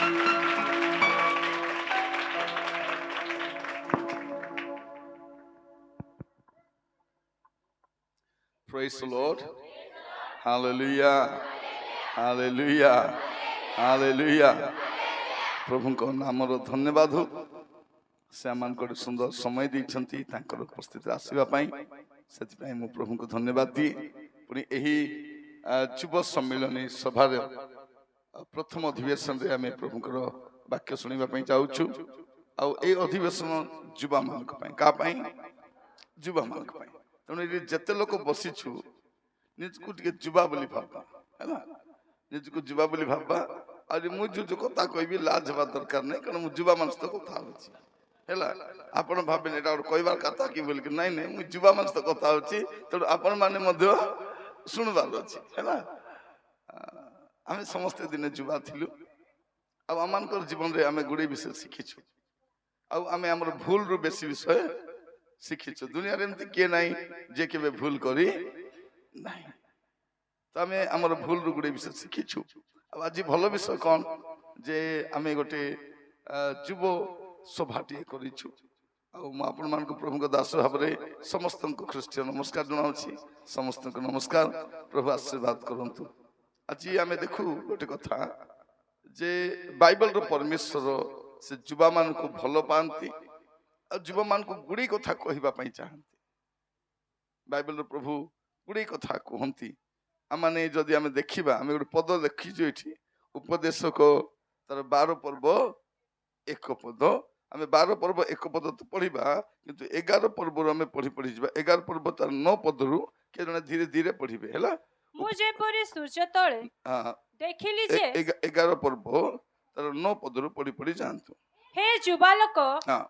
Praise the Lord. Hallelujah. Hallelujah. Hallelujah. ପ୍ରଭୁଙ୍କ ନାମର ଧନ୍ୟବାଦ ହଉ। ସେ ଆମମାନଙ୍କୁ ଗୋଟେ ସୁନ୍ଦର ସମୟ ଦେଇଛନ୍ତି ତାଙ୍କର ଉପସ୍ଥିତିରେ ଆସିବା ପାଇଁ। ସେଥିପାଇଁ ମୁଁ ପ୍ରଭୁଙ୍କୁ ଧନ୍ୟବାଦ ଦିଏ। ପୁଣି ଏହି ଯୁବ ସମ୍ମିଳନୀ ସଭାରେ ପ୍ରଥମ ଅଧିବେଶନରେ ଆମେ ପ୍ରଭୁଙ୍କର ବାକ୍ୟ ଶୁଣିବା ପାଇଁ ଯାଉଛୁ। ଆଉ ଏଇ ଅଧିବେଶନ ଯୁବାମାନଙ୍କ ପାଇଁ, କାହା ପାଇଁ? ଯୁବାମାନଙ୍କ ପାଇଁ। ତେଣୁ ଏଠି ଯେତେ ଲୋକ ବସିଛୁ ନିଜକୁ ଟିକେ ଯୁବା ବୋଲି ଭାବବା ହେଲା, ନିଜକୁ ଯୁବା ବୋଲି ଭାବବା। ଆଉ ମୁଁ ଯୋଉ କଥା କହିବି ଲାଜ ହେବା ଦରକାର ନାହିଁ, କାରଣ ମୁଁ ଯୁବା ମାନଙ୍କ ସହିତ କଥା ହଉଛି ହେଲା। ଆପଣ ଭାବିନି ଏଇଟା ଗୋଟେ କହିବାର କଥା କି ବୋଲିକି, ନାଇଁ ନାଇଁ ମୁଁ ଯୁବା ମାନଙ୍କ ସହିତ କଥା ହଉଛି। ତେଣୁ ଆପଣ ମାନେ ମଧ୍ୟ ଶୁଣିବାର ଅଛି ହେଲା। ଆମେ ସମସ୍ତେ ଦିନେ ଯୁବା ଥିଲୁ, ଆଉ ଆମମାନଙ୍କର ଜୀବନରେ ଆମେ ଗୁଡ଼ିଏ ବିଷୟ ଶିଖିଛୁ, ଆଉ ଆମେ ଆମର ଭୁଲରୁ ବେଶୀ ବିଷୟ ଶିଖିଛୁ। ଦୁନିଆରେ ଏମିତି କିଏ ନାହିଁ ଯେ କେବେ ଭୁଲ କରି ନାହିଁ। ତ ଆମେ ଆମର ଭୁଲରୁ ଗୁଡ଼ିଏ ବିଷୟ ଶିଖିଛୁ। ଆଉ ଆଜି ଭଲ ବିଷୟ କଣ ଯେ ଆମେ ଗୋଟେ ଯୁବ ସଭାଟିଏ କରିଛୁ। ଆଉ ମୁଁ ଆପଣମାନଙ୍କୁ ପ୍ରଭୁଙ୍କ ଦାସ ଭାବରେ ସମସ୍ତଙ୍କୁ ଖ୍ରୀଷ୍ଟୀୟ ନମସ୍କାର ଜଣାଉଛି। ସମସ୍ତଙ୍କୁ ନମସ୍କାର, ପ୍ରଭୁ ଆଶୀର୍ବାଦ କରନ୍ତୁ। ଆଜି ଆମେ ଦେଖୁ ଗୋଟେ କଥା ଯେ ବାଇବଲର ପରମେଶ୍ୱର ସେ ଯୁବାମାନଙ୍କୁ ଭଲ ପାଆନ୍ତି, ଆଉ ଯୁବମାନଙ୍କୁ ଗୁଡ଼ିଏ କଥା କହିବା ପାଇଁ ଚାହାନ୍ତି। ବାଇବଲର ପ୍ରଭୁ ଗୁଡ଼ିଏ କଥା କୁହନ୍ତି। ଆମମାନେ ଯଦି ଆମେ ଦେଖିବା, ଆମେ ଗୋଟେ ପଦ ଦେଖିଛୁ ଏଠି, ଉପଦେଶକ ତାର 12 ପର୍ବ 1 ପଦ। ଆମେ 12 ପର୍ବ 1 ପଦ ତ ପଢିବା, କିନ୍ତୁ 11 ପର୍ବରୁ ଆମେ ପଢି ଯିବା। 11 ପର୍ବ ତାର 9 ପଦରୁ କିଏ ଜଣେ ଧୀରେ ଧୀରେ ପଢିବେ ହେଲା। ମୁଁ ଯେପରି ସୂର୍ଯ୍ୟ ତଳେ ଦେଖିଲି ଯେ 11 ପର୍ବ ତାର 9 ପଦରୁ ପଢି ଯାଆନ୍ତୁ। ହେ ଯୁବାଲୋକ,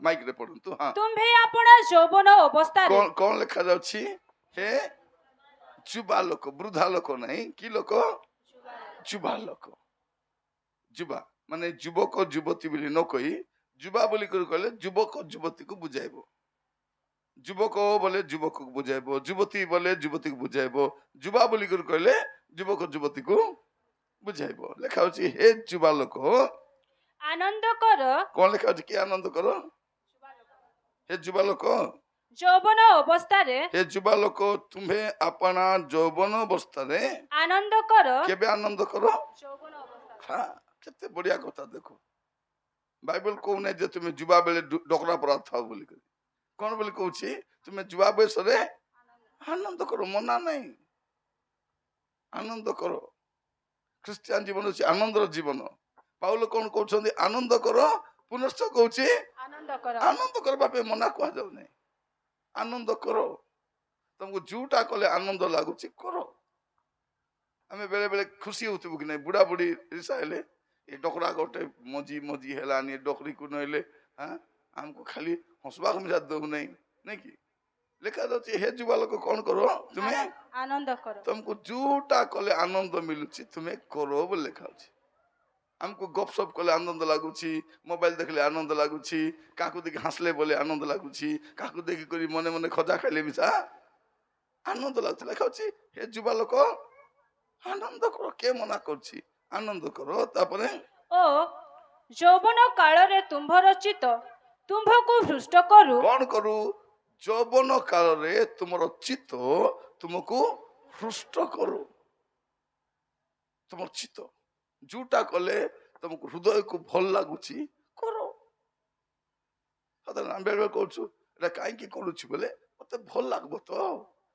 ମାଇକ ରେ ପଢନ୍ତୁ। ତୁମ୍ଭେ ଆପଣା ଯୌବନ ଅବସ୍ଥାରେ କଣ ଲେଖା ଯାଉଛି? ହେ ଯୁବା ଲୋକ, ବୃଦ୍ଧା ଲୋକ ନାହିଁ, କି ଲୋକ? ଯୁବା ଲୋକ। ଯୁବା ମାନେ ଯୁବକ ଯୁବତୀ ବୋଲି ନ କହି ଯୁବା ବୋଲି କହିଲେ ଯୁବକ ଯୁବତୀକୁ ବୁଝାଇବ। ଯୁବକ ବୋଲେ ଯୁବକକୁ ବୁଝାଇବ, ଯୁବତୀ ବୋଲେ ଯୁବତୀକୁ ବୁଝାଇବ। ଯୁବା ବୋଲି କହିଲେ ଯୁବକ ଯୁବତୀକୁ ବୁଝାଇବ। ଲେଖା ହଉଛି ହେ ଯୁବା ଲୋକ ଆନନ୍ଦ କର। କଣ ଲେଖା ହଉଛି? କି ଆନନ୍ଦ କର? ହେ ଯୁବା ଲୋକ ଯୌବନ ଅବସ୍ଥାରେ, ହେ ଯୁବା ଲୋକ ତୁମ୍ଭେ ଆପଣା ଯୌବନ ଅବସ୍ଥାରେ ଆନନ୍ଦ କର। କେବେ ଆନନ୍ଦ କର? ଯୌବନ ଅବସ୍ଥାରେ। କେତେ ବଢିଆ କଥା ଦେଖ। ବାଇବଲ କହୁନାହିଁ ଯେ ତୁମେ ଯୁବା ବେଳେ ଡକରା ପରା ଥାଅ ବୋଲି। କଣ ବୋଲି କହୁଛି? ତୁମେ ଯୁବା ବୟସରେ ଆନନ୍ଦ କର, ମନା ନାହିଁ, ଆନନ୍ଦ କର। ଖ୍ରୀଷ୍ଟିଆନ ଜୀବନ ହେଉଛି ଆନନ୍ଦର ଜୀବନ। ପାଉଲ କଣ କହୁଛନ୍ତି? ଆନନ୍ଦ କର। ପୁନଶ୍ଚ କହୁଛି ଆନନ୍ଦ କରିବା ପାଇଁ ମନା କୁହାଯାଉ ନାହିଁ। ଆନନ୍ଦ କର। ତମକୁ ଯୋଉଟା କଲେ ଆନନ୍ଦ ଲାଗୁଛି କର। ଆମେ ବେଳେ ବେଳେ ଖୁସି ହଉଥିବୁ କି ନାହିଁ? ବୁଢା ବୁଢୀ ରିସା ହେଲେ ଏ ଡକରା ଗୋଟେ ମଜି ହେଲାନି, ଡକରୀକୁ ନହେଲେ ଆମକୁ ଖାଲି ହସବାକୁ ମିଶା ଦଉନାହିଁ, ନାଇଁ କି? ଲେଖା ଯାଉଛି ହେ ଯୁବା ଲୋକ କଣ କର? ତୁମେ ଆନନ୍ଦ କର। ତମକୁ ଯୋଉଟା କଲେ ଆନନ୍ଦ ମିଳୁଛି ତୁମେ କର ବୋଲି ଲେଖା ଅଛି। ଆମକୁ ଗପସପ କଲେ ଆନନ୍ଦ ଲାଗୁଛି, ମୋବାଇଲ ଦେଖିଲେ ଆନନ୍ଦ ଲାଗୁଛି, କାହାକୁ ଦେଖି ହସିଲେ ବୋଲେ ଆନନ୍ଦ ଲାଗୁଛି, କାହାକୁ ଦେଖି କରି ମନେ ମନେ ଖଜା ଖାଇଲେ ମିଶା ଆନନ୍ଦ ଲାଗୁଛି। ଲେଖା ଅଛି ହେ ଯୁବା ଲୋକ ଆନନ୍ଦ କର। କିଏ ମନା କରୁଛି? ଆନନ୍ଦ କର। ତାପରେ ଓ ଯୌବନ କାଳରେ ତୁମ୍ଭର ଚିତ୍ତ ତୁମ୍ଭକୁ ହୃଷ୍ଟ କରୁ। କଣ କରୁ? ଯୌବନ କାଳରେ ତୁମର ଚିତ୍ତ ତୁମକୁ ହୃଷ୍ଟ କରୁ। ତୁମର ଚିତ୍ତ ଯୋଉଟା କଲେ ତମକୁ ହୃଦୟକୁ ଭଲ ଲାଗୁଛି କର। ଆମେ ବେଳେ ବେଳେ କହୁଛୁ ଏଟା କାହିଁକି କରୁଛି ବୋଲେ ମତେ ଭଲ ଲାଗିବ ତ,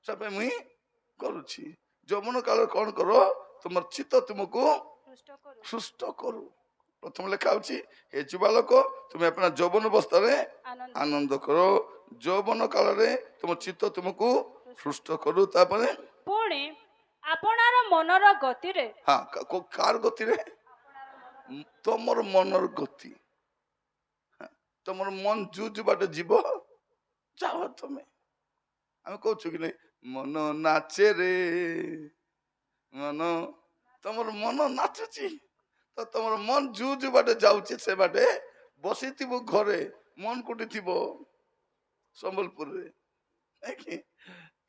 ସେଥିପାଇଁ ମୁଇଁ କରୁଛି। ଯୌବନ କାଳରେ କଣ କର? ତୁମର ଚିତ୍ତ ତୁମକୁ ହୃଷ୍ଟ କରୁ। ପ୍ରଥମ ଲେଖା ହଉଛି ହେ ଯୁବା ଲୋକ ତୁମେ ଆପଣ ଯୌବନ ଅବସ୍ଥାରେ ଆନନ୍ଦ କର। ଯୌବନ କାଳରେ ତୁମ ଚିତ୍ତ ତୁମକୁ ହୃଷ୍ଟ କରୁ। ତାପରେ ପୁଣି ଆପଣାର ମନର ଗତିରେ, କାର ଗତିରେ? ତମର ମନର ଗତି। ତମର ମନ ଯୋଉ ବାଟେ ଯିବ ଯାଅ ତମେ। ଆମେ କହୁଛୁ କି ନାଇଁ ମନ ନାଚେ ରେ ମନ, ତମର ମନ ନାଚୁଛି ତ ତମର ମନ ଯୋଉ ବାଟେ ଯାଉଛି ସେ ବାଟେ। ବସିଥିବ ଘରେ, ମନ କୋଉଠି ଥିବ? ସମ୍ବଲପୁରରେ।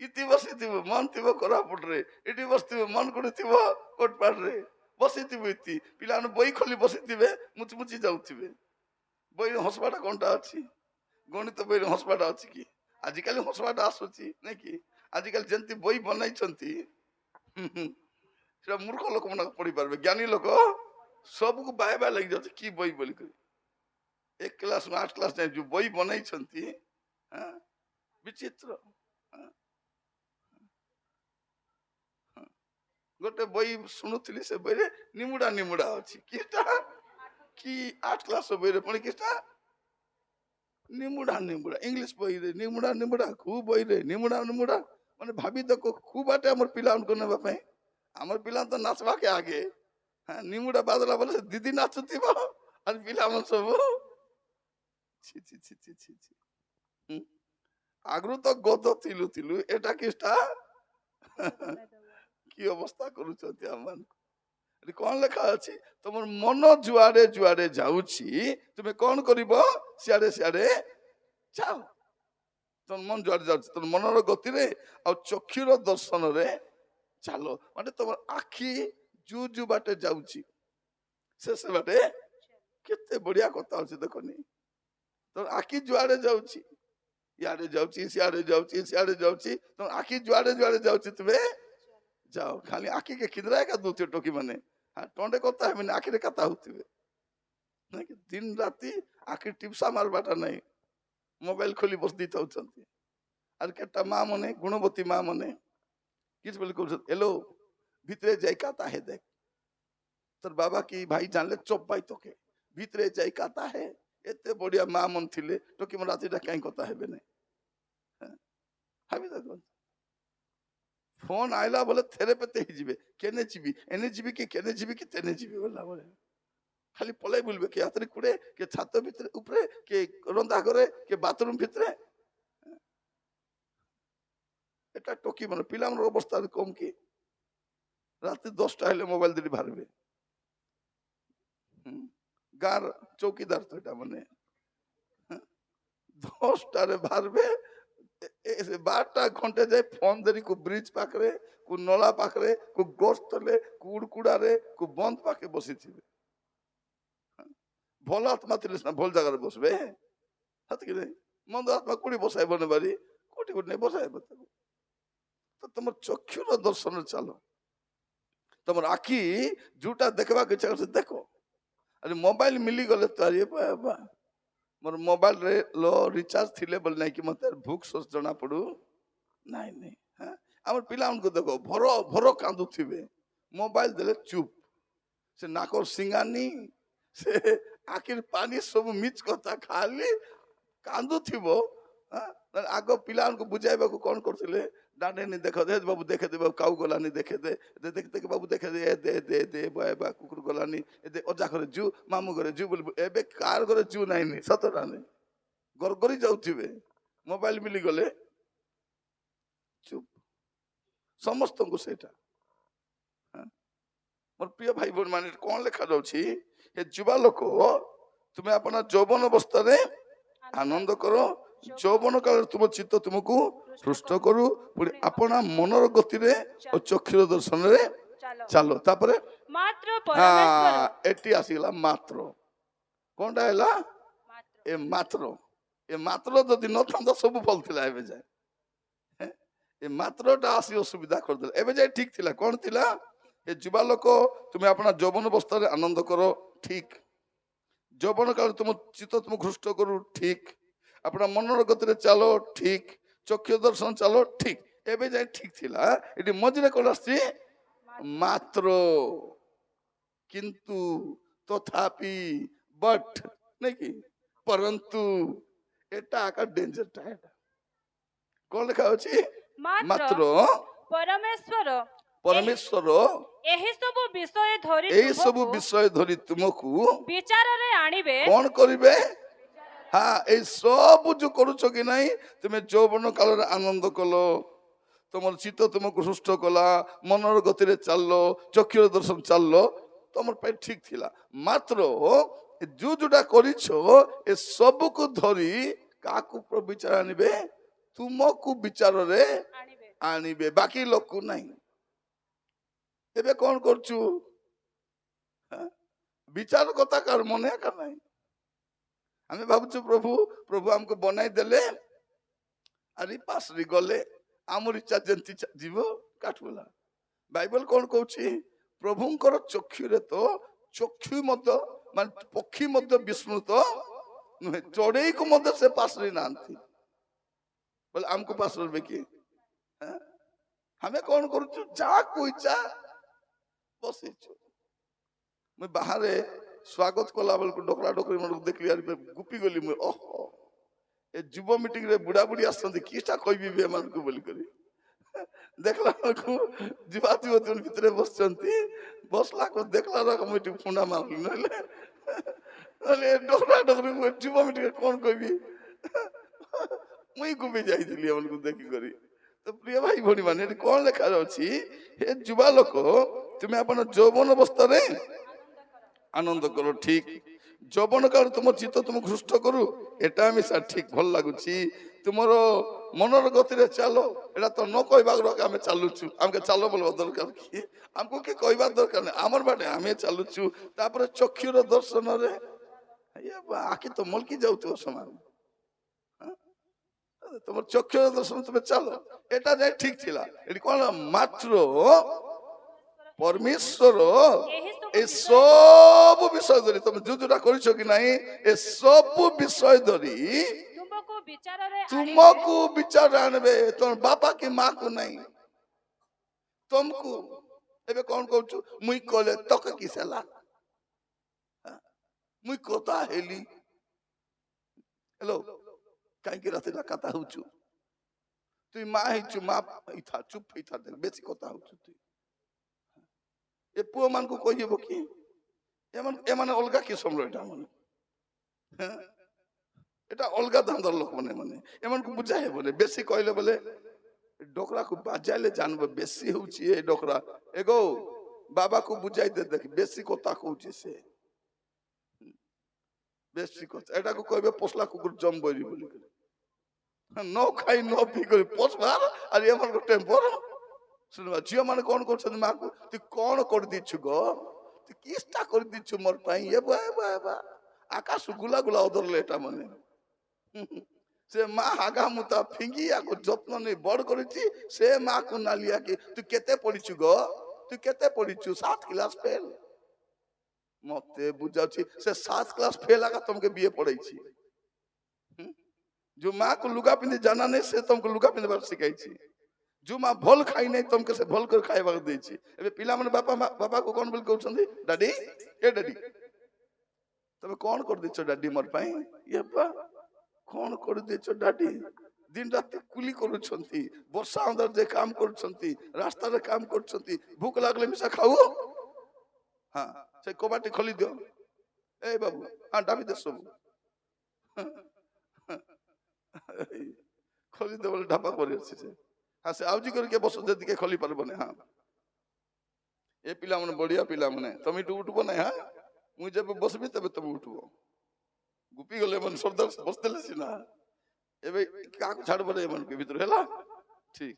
ଇତି ବସିଥିବ ମନ ଥିବ କୋରାପୁଟରେ, ଏଠି ବସିଥିବ ମନ କୋଉଠି ଥିବ? କୋଟପାଡରେ। ବସିଥିବେ ଏତି ପିଲାମାନେ ବହି ଖୋଲି ବସିଥିବେ ମୁଚି ମୁଚି ଯାଉଥିବେ। ବହିରେ ହସବାଟା କଣଟା ଅଛି? ଗଣିତ ବହିରେ ହସବାଟା ଅଛି କି? ଆଜିକାଲି ହସବାଟା ଆସୁଛି ନାଇଁ କି? ଆଜିକାଲି ଯେମିତି ବହି ବନାଇଛନ୍ତି ସେଟା ମୂର୍ଖ ଲୋକମାନେ ପଢିପାରିବେ, ଜ୍ଞାନୀ ଲୋକ ସବୁକୁ ବାଏ ବାଏ ଲାଗି ଯାଉଛି କି ବହି ବୋଲିକରି। 1 କ୍ଲାସ 8 କ୍ଲାସ ଯାଏ ଯୋଉ ବହି ବନାଇଛନ୍ତି ବିଚିତ୍ର। ଗୋଟେ ବହି ଶୁଣୁଥିଲି, ସେ ବହିରେ ନିମୁଡା ନିମୁଡା ଅଛି। କିଟା କି 8 କ୍ଲାସ ବହିରେ ପୁଣି କିଟା ନିମୁଡା ନିମୁଡା, ଇଂଲିଶ ବହିରେ ନିମୁଡା ନିମୁଡା, କୋଉ ବହିରେ ନିମୁଡା ନିମୁଡା। ମାନେ ଭାବି ଦେଖ କୋଉ ବାଟେ ଆମର ପିଲାମାନଙ୍କୁ ନେବା ପାଇଁ। ଆମର ପିଲା ତ ନାଚବାକେ ଆଗେ ନିମୁଡା ବାଦଲା ବୋଲେ ସେ ଦିଦି ନାଚୁଥିବ ଆଉ ପିଲାମାନେ ସବୁ ଛି ଛି ଛି ଛି ଛି ଛି। ଆଗରୁ ତ ଗଦ ଥିଲୁ ଥିଲୁ, ଏଟା କିଟା କି ଅବସ୍ଥା କରୁଛନ୍ତି ଆମମାନଙ୍କୁ। ଏଠି କଣ ଲେଖା ଅଛି? ତମର ମନ ଯୁଆଡେ ଯୁଆଡେ ଯାଉଛି ତୁମେ କଣ କରିବ? ସିଆଡେ ସିଆଡେ ଯାଅ। ତମ ମନ ଯୁଆଡେ ଯାଉଛି ତମ ମନର ଗତିରେ ଆଉ ଚକ୍ଷୁର ଦର୍ଶନରେ ଚାଲ। ମାନେ ତମର ଆଖି ଜୁ ଜୁ ବାଟେ ଯାଉଛି ସେ ବାଟେ କେତେ ବଢିଆ କଥା ଅଛି ଦେଖନି। ତମ ଆଖି ଯୁଆଡେ ଯାଉଛି, ଇଆଡେ ଯାଉଛି ସିଆଡେ ଯାଉଛି ସିଆଡେ ଯାଉଛି, ତମ ଆଖି ଯୁଆଡେ ଯୁଆଡେ ଯାଉଛି ତୁମେ ଯାଅ। ଖାଲି ଆଖି କେ ଖିଦରା ଏକା ଦଉଥିବେ ଟୋକି ମାନେ, ଟଣ୍ଡେ କଥା ହେବେନି, ଆଖିରେ କାତା ହଉଥିବେ। ଦିନ ରାତି ଆଖି ଟିପସା ମାରବାଟା ନାହିଁ, ମୋବାଇଲ ଖୋଲି ବସି ଦେଇଥାଉଛନ୍ତି। আর কেটা মা মনে গুণবতী মা মনে কিছু বলে করছে, এলো ভিতরে যাই কাতা হে দেখ। তোর বাবা কি ভাই জানলে চব্বাই তোকে, ভিতরে যাই কাতা হে। এতে বড়িয়া মা মন থিলে তোকে মো রাতিটা কাই কথা হেবে না। ভাবি দেখুন ফোন আইলা বলে থেরে পেতে যাবে, কেনে যাবি এনে যাবি কি কেনে যাবি কি তেনে যাবি বললা বলে খালি পলাই বলবে কে হাতের কুড়ে কে ছাত ভিতরে উপরে কে রন্ধা ঘরে কে বাথরুম ভিতরে। এটা টকি মানে পিলার অবস্থা কম কি? রাতে 10টা হলে মোবাইল দিয়ে ভারবে। গার চৌকিদার তো এটা মানে 10টারে ভারবে। 12টা ঘন্টা যায় ফোন ধরি কু ব্রিজ পাখরে কু নলা পাখরে কু গোস তলে কুড়কুড়ারে কু বন্ধ পাখে বসিথিবে। ଭଲ ଆତ୍ମା ଥିଲେ ସିନା ଭଲ ଜାଗାରେ ବସବେ। ସେତିକି ନାହିଁ, ମନ୍ଦ ଆତ୍ମା କୋଉଠି ବସାଇବ ନେ ବାରି, କୋଉଠି କୋଉଠି ନେଇ ବସାଇବ ତାକୁ। ତ ତମର ଚକ୍ଷୁର ଦର୍ଶନ ଚାଲ। ତମର ଆଖି ଯୋଉଟା ଦେଖିବାକୁ ଇଚ୍ଛା କରୁଛି ଦେଖ। ଆରେ ମୋବାଇଲ ମିଳିଗଲେ ତ ମୋର ମୋବାଇଲରେ ରିଚାର୍ଜ ଥିଲେ ବୋଲି ନାଇଁ କି ମତେ ଭୁକ ଶୋଷ ଜଣା ପଡୁ ନାଇଁ ନାଇଁ। ଆମର ପିଲାମାନଙ୍କୁ ଦେଖ ଭର ଭର କାନ୍ଦୁଥିବେ, ମୋବାଇଲ ଦେଲେ ଚୁପ। ସେ ନାକର ସିଙ୍ଗାନି ସେ ଆଖିର ପାନି ସବୁ ମିଛ କଥା, ଖାଲି କାନ୍ଦୁଥିବ। ଆଗ ପିଲାମାନଙ୍କୁ ବୁଝାଇବାକୁ କଣ କରୁଥିଲେ, ଡାଣ୍ଡେନି ଦେଖ ଦେ ବାବୁ ଦେଖେ ଦେ ବାବୁ କାଉ ଗଲାନି ଦେଖେ ଦେ ଦେଖେ ଦେଖେ ବାବୁ ଦେଖେ ଦେ ଦେ ଦେ ଦେ ବା କୁକୁର ଗଲାନି ଦେ ଅଜା ଘରେ ଜୁ ମାମୁ ଘରେ ଜୁ ବୋଲି। ଏବେ କାହାର ଘରେ ଜୁ ନାଇଁନି, ସତଟା ନାଇଁ ଗରଗରି ଯାଉଥିବେ। ମୋବାଇଲ ମିଳିଗଲେ ଚୁପ ସମସ୍ତଙ୍କୁ ସେଇଟା। ମୋର ପ୍ରିୟ ଭାଇ ଭଉଣୀ ମାନେ କଣ ଲେଖା ଯାଉଛି, ଏ ଯୁବା ଲୋକ ତୁମେ ଆପଣ ଯୌବନ ଅବସ୍ଥାରେ ଆନନ୍ଦ କର, ଯୌବନ କାଳରେ ତୁମ ଚିତ୍ତ ତୁମକୁ ହୃଷ୍ଟ କରୁ, ପୁଣି ଆପଣ ମନର ଗତିରେ ଓ ଚକ୍ଷୁର ଦର୍ଶନରେ ଚାଲ। ତାପରେ ମାତ୍ର ପରମେଶ୍ୱର ଏଠି ଆସିଗଲା ମାତ୍ର। କଣଟା ହେଲା? ଏ ମାତ୍ର ଯଦି ନଥାନ୍ତା ସବୁ ଭଲ ଥିଲା। ଏବେ ଯାଏ ଏ ମାତ୍ରଟା ଆସି ଅସୁବିଧା କରିଦେଲା। ଏବେ ଯାଏ ଠିକ ଥିଲା। କଣ ଥିଲା? ଏ ଯୁବା ଲୋକ ତୁମେ ଆପଣ ଯୌବନ ଅବସ୍ଥାରେ ଆନନ୍ଦ କର, ଠିକ। ଯୌବନ କାଳରେ ତୁମ ଚିତ୍ତ ତୁମକୁ ହୃଷ୍ଟ କରୁ, ଠିକ। ଆପଣ ମନର ଗତିରେ ଚାଲ, ଠିକ। ଚକ୍ଷୁ ଦର୍ଶନ ଚାଲ, ଠିକ। ଏବେ ଯାଏ ଠିକ ଥିଲା। ଏଠି ମଝିରେ କଣ ଆସିଛି? ମାତ୍ର, କିନ୍ତୁ, ତଥାପି, ବଟ ନାଇଁ କି ପରନ୍ତୁ। এটা আকা ডেঞ্জারটা। এটা কোন লেখা ଅଛି? ମାତ୍ର ପରମେଶ୍ୱର ପରମେଶ୍ୱର ଏହି ସବୁ ବିଷୟ ଧରି এই ସବୁ ବିଷୟ ଧରି ତୁମକୁ ବିଚାରରେ ଆଣିବେ। କଣ କରିବେ? এই ସବୁ ଯୋଉ କରୁଛ କି ନାଇଁ, ତୁମେ ଯୌବନ କାଳରେ ଆନନ୍ଦ କଲ, ତମର ଚିତ୍ତ ତୁମକୁ ହୃଷ୍ଟ କଲା, ମନର ଗତିରେ ଚାଲିଲ, ଚକ୍ଷୁର ଦର୍ଶନ ଚାଲିଲ, ତମର ପାଇଁ ଠିକ ଥିଲା। ମାତ୍ର ଯୋଉଟା କରିଛ ଏ ସବୁକୁ ଧରି କାହାକୁ ବିଚାର ଆଣିବେ? ତୁମକୁ ବିଚାରରେ ଆଣିବେ, ବାକି ଲୋକ ନାହିଁ। ଏବେ କଣ କରୁଛୁ? विचार कथा कार मने एका नहीं आमे भाबुछु प्रभु प्रभु हमको बनाई देले अरे पास री गले आमर इच्छा जंती जीव काटुला बाइबल कौन कहूची प्रभुंकर चक्षु रे तो चक्षु मत मान पक्षी मत विस्मृत नुहे चढ़ई को मत से पास री नांती बोले हमको पास रे की हमें कौन करूछु जा कोई चा बसिछु मैं बाहर स्वागत कला बेल को डोकरा डोकरी मन देखली यार गुपी गली मैं ओहो ए जुब मीटिंग रे बुढ़ा बुढ़ी आसंती किटा कहबी बे मन को बोली करी देखला को जीवाती होती उन भीतर बसचंती बसला को देखला रा कमिटी फुंडा मारली नले नले डोकरा डोकरी में जुब मीटिंग कौन कहबी मुई गुपी जाई दिली मन को देखी करी तो प्रिय भाई भोनी माने कौन लेखा अछि हे जुवा लोक तुमे अपन यौवन अवस्था रे आनंद करो ठीक যৌবন কাল তোমার চিত্ত তুমি ঘৃষ্ট করু এটা আমি স্যার ঠিক ভাল লাগুছি তোমার মনর গতিরে চালো এটা তো ন কইবার রক আমি চালুছু আমাকে চালো বলবা দরকার কি আমাকে কি কইবার দরকার নাই আমার বাটে আমি চালুছু তারপরে চক্ষুর দর্শন রে আকি তো মলকি যাউতো সমান তোমার চক্ষুর দর্শন তুমি চালো এটা যাই ঠিক ছিল এটি কোন মাত্র परमेश्वर ए सब विषय धरी तुम जुजुरा करिसो कि नहीं ए सब विषय धरी तुमको विचार आनबे तुम बापा की माँ को नहीं तुमको एबे कौन कहू मुई कले तक किसेला मुई कोता हेली हेलो काई की राते कथा होचु तुई माँ हिचु माँ इथा चुप इथा देख बेसी कथा होचु तुई ए पुओ मान को कहिबो कि एमाने अलगा कि समरो एटा माने एटा अलगा धांदर लोक माने माने एमान को बुझाय बोले बेसी कहले बोले डोकरा को बाजाले जानबो बेसी होची ए डोकरा एगो बाबा को बुझाई दे देख बेसी कोता कहूची से बेसी कोता एटा को कहबे पोसला कुकुर जम बोली बोली न खाई न पी कर पोसबार और एमान को टेम्पर सुनवा झियो माने कौन कर माँ को तु कौन कर दीछु गो तु किस्ता कर दीछु मोर पाई ये बा आकाश गुला गुला उधर लेटा माने से माँ हागा मुता फिंगी आको जत्न नहीं बड़ करिछि से माँ को ना लिया कि तु केते पढिछु गो तु केते पढिछु 7 क्लास फेल मते बुझाछि से 7 क्लास फेल आका तुमके बीए पढ़ाइछि जो माँ को लुगा पिंधे जाना नहीं से तुमको लुगा पिंधे बार सिखाइछि जो माँ भल खाई नहीं तुमके से भल कर खाइबा देछि एबे पिला माने बापा बाबा को कौन बोल कहउछंदी डैडी ए डैडी तबे कौन कर दिछो डैडी मोर पाई ये बा कौन कर दिछो डैडी दिन रात कुली करूछंती वर्षा अंदर जे काम करूछंती रास्ता रे काम करूछंती भूख लागले मिसा खाऊ हां से कोबाटी खोली दियो ए बाबू हां डाबी दे सब खोली दे बोले ढापा कर से हाँ से आउजी करके बस जदिके खोली पारबने हाँ ए पिला माने बढ़िया पिला माने तुम इटु उठबो ना हाँ मुई जब बसबी तबे तुम उठबो गुपी गले मन सरदार बसतेले सिना एबे काको छाड़बो रे मन के भीतर हैला ठीक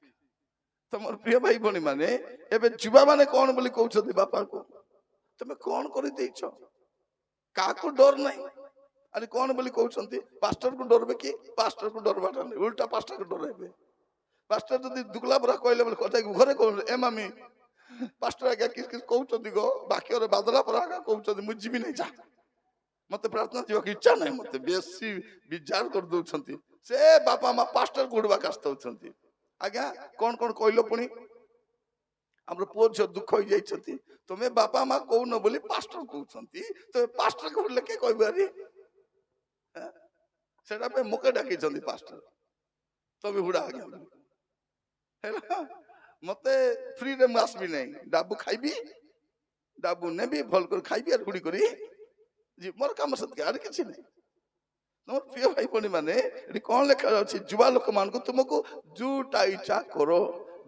तमर प्रिय भाई बनी माने एबे जुबा माने कौन बोली कहउछथि बापा को तमे कौन करि देइछो काको डर नहीं अरे कौन बोली कहउछथि पास्टर को डरबे कि पास्टर को डरबाटा नहीं उल्टा पास्टर को डराइबे पास्टर जदी दुगला बरा कहले बोले कथा घरे को ए मामी पास्टर आगे किस किस कहउछथि गो बाकी रे बादला पर आगा कहउछथि मु जीवी नहीं जा मते प्रार्थना जीवा की इच्छा नहीं मते बेसी विचार कर दउछथि से बापा मा पास्टर गुडबा कास्त होछथि आज्ञा कौन कौन कहलो पुनी हमरो पुओ छ दुख होई जाई छथि तमे बापा मा कहू न बोली पास्टर कहउछथि तो पास्टर को लेके कहबारी सेटा पे मुके डाकी छथि पास्टर तमे हुडा आज्ञा मते फ्री रे मास भी नहीं डाबू खाइबी डाबू नेबी भल कर खाइबी और हुडी करी जी मोर काम सत के आर किछि नहीं नोर प्रिय भाई बनी माने एडी कोन लेखा अछि जुवा लोक मान को तुमको जुटा इच्छा करो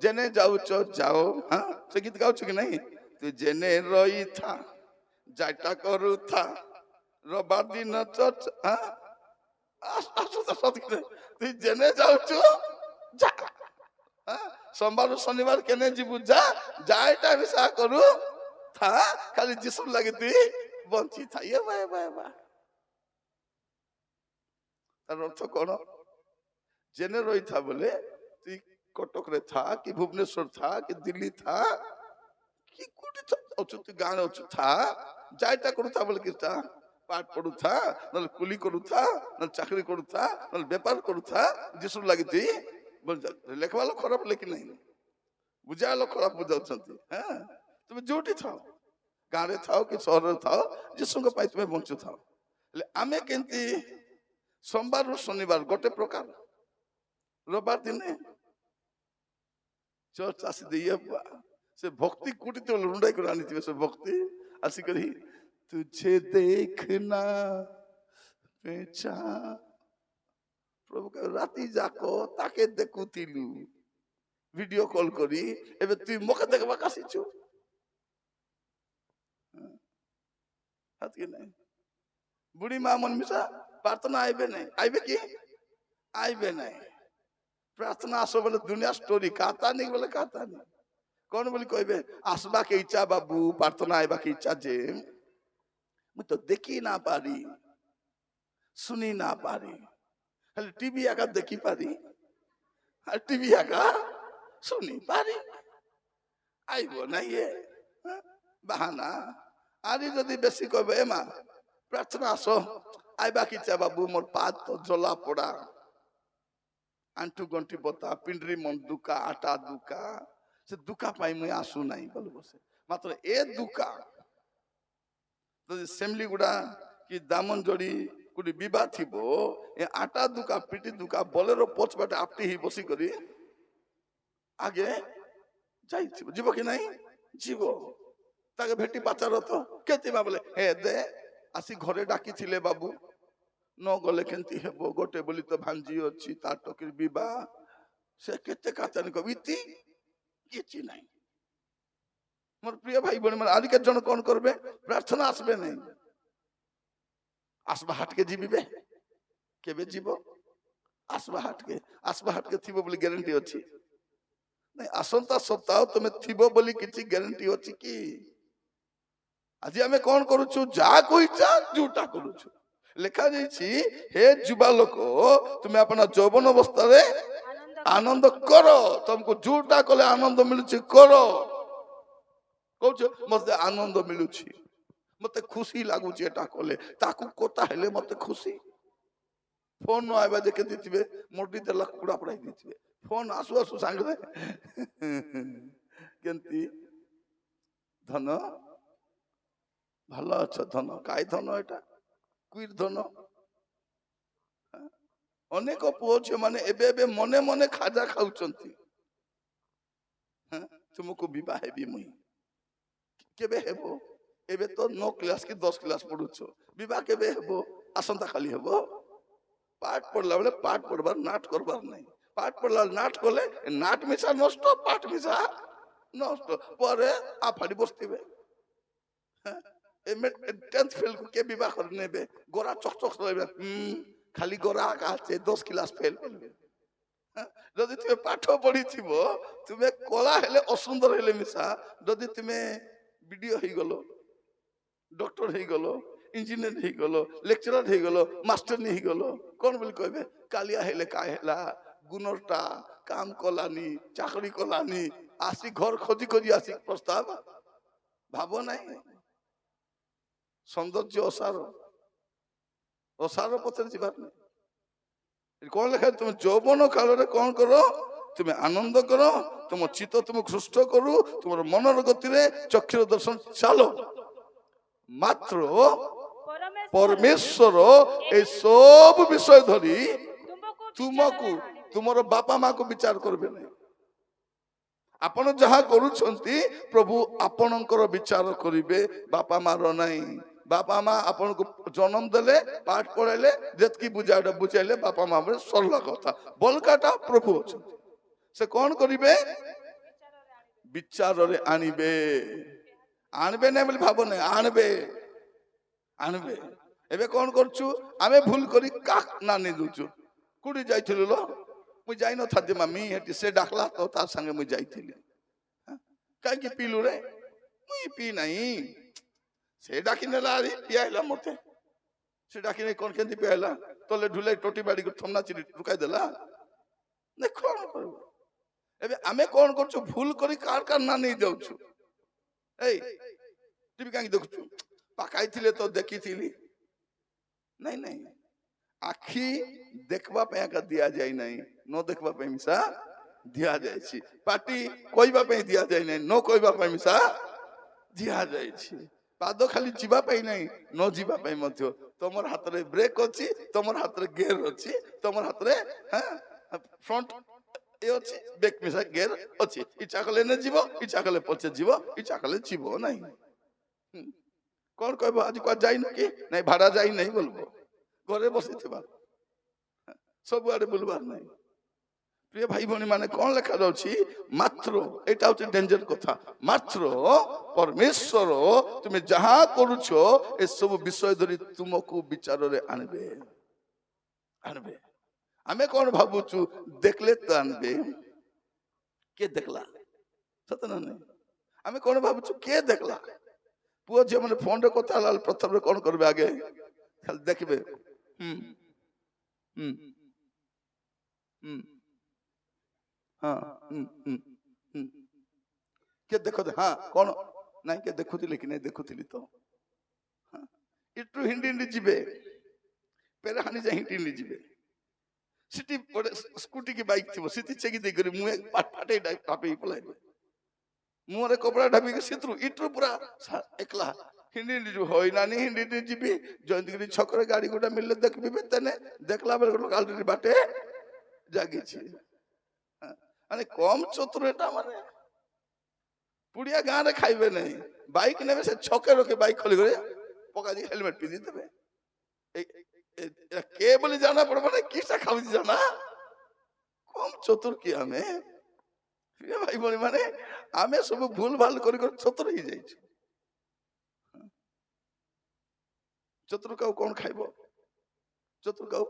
जेने जाउछ जाओ हां से गीत गाउछ कि नहीं तू जेने रही था जाटा करू था रबार दिन चर्च हां आसु तो सत के तू जेने जाउछ जा सोमवार शनिवार केने जीवु जा जायटा विसा करू था खाली जिसम लागे तू ବଞ୍ଚି ଥା ଏ ବା ଏ ବା ଏ ବା ତାର ଅର୍ଥ କଣ ଜେନେ ରହିଥା ବୋଲେ তুই কটকরে থা কি ভুবনেশ্বর থা কি দিল্লি থা কি কোটি অছু তুই গাঁরে অছু থা যাইটা করুথা বলে কিটা পাঠ পড়ুথা নলে কুলি করুথা নলে চাকরি করুথা নলে বেপার করুথা যিশুর লাগিতি লেখবা লোক খরাপ লেখি নাই বুঝা লোক খরাপ বুঝাউଛନ୍ତି হ্যাঁ তুমি ଯୋଉଠି ଥାଅ ଗାଁରେ ଥାଅ କି ସହରରେ ଥାଅ ଯୀଶୁଙ୍କ ପାଇଁ ତୁମେ ବଞ୍ଚୁଥାଅ ହେଲେ ଆମେ କେମିତି सोमवार शनिवार गोटे प्रकार रविवार दिने चर्च आसी से भक्ति कोटी तो लुंडाई कर आनी से भक्ति आसी करी तुझे देखना बेचा प्रभु के राती जाको ताके देखुतिलु वीडियो कॉल करी एबे तू मके देखबा कासीछु हाथ के नहीं बुढ़ी मां मन मिसा प्रार्थना आइबे नहीं आइबे की आइबे नहीं प्रार्थना आसो बोले दुनिया स्टोरी कहता नहीं बोले कहता नहीं कौन बोली कहबे आसबा के इच्छा बाबू प्रार्थना आइबा के इच्छा जे मु तो देखी ना पारी सुनी ना पारी खाली टीवी आका देखी पारी टीवी आका सुनी पारी आइबो नहीं ये बहाना आरी जदी बेसी कहबे ए मां प्रार्थना आसो आइबा की इच्छा बाबू मोर पाद तो जला पड़ा आंटू गंटी बता पिंडरी मन दुका आटा दुका से दुका पाई मुई आसू नहीं बोल बसे मात्र ए दुका तो सेमली गुडा कि दामन जोड़ी कुडी विवाह थिबो ए आटा दुका पिटी दुका बोलेरो पोच बाटे आपटी ही बसी करी आगे जाई थिबो जीवो कि नहीं जीवो ताके भेटी पाचार तो केति बा बोले हे दे आसी घरे डाकी थिले बाबू न गले केंती हेबो गोटे बोली तो भांजी अछि ता टकिर विवाह से केते कातन को इति किछि नहीं मोर प्रिय भाई बहन मन आदि के जन कोन करबे प्रार्थना आसबे नहीं आसबा हाट के जीबे केबे जीवो आसबा हाट के थिबो बोली गारंटी अछि नहीं आसंता सप्ताह तुमे थिबो बोली किछि गारंटी अछि की आज आमे कोन करूछु जा कोइचा जुटा करूछु लेखा जाइछि हे जुबा लोक तुमे अपना यौवन अवस्था रे आनंद करो तुमको जुटा कले आनंद मिलुछि करो कहछ मते आनंद मिलुछि मते खुशी लागुछि एटा कले ताकू कोता हेले मते खुशी फोन न आबा जे के दिथिबे मोटी देला कुड़ा पड़ाई दिथिबे फोन आसु आसु सांग रे केंती धन ভালো আছো ধন কাই ধন এটা কুইর ধন অনেক পুଅ ଝିଅ ମାନେ ଏବେ ଏବେ ମନେ ମନେ ଖାଜା ଖାଉଛନ୍ତି ତୁମକୁ ବିବାହ ହେବି ମୁଇଁ କେବେ ହେବ ଏବେ ତ 9 କ୍ଲାସ୍ କି 10 କ୍ଲାସ୍ ପଢୁଛ ବିବାହ କେବେ ହେବ ଆସନ୍ତା କାଲି ହେବ ପାଠ ପଢିଲା ବେଳେ ପାଠ ପଢବାର ନାଟ କରବାର ନାହିଁ ପାଠ ପଢିଲା ନାଟ କଲେ ନାଟ ମିଶା ନଷ୍ଟ ପାଠ ମିଶା ନଷ୍ଟ ପରେ ଆଫାଡି ବସିଥିବେ 10th फेल को के विवाह करने बे गोरा चक चक रहबे खाली गोरा का से 10 क्लास फेल करबे जदि तुमे पाठ पढ़ी थिबो तुमे कोला हेले असुंदर हेले मिसा जदि तुमे वीडियो हे गलो डॉक्टर हे गलो इंजीनियर हे गलो लेक्चरर हे गलो मास्टर नि हे गलो कोन बोली कहबे कालिया हेले का हेला गुणरटा काम कोलानी चाकरी कोलानी आसी घर खोजी खोजी आसी प्रस्ताव भाबो नहीं सौंदर्य असार पथर जीवार नहीं कौन लिखा तुम यौवन काल रे कौन करो तुम्हें आनंद करो तुम चित्त तुम हृष्ट करू तुम मनर गति रे चक्षुर दर्शन चलो मात्र परमेश्वर ए सब विषय धरी तुमको तुमर बापा माँ को विचार करबे नहीं आपण जहाँ करूछंती प्रभु आपणकर विचार करिवे बापा मार नहीं बापा माँ आपन को जन्म देले पाठ पढ़ाइले जेतकी बुझाटा बुझाइले बापा माँ में सरल कथा बलकाटा प्रभु अछंती से कौन करिवे विचार रे आनिबे आनबे नहीं बोली भाव नहीं आनबे आनबे एबे कौन करछु आमे भूल करी काक नानी दुछु कुडी जाइथिलु लो मुई जाई न थादे मामी हेटी से डाकला तो तार संगे मुई जाइथिली काई की पीलु रे मुई पी नहीं ସେ ଡାକି ନେଲା ଆରି ପିଆଇଲା ମତେ। ସେ ଡାକି ନେଇ କଣ କେମିତି ପିଆଇଲା, ତଲେ ଢୁଲେଇ ଟୋଟି ବାଡିକୁ ଥମନା ଚିରି ଢୁକାଇ ଦେଲା। କଣ କରିବ? ଏବେ ଆମେ କଣ କରୁଛୁ? ଭୁଲ କରି କାର କାର ନା ନେଇ ଯାଉଛୁ। ଏଇ ଟିଭି କାହିଁକି ଦେଖୁଛୁ? ପାକାଇଥିଲେ ତ ଦେଖିଥିଲି। ନାଇଁ ନାଇଁ, ଆଖି ଦେଖବା ପାଇଁ ଏକା ଦିଆଯାଇ ନାହିଁ, ନ ଦେଖବା ପାଇଁ ମିଶା ଦିଆଯାଇଛି। ପାଟି କହିବା ପାଇଁ ଦିଆଯାଇ ନାହିଁ, ନ କହିବା ପାଇଁ ମିଶା ଦିଆଯାଇଛି। ପାଦ ଖାଲି ଯିବା ପାଇଁ ନାହିଁ, ନ ଯିବା ପାଇଁ ମଧ୍ୟ। ତମର ହାତରେ ବ୍ରେକ୍ ଅଛି, ତମର ହାତରେ ଗିୟର ଅଛି, ତମର ହାତରେ ଫ୍ରଣ୍ଟ ଅଛି, ବ୍ରେକ୍ ମିଶା ଗିୟର ଅଛି। ଇଚ୍ଛା କଲେ ନେ ଯିବ, ଇଚ୍ଛା କଲେ ପଛେ ଯିବ, ଇଚ୍ଛା କଲେ ଯିବ ନାହିଁ। କଣ କହିବ? ଆଜି କୁଆ ଯାଇନୁ କି? ନାଇଁ ଭାଡା ଯାଇ ନାହିଁ ବୋଲବ। ଘରେ ବସିଥିବା, ସବୁଆଡେ ବୁଲବାର ନାହିଁ। প্রিয় ভাই ভଉଣୀ ମାନେ, କଣ ଲେଖା ଯାଉଛି? ମାତ୍ର, ଏଇଟା ହଉଛି ଡେଞ୍ଜର କଥା। ମାତ୍ର ପରମେଶ୍ୱର ତୁମେ ଯାହା କରୁଛ ଏସବୁ ବିଷୟ ଧରି ତୁମକୁ ବିଚାରରେ ଆଣିବେ। ଆଣିବେ। ଆମେ କଣ ଭାବୁଛୁ? ଦେଖିଲେ ତ ଆଣିବେ। କିଏ ଦେଖିଲା? ସତ ନା ନାହିଁ? ଆମେ କଣ ଭାବୁଛୁ? କିଏ ଦେଖିଲା? ପୁଅ ଝିଅ ମାନେ ଫୋନରେ କଥା ହେଲା ପ୍ରଥମେ କଣ କରିବେ? ଆଗେ ଖାଲି ଦେଖିବେ। ହଁ କିଏ ଦେଖ? ହଁ କଣ? ନାଇଁ କିଏ ଦେଖୁଥିଲେ କି? ନାଇଁ ଦେଖୁଥିଲି ତ। ଇଟୁ ହିଣ୍ଡି ହିଣ୍ଡି ଯିବେ, ପେରାହାଣ୍ଡି ଯାଇ ହିଣ୍ଡି ହିଣ୍ଡି ଯିବେ। ସେଠି ଗୋଟେ ସ୍କୁଟି କି ବାଇକ୍ ଥିବ, ସେଠି ଚେକି ଦେଇକରି ମୁହଁ ପାଟେ ଢାପିକି ପଳାଇବେ। ମୁହଁରେ କପଡା ଢାପିକି ସେଥିରୁ ଇଟରୁ ପୁରା ଏକଲା ହିଣ୍ଡି ହିଣ୍ଡି ଯିବ। ହଇ ନାନି ହିଣ୍ଡି ହିଣ୍ଡି ଯିବି। ଜୟନ୍ତଗିରି ଛକରେ ଗାଡି ଗୋଟା ମିଳିଲେ ଦେଖିବି, ତେନେ ଦେଖିଲା ବେଳେ ଗୋଟେ ଗାଡି ବାଟେ ଜାଗିଛି। ମାନେ କମ ଚତୁର ଏଟା। ମାନେ ପୁଡିଆ ଗାଁରେ ଖାଇବେ ନାହିଁ, ବାଇକ୍ ନେବେ, ସେ ଛକେ ରଖେ ବାଇକ୍ ଖୋଲି କରି ପକା ଦେଇ ହେଲମେଟ ପିନ୍ଧି ଦେବେ। কে বলি জানা পড়বে না, কিসা খাওয়াছি জানা? কম চতুর কি ଆମେ? ভাই ভଉଣୀ ମାନେ, ଆମେ ସବୁ ଭୁଲ ଭାଲ କରି କରି ଚତୁର ହେଇଯାଇଛୁ। ଚତୁର କାଉ କଣ ଖାଇବ? ଚତୁର କାଉ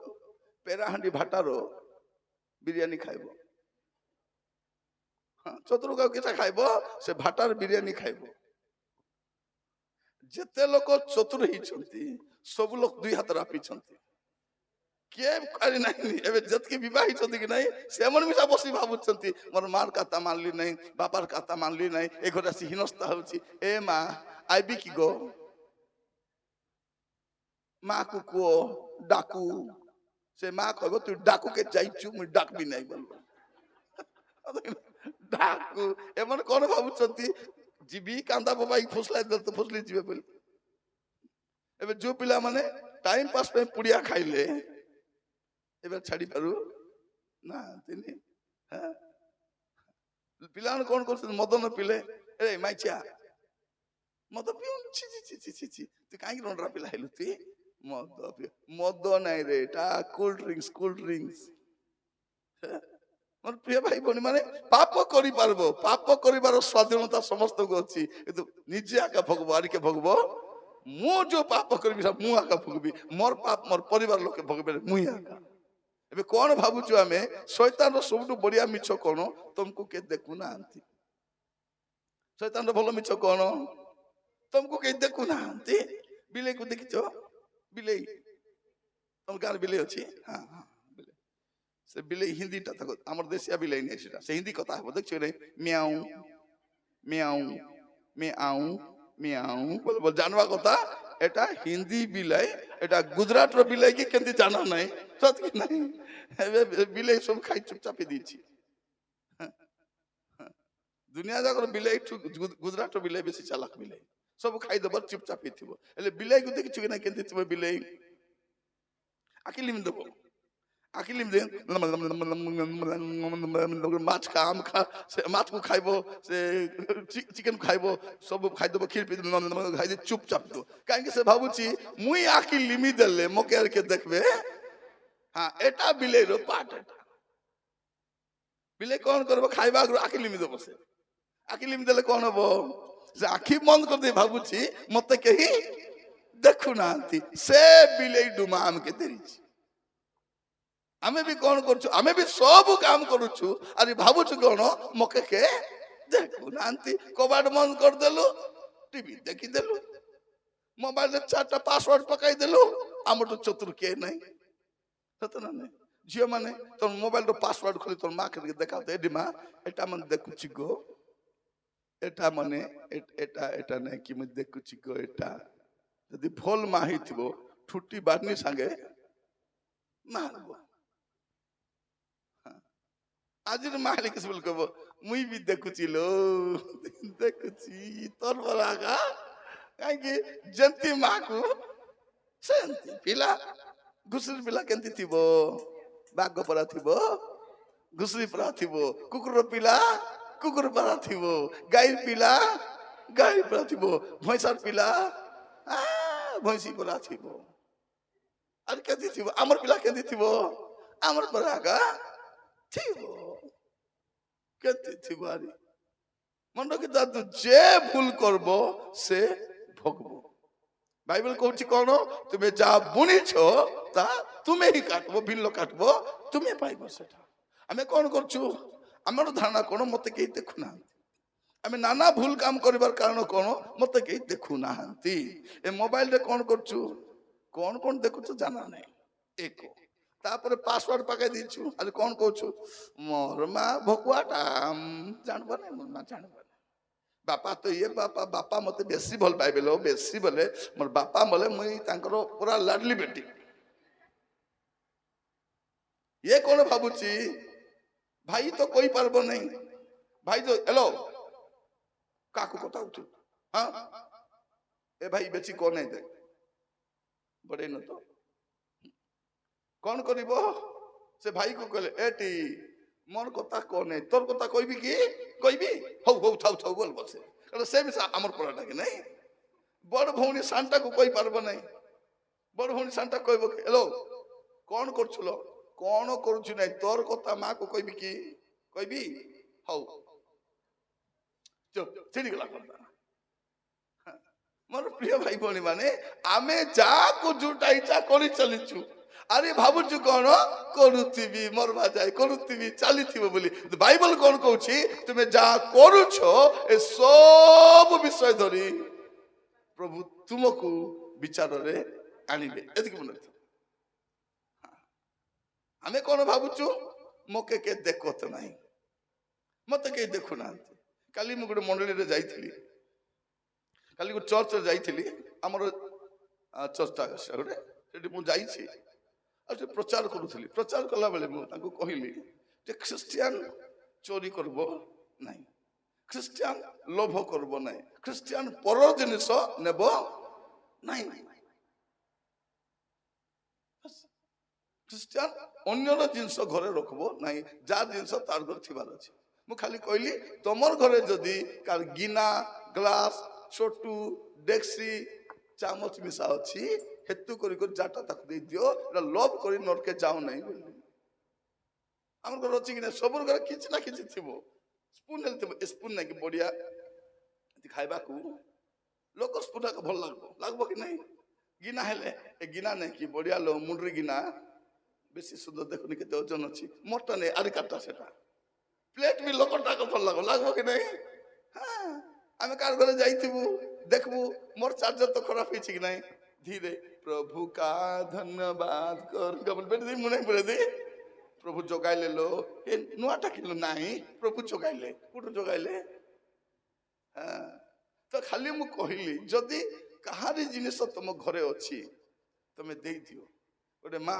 ପେରାହାଣ୍ଡି ଭାଟାର ବିରିୟାନୀ ଖାଇବ। ଚତୁର କାଉ କିଛା ଖାଇବ? ସେ ଭାଟାର ବିରିୟାନୀ ଖାଇବ। ଯେତେ ଲୋକ ଚତୁର ହେଇଛନ୍ତି, ସବୁ ଲୋକ ଦୁଇ ହାତ ରାପିଛନ୍ତି। କିଏ କରି ନାହିଁ। ଏବେ ଯେତିକି ବିବାହ ହେଇଛନ୍ତି କି ନାହିଁ, ସେମାନେ ବି ବସି ଭାବୁଛନ୍ତି ମୋର ମାର କାତା ମାନିଲି ନାହିଁ, ବାପାର କାତା ମାନିଲି ନାହିଁ, ଏ ଘରେ ଆସି ହୀନସ୍ତା ହଉଛି। ଏ ମା ଆଇବି କି ଗୋ? ମା କୁ କୁହ ଡାକୁ। ସେ ମା କହିବ ତୁ ଡାକୁ କେ ଯାଇଛୁ, ମୁଁ ଡାକବି ନାହିଁ ବୋଲ। ଡାକୁ। ଏମାନେ କଣ ଭାବୁଛନ୍ତି? ଯିବି କାନ୍ଦା ବୋବାଇ ଫୁସଲାଇ ଦେଲେ ତ ଫୁସଲି ଯିବେ ବୋଲି। ଏବେ ଯୋଉ ପିଲାମାନେ ଟାଇମ ପାସ୍ ପାଇଁ ପୁଡିଆ ଖାଇଲେ, ଏବେ ଛାଡି ପାରୁ ନାହାନ୍ତି। ପିଲାମାନେ କଣ କରୁଛନ୍ତି? ମଦନ ପିଲେ, ଏ ମାଇଚିଆ ମଦ ପିଉ। ତୁ କାହିଁକି ରଣ୍ଡରା ପିଲା ହେଲୁ? ତୁ ମଦ ପିଉ। ମଦ ନାଇଁ ରେ, ଏଟା କୋଲ୍ଡ ଡ୍ରିଙ୍କସ। Cold drinks. ମୋର ପ୍ରିୟ ଭାଇ ଭଉଣୀ ମାନେ, ପାପ କରିପାରିବ, ପାପ କରିବାର ସ୍ୱାଧୀନତା ସମସ୍ତଙ୍କୁ ଅଛି, କିନ୍ତୁ ନିଜେ ଆକା ଭୋଗବ। ଆରିକେ ଭୋଗବ। ମୁଁ ଯୋଉ ପାପ କରିବି ମୁଁ ଆକା ଭୋଗିବି। ମୋର ପାପ ମୋର ପରିବାର ଲୋକେ ଭୋଗିବେ, ମୁଇଁ ଆକା। ଏବେ କଣ ଭାବୁଛୁ ଆମେ? ଶୈତାନର ସବୁଠୁ ବଢିଆ ମିଛ କଣ? ତମକୁ କେହି ଦେଖୁନାହାନ୍ତି। ଶୈତାନର ଭଲ ମିଛ କଣ? ତମକୁ କେହି ଦେଖୁନାହାନ୍ତି। ବିଲେଇକୁ ଦେଖିଛ? ବିଲେଇ, ତମ ଗାଁରେ ବିଲେଇ ଅଛି? ହଁ ହଁ, ସେ ବିଲେଇ ହିନ୍ଦୀଟା ତାକୁ, ଆମର ଦେଶିଆ ବିଲେଇ ନାହିଁ ସେଟା, ସେ ହିନ୍ଦୀ କଥା ହବ। ଦେଖছো ନାଇଁ? ମିଆଉ ମିଆଉ ମିଆଉ ମିଆଉ ବୋଲ ଜାଣବା କଥା। এটা হিন্দি বিলাই, এটা গুজরাটর বিলাই কি কেমতি জানা নাই? সত কি নাই? বিলাই সব খাই চুপচাপি দিয়েছি। দুনিয়া যাকর বিলাই গুজরাটর বিলাই বেশি চালাক বিলাই, সব খাইদেব চুপচাপি থিব। ହେଲେ ବିଲେଇକୁ ଦେଖିଛୁ କି ନା କେମିତି ଥିବ ବିଲେଇ? ଆକିଲିମ ଦେବ, ଆକିଲିମ ଦେ ମାଛ ଖା, ଆମ୍ ଖା, ସେ ମାଛକୁ ଖାଇବ, ସେ ଚିକେନ ଖାଇବ, ସବୁ ଖାଇଦେବ, କ୍ଷୀର ପିଇ ଖାଇଦେ ଚୁପଚାପ ଦବ। କାହିଁକି? ସେ ଭାବୁଛି ମୁଇଁ ଆକି লিমি ଦେଲେ ମକେ আর কে দেখবে। হ্যাঁ, এটা ବିଲେଇର ପାଠ। এটা ବିଲେଇ କଣ କରିବ? ଖାଇବା ଆଗରୁ ଆଖି লিমি ଦେବ। ସେ ଆଖି লিমি ଦେଲେ କଣ ହବ? ସେ ଆଖି ବନ୍ଦ କରିଦେଇ ଭାବୁଛି ମତେ କେହି ଦେଖୁନାହାନ୍ତି। ସେ ବିଲେଇ ଡୁମା ଆମକେ ଧରିଛି। ଆମେ ବି କଣ କରୁଛୁ? ଆମେ ବି ସବୁ କାମ କରୁଛୁ, ଆରେ ଭାବୁଛୁ କଣ? ମକେ କେ ଦେଖୁନାହାନ୍ତି। କବାଟ ବନ୍ଦ କରିଦେଲୁ, ଟିଭି ଦେଖିଦେଲୁ, ମୋବାଇଲରେ 4ଟା ପାସୱାର୍ଡ ପକାଇ ଦେଲୁ, ଆମଠୁ ଚତୁର କିଏ ନାହିଁ, ସତ ନା ନାହିଁ? ଝିଅ ମାନେ ତୋର ମୋବାଇଲର ପାସୱାର୍ଡ ଖୋଲି ତୋର ମା କରିକି ଦେଖାଉ, ଏଠି ମା ଏଟା ମାନେ ଦେଖୁଛି ଗୋ, ଏଟା ମାନେ ଏଟା ଏଟା ନାଇଁ କି ମୁଁ ଦେଖୁଛି ଗୋ, ଏଟା ଯଦି ଭଲ ମା ହେଇଥିବ ଠୁଟି ବାର୍ନି ସାଙ୍ଗେ ମାରିବ। ଆଜିର ମାଳି କିଛି ବୋଲି କହିବ, ମୁଇଁ ବି ଦେଖୁଛି ଲୋ, ଦେଖୁଛି ତୋର ବରା ଆଗା, କାହିଁକି ଯେମିତି ମାକୁ ସେମିତି ପିଲା। ଘୁଷୁରୀ ପିଲା କେମିତି ଥିବ, ବାଘ ପରା ଥିବ, ଘୁଷୁରୀ ପରା ଥିବ, କୁକୁର ପିଲା କୁକୁର ପରା ଥିବ, ଗାଈ ପିଲା ଗାଈ ପରା ଥିବ, ଭଇଁସାର ପିଲା ଭଇଁସୀ ପରା ଥିବ। ଆରେ କେମିତି ଥିବ, ଆମର ପିଲା କେମିତି ଥିବ, ଆମର ପରା ଆଗା ଥିବ, କେମିତି ଥିବ। ଆରି ମନେ ରଖି ତୁ ଯେ ଭୁଲ করব ସେ ভোগব। বাইবেল কହୁଛି କଣ, ତୁମେ ଯାହା ବୁଣିଛ ତା ତୁମେ ହିଁ କାଟିବ, ବିଲ କାଟିବ ତୁମେ ପାଇବ ସେଟା। ଆମେ କଣ କରୁଛୁ, ଆମର ଧାରଣା କଣ, ମତେ କେହି ଦେଖୁନାହାନ୍ତି। ଆମେ ନାନା ଭୁଲ କାମ କରିବାର କାରଣ କଣ, ମତେ କେହି ଦେଖୁନାହାନ୍ତି। ଏ ମୋବାଇଲରେ କଣ କରୁଛୁ, କଣ କଣ ଦେଖୁଛୁ ଜାନା ନାହିଁ। ଏକ ତାପରେ ପାସୱାର୍ଡ ପକାଇ ଦେଇଛୁ, ଆଜି କଣ କହୁଛୁ, ମୋର ମା ଭକୁଆଟା ଜାଣିବ ନାହିଁ, ମୋର ମା ଜାଣିବ ନାହିଁ। ବାପା ତ ଇଏ ବାପା, ବାପା ମତେ ବେଶୀ ଭଲ ପାଇବେ ଲୋ, ବେଶୀ ବୋଲେ ମୋର ବାପା ବୋଲେ ମୁଇଁ ତାଙ୍କର ପୁରା ଲାଡଲି ବେଟି। ଇଏ କଣ ଭାବୁଛି, ଭାଇ ତ କହିପାରିବ ନାହିଁ, ଭାଇ ତ ହେଲୋ କାକୁ କଥା ଉଠୁ, ହଁ ଏ ଭାଇ ବେଶୀ କଣ ନାହିଁ ଦେଖ ବଡେଇ ନ ତ କଣ କରିବ, ସେ ଭାଇ କୁ କହିଲେ ଏଟି ମୋର କଥା କଣ ନାହିଁ, ତୋର କଥା କହିବି କି, କହିବି, ହଉ ହଉ ଥାଉ ଥାଉ ବୋଲ ବସେ, କାରଣ ସେ ମିଶା ଆମର ପଳାଟା କି ନାହିଁ। ବଡ ଭଉଣୀ ସାନଟାକୁ କହିପାରିବ ନାହିଁ, ବଡ ଭଉଣୀ ସାନଟା କହିବ ହେଲୋ କଣ କରୁଛୁ ଲୋ, କଣ କରୁଛୁ ନାହିଁ, ତୋର କଥା ମା କୁ କହିବି କି, କହିବି, ହଉ ଚୁପ ଚିଡ଼ିଗଲା କଥା। ମୋର ପ୍ରିୟ ଭାଇ ଭଉଣୀ ମାନେ, ଆମେ ଯାହାକୁ ଯୋଉଟା ଇଚ୍ଛା କରି ଚାଲିଛୁ, ଆରେ ଭାବୁଛୁ କଣ କରୁଥିବି, ମରବା ଯାଏ କରୁଥିବି ଚାଲିଥିବ ବୋଲି। ବାଇବଲ କଣ କହୁଛି, ତୁମେ ଯାହା କରୁଛ ଏ ସବୁ ବିଷୟ ଧରି ପ୍ରଭୁ ତୁମକୁ ବିଚାରରେ ଆଣିବେ, ଏତିକି ମନେ ରଖିବ। ଆମେ କଣ ଭାବୁଛୁ, ମୋକେ କେହି ଦେଖତ ନାହିଁ, ମତେ କେହି ଦେଖୁନାହାନ୍ତି। କାଲି ମୁଁ ଗୋଟେ ମଣ୍ଡଳୀରେ ଯାଇଥିଲି, କାଲି ଗୋଟେ ଚର୍ଚ୍ଚରେ ଯାଇଥିଲି, ଆମର ଚର୍ଚ୍ଚଟା ଗୋଟେ ସେଠି ମୁଁ ଯାଇଛି, ଆଉ ସେ ପ୍ରଚାର କରୁଥିଲି। ପ୍ରଚାର କଲା ବେଳେ ମୁଁ ତାଙ୍କୁ କହିଲି ଯେ ଖ୍ରୀଷ୍ଟିଆନ ଚୋରି କରିବ ନାହିଁ, ଖ୍ରୀଷ୍ଟିଆନ ଲୋଭ କରିବ ନାହିଁ, ଖ୍ରୀଷ୍ଟିଆନ ପର ଜିନିଷ ନେବ ନାହିଁ, ଖ୍ରୀଷ୍ଟିଆନ ଅନ୍ୟର ଜିନିଷ ଘରେ ରଖିବ ନାହିଁ, ଯାହା ଜିନିଷ ତାର ଘରେ ଥିବାର ଅଛି। ମୁଁ ଖାଲି କହିଲି ତମର ଘରେ ଯଦି କାହାର ଗିନା ଗ୍ଲାସ ଛୋଟୁ ଡେକ୍ସି ଚାମଚ ମିଶା ଅଛି, ହେତୁ କରି କରି ଯାଟା ତାକୁ ଦେଇଦିଅ, ଏଟା ଲୋଭ କରି ନରକେ ଯାଉ ନାହିଁ ବୋଲି। ଆମର ଘରେ ଅଛି କି ନା, ସବୁର ଘରେ କିଛି ନା କିଛି ଥିବ, ସ୍ପୁନ ହେଲେ ଥିବ, ଏ ସ୍ପୁନ ନାଇଁ କି ବଢିଆ ଖାଇବାକୁ ଲୋକ ସ୍ପୁନ ଭଲ ଲାଗିବ, ଲାଗିବ କି ନାହିଁ। ଗିନା ହେଲେ ଏ ଗିନା ନାଇଁ କି ବଢିଆ लो ମୁଣ୍ଡରେ ଗିନା ବେଶୀ ସୁନ୍ଦର, ଦେଖୁନି କେତେ ଓଜନ ଅଛି, ମୋଟା ନେଇ ଆରି କାଟା ସେଟା, ପ୍ଲେଟ ବି ଲୋକଟାକ ଭଲ ଲାଗିବ, ଲାଗିବ କି ନାହିଁ। ହଁ ଆମେ କାହାର ଘରେ ଯାଇଥିବୁ, ଦେଖବୁ ମୋର ଚାର୍ଜର ତ ଖରାପ ହେଇଛି କି ନାହିଁ, ଧୀରେ ପ୍ରଭୁ କା ଧନ୍ୟବାଦ କର ମୁନେ ପୁରେ ଦେ, ପ୍ରଭୁ ଜଗାଇଲେ लो, ଏ ନୂଆଟା କିଣିଲୁ ନାହିଁ, ପ୍ରଭୁ ଜଗାଇଲେ, କୋଉଠୁ ଜଗାଇଲେ। ହଁ ତ ଖାଲି ମୁଁ କହିଲି ଯଦି କାହାରି ଜିନିଷ ତମ ଘରେ ଅଛି ତମେ ଦେଇଦିଅ। ଗୋଟେ ମା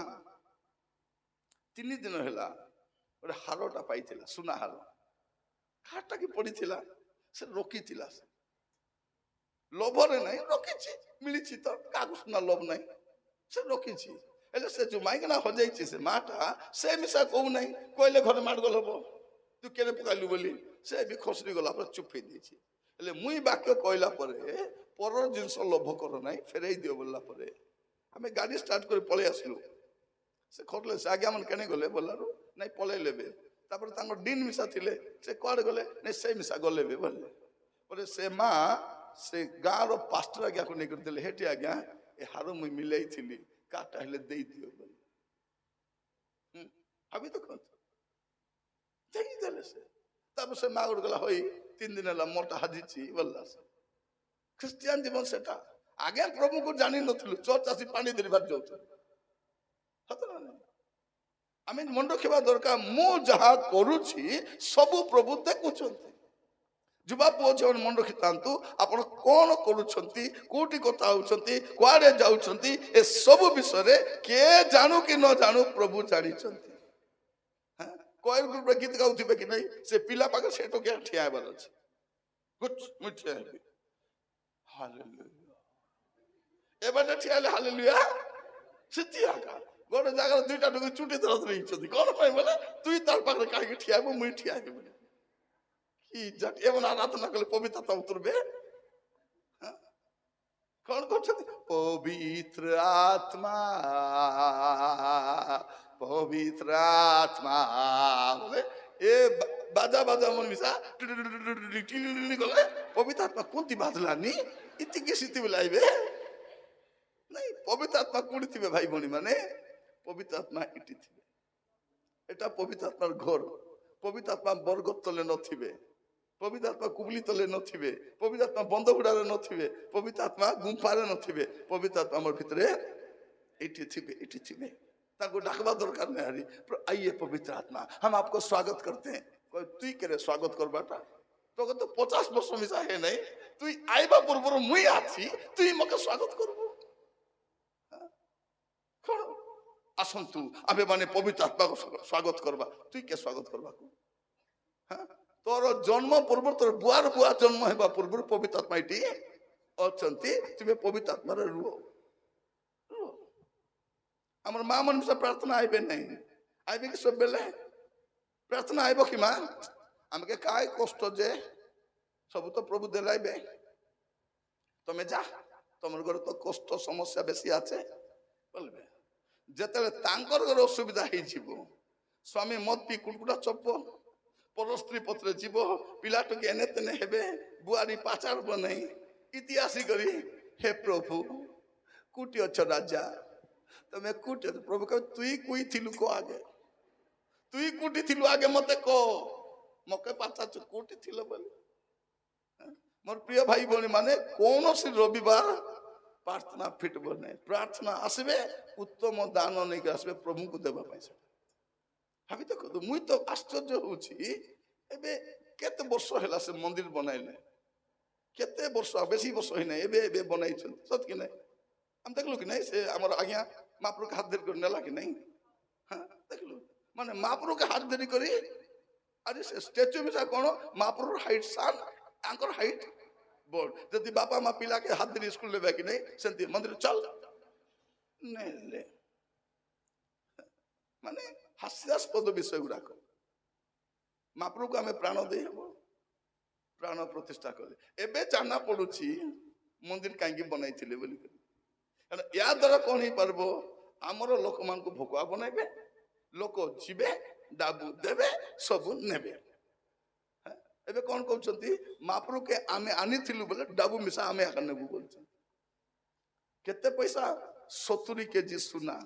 3 ଦିନ ହେଲା ଗୋଟେ ହାରଟା ପାଇଥିଲା, ସୁନା ହାର, ଖାଟା କି ପଡିଥିଲା, ସେ ରଖିଥିଲା, ସେ ଲୋଭରେ ନାହିଁ, ରଖିଛି, ମିଳିଛି ତ, କାହାକୁ ସୁନା ଲୋଭ ନାହିଁ, ସେ ରଖିଛି। ହେଲେ ସେ ଯୋଉ ମାଇକିନା ହଜାଇଛି ସେ ମାଟା, ସେ ମିଶା କହୁନାହିଁ, କହିଲେ ଘରେ ମାଡଗୋଳ ହବ, ତୁ କେବେ ପକାଇଲୁ ବୋଲି, ସେ ବି ଖସରି ଗଲା ପରେ ଚୁପ ହେଇ ଦେଇଛି। ହେଲେ ମୁଇଁ ବାକ୍ୟ କହିଲା ପରେ ପରର ଜିନିଷ ଲୋଭ କର ନାହିଁ, ଫେରେଇ ଦିଅ ବୋଲିଲା ପରେ ଆମେ ଗାଡି ଷ୍ଟାର୍ଟ କରି ପଳେଇ ଆସିଲୁ। ସେ ଖୋଲିଲେ, ସେ ଆଜ୍ଞା ମାନେ କେଣେ ଗଲେ ବୋଲାରୁ ନାଇଁ ପଳେଇଲେ ବେ, ତାପରେ ତାଙ୍କର ଡିନ୍ ମିଶା ଥିଲେ, ସେ କୁଆଡେ ଗଲେ ନାଇଁ ସେ ମିଶା ଗଲେ ବେ ବୋଲେ, ବୋଲେ ସେ ମା ସେ ଗାଁର ପାଷ୍ଟର ଆଜ୍ଞାକୁ ନେଇକରି ଦେଲେ, ହେଠି ଆଜ୍ଞା ଏ ହାର ମୁଇଁ ମିଲେଇଥିଲି, କାଟା ହେଲେ ଦେଇଦିଅ ବୋଲି। ଭାବି ଦେଖନ୍ତୁ, ଦେଇଦେଲେ ସେ। ତାପରେ ସେ ମା ଗୋଟେ ଗଲା, ହୋଇ 3 ଦିନ ହେଲା ମୋରଟା ହାଜିଛି ବୋଲିଲା। ସେ ଖ୍ରୀଷ୍ଟିଆନ ଜୀବନ ସେଟା, ଆଜ୍ଞା ପ୍ରଭୁଙ୍କୁ ଜାଣିନଥିଲୁ, ଚର୍ଚ୍ଚ ଆସି ପାଣି ଧରିବାର ଯାଉଥିଲୁ। ସତ ନା ନାହିଁ? ଆମେ ମନେ ରଖିବା ଦରକାର, ମୁଁ ଯାହା କରୁଛି ସବୁ ପ୍ରଭୁ ଦେଖୁଛନ୍ତି। ଯୁବା ପୁଅ ଝିଅ ମନେ ରଖିଥାନ୍ତୁ, ଆପଣ କଣ କରୁଛନ୍ତି, କୋଉଠି କଥା ହଉଛନ୍ତି, କୁଆଡେ ଯାଉଛନ୍ତି, ଏ ସବୁ ବିଷୟରେ କିଏ ଜାଣୁ କି ନ ଜାଣୁ ପ୍ରଭୁ ଜାଣିଛନ୍ତି। କୋଏଲ ଗ୍ରୁପରେ ଗୀତ ଗାଉଥିବେ କି ନାହିଁ, ସେ ପିଲା ପାଖରେ ସେ ଟୋକିଆ ଠିଆ ହେବାର ଅଛି। ମୁଁ ଠିଆ ହେବି, ହାଲେଲୁୟା। ଏବାଟେ ଠିଆ ହେଲେ ହାଲେଲୁୟା ସେଠି ଆକା। ଗୋଟେ ଜାଗାରେ ଦୁଇଟା ଟୋକି ଚୁଟି ଧରା ଧରି ହେଇଛନ୍ତି, କଣ ପାଇଁ ବୋଲେ ତୁଇ ତାର ପାଖରେ କାହିଁକି ଠିଆ ହେବୁ, ମୁଇଁ ଠିଆ ହେବି। ଏମାନେ ଆରାଧନା କଲେ ପବିତ୍ରତା ଉତରବେ। କଣ କରୁଛନ୍ତି? ପବିତ୍ର ଆତ୍ମା, ପବିତ୍ର ଆତ୍ମା ବୋଲେ ଏ ବାଜା ବାଜା ମନ ମିଶା ଗଲେ ପବିତ୍ର ଆତ୍ମା କୋଉଠି ବାଜଲାନି, ଇତିକି ସିତି ଲାଇବେ ନାଇଁ। ପବିତ୍ର ଆତ୍ମା କୋଉଠି ଥିବେ ଭାଇ ଭଉଣୀ ମାନେ? ପବିତ୍ର ଆତ୍ମା ଏଠି ଥିବେ। এটা পবিত্র আত্মার ঘর। পবিত্র আত্মা বরগত তলে নথিবে, পবিত্র আত্মা কুবলি তলে নথিবে, পবিত্র আত্মা বন্ধ গুড়ারে নথিবে, পবিত্র আত্মা গুম্পারে নথিবে। পবিত্র আত্মা আমার ভিতরে এটি থিবে, এটি থিবে। তাকে ডাকবা দরকার নেই। হারি आइए पवित्र आत्मा, हम आपको स्वागत करते हैं। তুই কেরে স্বাগত করবাটা? তোকে তো 50 বছর মিশা হে নাই, তুই আইবা পূর্বর মুই আছি, তুই মকে স্বাগত করব। আসন্তু আমি মানে পবিত্র আত্মাকে স্বাগত করবা, তুই কে স্বাগত করবা? তোর জন্ম পূর্ব, তোর বুয়ার বুয়া জন্ম হেবা পূর্ব পবিত্র আত্মা এটি অଛନ୍ତି। তুমি পবিত্র আত্মার রুহ। আমার মা মন মিশা প্রার্থনা আইবে নাই, আইবে কি সব বেলে প্রার্থনা আইব কি মা? আমাকে কায় কষ্ট যে সব তো প্রভু দেলাইবে। তুমি যা, তোমার ঘরে তো কষ্ট সমস্যা বেশি আছে বলবে। যেতেলে তাঙ্কর ঘরে অসুবিধা ହେଇଯିବ, স্বামী মদ পি কুড়কুড়া চপ, পর স্ত্রী পত্রে জীব, পিলাটকে এনে তেনে হেবে, বুয়ারি পাচার বনাই ইতিহাসী করি, হে প্রভু কোটি অছ রাজা, তুমি কোটি অছ? প্রভু কহ তুই কুই থিলু কো আগে, তুই কোটি থিলু আগে মতে কো, মকে পাচারছ কোটি থিল বলে। মোর প্রিয় ভাই ভଉଣୀ মানে কৌনসি রবিবার প্রার্থনা ফিটব নাই। প্রার্থনা আসবে, উত্তম দান নেইকি আসবে প্রভুଙ୍କୁ দেবা পাই। ভাবি দেখো, মুই তো আশ্চর্য হଉଛି, এবে কেতে ବର୍ଷ ହେଲା ସେ ମନ୍ଦିର ବନାଇଲେ, କେତେ ବର୍ଷ, ବେଶୀ ବର୍ଷ ହେଇନାହିଁ, ଏବେ ଏବେ ବନାଇଛନ୍ତି ସତ କି ନାହିଁ? ଆମେ ଦେଖିଲୁ କି ନାହିଁ, ସେ ଆମର ଆଜ୍ଞା ମହାପ୍ରଭୁকে ହାତ ଧରି କରି ନେଲା କି ନାହିଁ? ଦେଖିଲୁ ମାନେ ମହାପ୍ରଭୁকে ହାତ ଧରି କରି, ଆରେ ସେ ଷ୍ଟାଚ୍ୟୁ ମିଶା କଣ, ମହାପ୍ରଭୁର ହାଇଟ୍ ସାନ, ତାଙ୍କର ହାଇଟ୍ ବଡ। ଯଦି ବାପା ମା ପିଲାକେ ହାତ ଧରି ସ୍କୁଲ ନେବେ କି ନାହିଁ, ସେମିତି ମନ୍ଦିର ଚାଲ ନେଲେ। ମାନେ ହାସ୍ୟାସ୍ପଦ ବିଷୟ ଗୁଡାକ। ମହାପ୍ରଭୁକୁ ଆମେ ପ୍ରାଣ ଦେଇ ହବ, ପ୍ରାଣ ପ୍ରତିଷ୍ଠା କଲେ। ଏବେ ଜାଣା ପଡୁଛି ମନ୍ଦିର କାହିଁକି ବନାଇଥିଲେ ବୋଲି। କାରଣ ୟା ଦ୍ୱାରା କଣ ହେଇପାରିବ, ଆମର ଲୋକମାନଙ୍କୁ ଭୋକୁଆ ବନାଇବେ, ଲୋକ ଯିବେ, ଡାବୁ ଦେବେ, ସବୁ ନେବେ। ଏବେ କଣ କହୁଛନ୍ତି, ମହାପ୍ରଭୁକେ ଆମେ ଆଣିଥିଲୁ ବୋଲେ ଡାବୁ ମିଶା ଆମେ ଆକା ନେବୁ ବୋଲୁଛନ୍ତି। କେତେ ପଇସା? 70 କେଜି ସୁନା,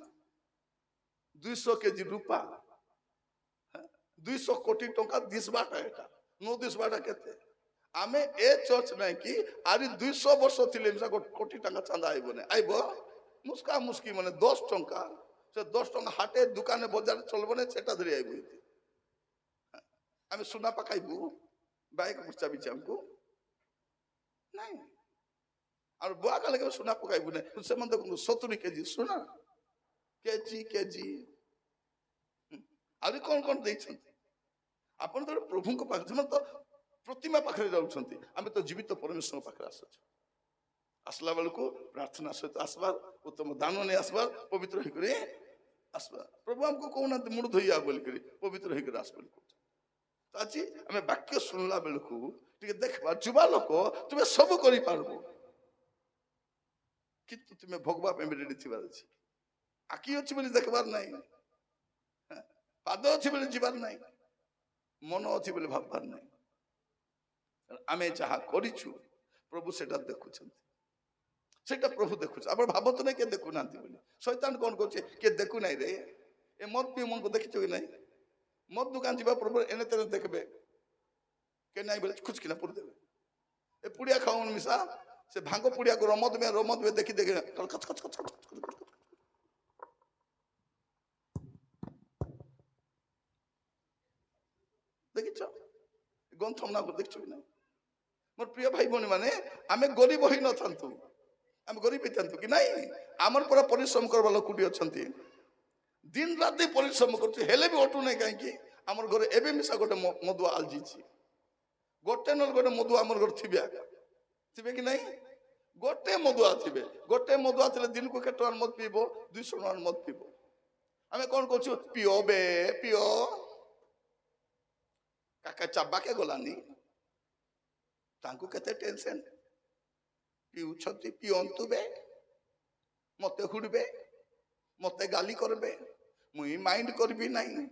200 କେଜି ରୂପା, 200 କୋଟି ଟଙ୍କା ଦିଶବାଟା। ଏଟା ନ ଦିଶବାଟା କେତେ? ଆମେ ଏ ଚର୍ଚ୍ଚ ନାଇଁ କି ଆରି 200 ବର୍ଷ ଥିଲେ ମିଶା କୋଟି ଟଙ୍କା ଚାନ୍ଦା ଆଇବ ନାହିଁ। ଆଇବ ମୁସ୍କା ମୁସ୍କି ମାନେ 10 ଟଙ୍କା, ସେ 10 ଟଙ୍କା ହାଟେ ଦୋକାନେ ବଜାରରେ ଚଲବ ନାହିଁ, ସେଟା ଧରି ଆଇବ। ଆମେ ସୁନା ପାକାଇବୁ, ବାଇକ ଚାବିଛି ଆମକୁ ନାଇଁ। আর বুয়া কালে কেবে সোনা পকাইবু না, ସେମାନେ ଦେଖନ୍ତୁ 70 କେଜି ସୁନା, କେଜି କେଜି ଆହୁରି କଣ କଣ ଦେଇଛନ୍ତି। ଆପଣ ତ ପ୍ରଭୁଙ୍କ ପାଖରେ, ସେମାନେ ତ ପ୍ରତିମା ପାଖରେ ଯାଉଛନ୍ତି, ଆମେ ତ ଜୀବିତ ପରମେଶ୍ୱର ପାଖରେ ଆସୁଛୁ। ଆସିଲା ବେଳକୁ ପ୍ରାର୍ଥନା ସହିତ ଆସିବାର, ଉତ୍ତମ ଦାନ ନେଇ ଆସିବାର, ପବିତ୍ର ହେଇକରି ଆସିବା। ପ୍ରଭୁ ଆମକୁ କହୁନାହାନ୍ତି ମୁଣ୍ଡ ଧୋଇଆ ବୋଲିକରି, ପବିତ୍ର ହେଇକରି ଆସ ବୋଲି କହୁଛନ୍ତି। ଆଜି ଆମେ ବାକ୍ୟ ଶୁଣିଲା ବେଳକୁ ଟିକେ ଦେଖିବା, ଯୁବା ଲୋକ ତୁମେ ସବୁ କରିପାରିବ, କିନ୍ତୁ ତୁମେ ଭୋଗବା ପାଇଁ ରେଡି ଥିବାର ଅଛି। ଆଖି ଅଛି ବୋଲି ଦେଖିବାର ନାହିଁ, ପାଦ ଅଛି ବୋଲି ଯିବାର ନାହିଁ, ମନ ଅଛି ବୋଲି ଭାବବାର ନାହିଁ। ଆମେ ଯାହା କରିଛୁ ପ୍ରଭୁ ସେଟା ଦେଖୁଛନ୍ତି, ସେଟା ପ୍ରଭୁ ଦେଖୁଛି। ଆପଣ ଭାବନ୍ତୁ ନାହିଁ କିଏ ଦେଖୁନାହାନ୍ତି ବୋଲି। ଶୈତାନ କଣ କରୁଛି, କିଏ ଦେଖୁନାହିଁ ରେ, ଏ ମଦ ପିଇ ମନକୁ ଦେଖିଛ କି ନାହିଁ? ମଦ ଦୋକାନ ଯିବା ପୂର୍ବରୁ ଏନେ ତେନେ ଦେଖବେ, କେ ନାହିଁ ବୋଲେ ଖୁଚକିନା ପୁରି ଦେବେ। ଏ ପୁଡ଼ିଆ ଖାଉନ ମିଶା ସେ ଭାଙ୍ଗ ପୁଡ଼ିଆକୁ ରମଦବେ ଦେଖି ଦେଖି ଦେଖିଛ ଗନ୍ଥମନାକୁ ଦେଖିଛ କି ନାହିଁ? ମୋର ପ୍ରିୟ ଭାଇ ଭଉଣୀ ମାନେ, ଆମେ ଗରିବ ହେଇନଥାନ୍ତୁ, ଆମେ ଗରିବ ହେଇଥାନ୍ତୁ କି ନାଇଁ? ଆମର ପୁରା ପରିଶ୍ରମ କରିବା ଲୋକଟି ଅଛନ୍ତି, ଦିନ ରାତି ପରିଶ୍ରମ କରୁଛି, ହେଲେ ବି ଅଟୁ ନାହିଁ। କାହିଁକି? ଆମର ଘରେ ଏବେ ମିଶା ଗୋଟେ ମଦୁଆ ଆଲଜିଛି, ଗୋଟେ ନହେଲେ ଗୋଟେ ମଦୁଆ ଆମର ଘରେ ଥିବେ କି ନାଇଁ? ଗୋଟେ ମଦୁଆ ଥିବେ। ଗୋଟେ ମଦୁଆ ଥିଲେ ଦିନକୁ କେତେ ଟଙ୍କାର ମଦ ପିଇବ? 200 ଟଙ୍କାର ମଦ ପିଇବ। ଆମେ କଣ କରୁଛୁ? ପିଓ ବେ ପିଓ। କାକା ଚାବାକେ ଗଲାନି, ତାଙ୍କୁ କେତେ ଟେନସନ। ପିଉଛନ୍ତି, ପିଅନ୍ତୁ ବେ, ମତେ ହୁଡବେ, ମତେ ଗାଲି କରିବେ, ମୁଇଁ ମାଇଣ୍ଡ କରିବି ନାହିଁ।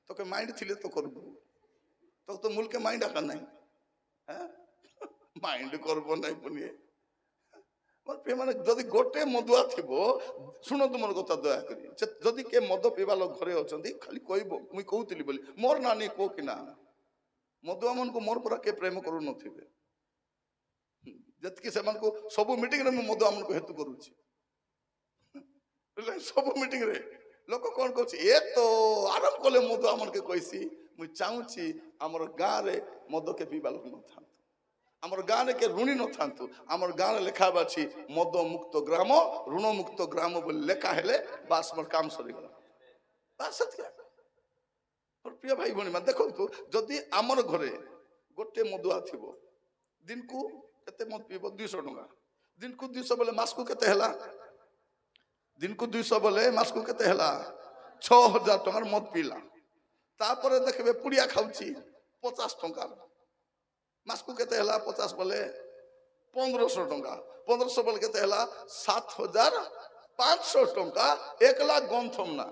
তোকে মাইন্ড ଥିଲେ তো করবো, তোকে তো মূলকে মাইন্ড আঁকা নাই, হ্যাঁ মাইন্ড করবো নাই বলিয়ে। মানে যদি গোটে মদুয়া থিব, শুଣନ୍ତୁ ମୋର କଥା ଦୟାକରି, ଯଦି କିଏ ମଦ ପିଇବା ଲୋକ ଘରେ ଅଛନ୍ତି, ଖାଲି କହିବ ମୁଇଁ କହୁଥିଲି ବୋଲି, ମୋର ନାନୀ କହୁ କି ନା ମଦୁଆ ମାନଙ୍କୁ ମୋର ପୁରା କିଏ ପ୍ରେମ କରୁନଥିବେ। ଯେତିକି ସେମାନଙ୍କୁ ସବୁ ମିଟିଂରେ ମୁଁ ମଦୁଆ ମାନଙ୍କୁ ହେତୁ କରୁଛି, ସବୁ ମିଟିଂରେ ଲୋକ କଣ କରୁଛି, ଏ ତ ଆରମ୍ଭ କଲେ ମଦୁଆ ମାନଙ୍କୁ କହିସି। ମୁଁ ଚାହୁଁଛି ଆମର ଗାଁରେ ମଦ କେ ପିଇବା ଲୋକ ନଥାନ୍ତୁ, ଆମର ଗାଁରେ କେ ଋଣୀ ନଥାନ୍ତୁ। ଆମର ଗାଁରେ ଲେଖା ଅଛି ମଦ ମୁକ୍ତ ଗ୍ରାମ, ଋଣ ମୁକ୍ତ ଗ୍ରାମ ବୋଲି ଲେଖା ହେଲେ ବାସ୍ ମୋର କାମ ସରିଗଲା। ପ୍ରିୟ ଭାଇ ଭଉଣୀ ମାନେ ଦେଖନ୍ତୁ, ଯଦି ଆମର ଘରେ ଗୋଟେ ମଦୁଆ ଥିବ, ଦିନକୁ କେତେ ମଦ ପିଇବ? 200 ଟଙ୍କା। ଦିନକୁ 200 ବୋଲେ ମାସକୁ କେତେ ହେଲା? ଦିନକୁ 200 ବୋଲେ ମାସକୁ କେତେ ହେଲା? 6000 ଟଙ୍କାର ମଦ ପିଇଲା। ତାପରେ ଦେଖିବେ ପୁଡ଼ିଆ ଖାଉଛି 50 ଟଙ୍କାର, ମାସକୁ କେତେ ହେଲା? 50 ବୋଲେ 1500 ଟଙ୍କା। 1500 ବୋଲେ କେତେ ହେଲା? 7500 ଟଙ୍କା। একলা গন্থম না,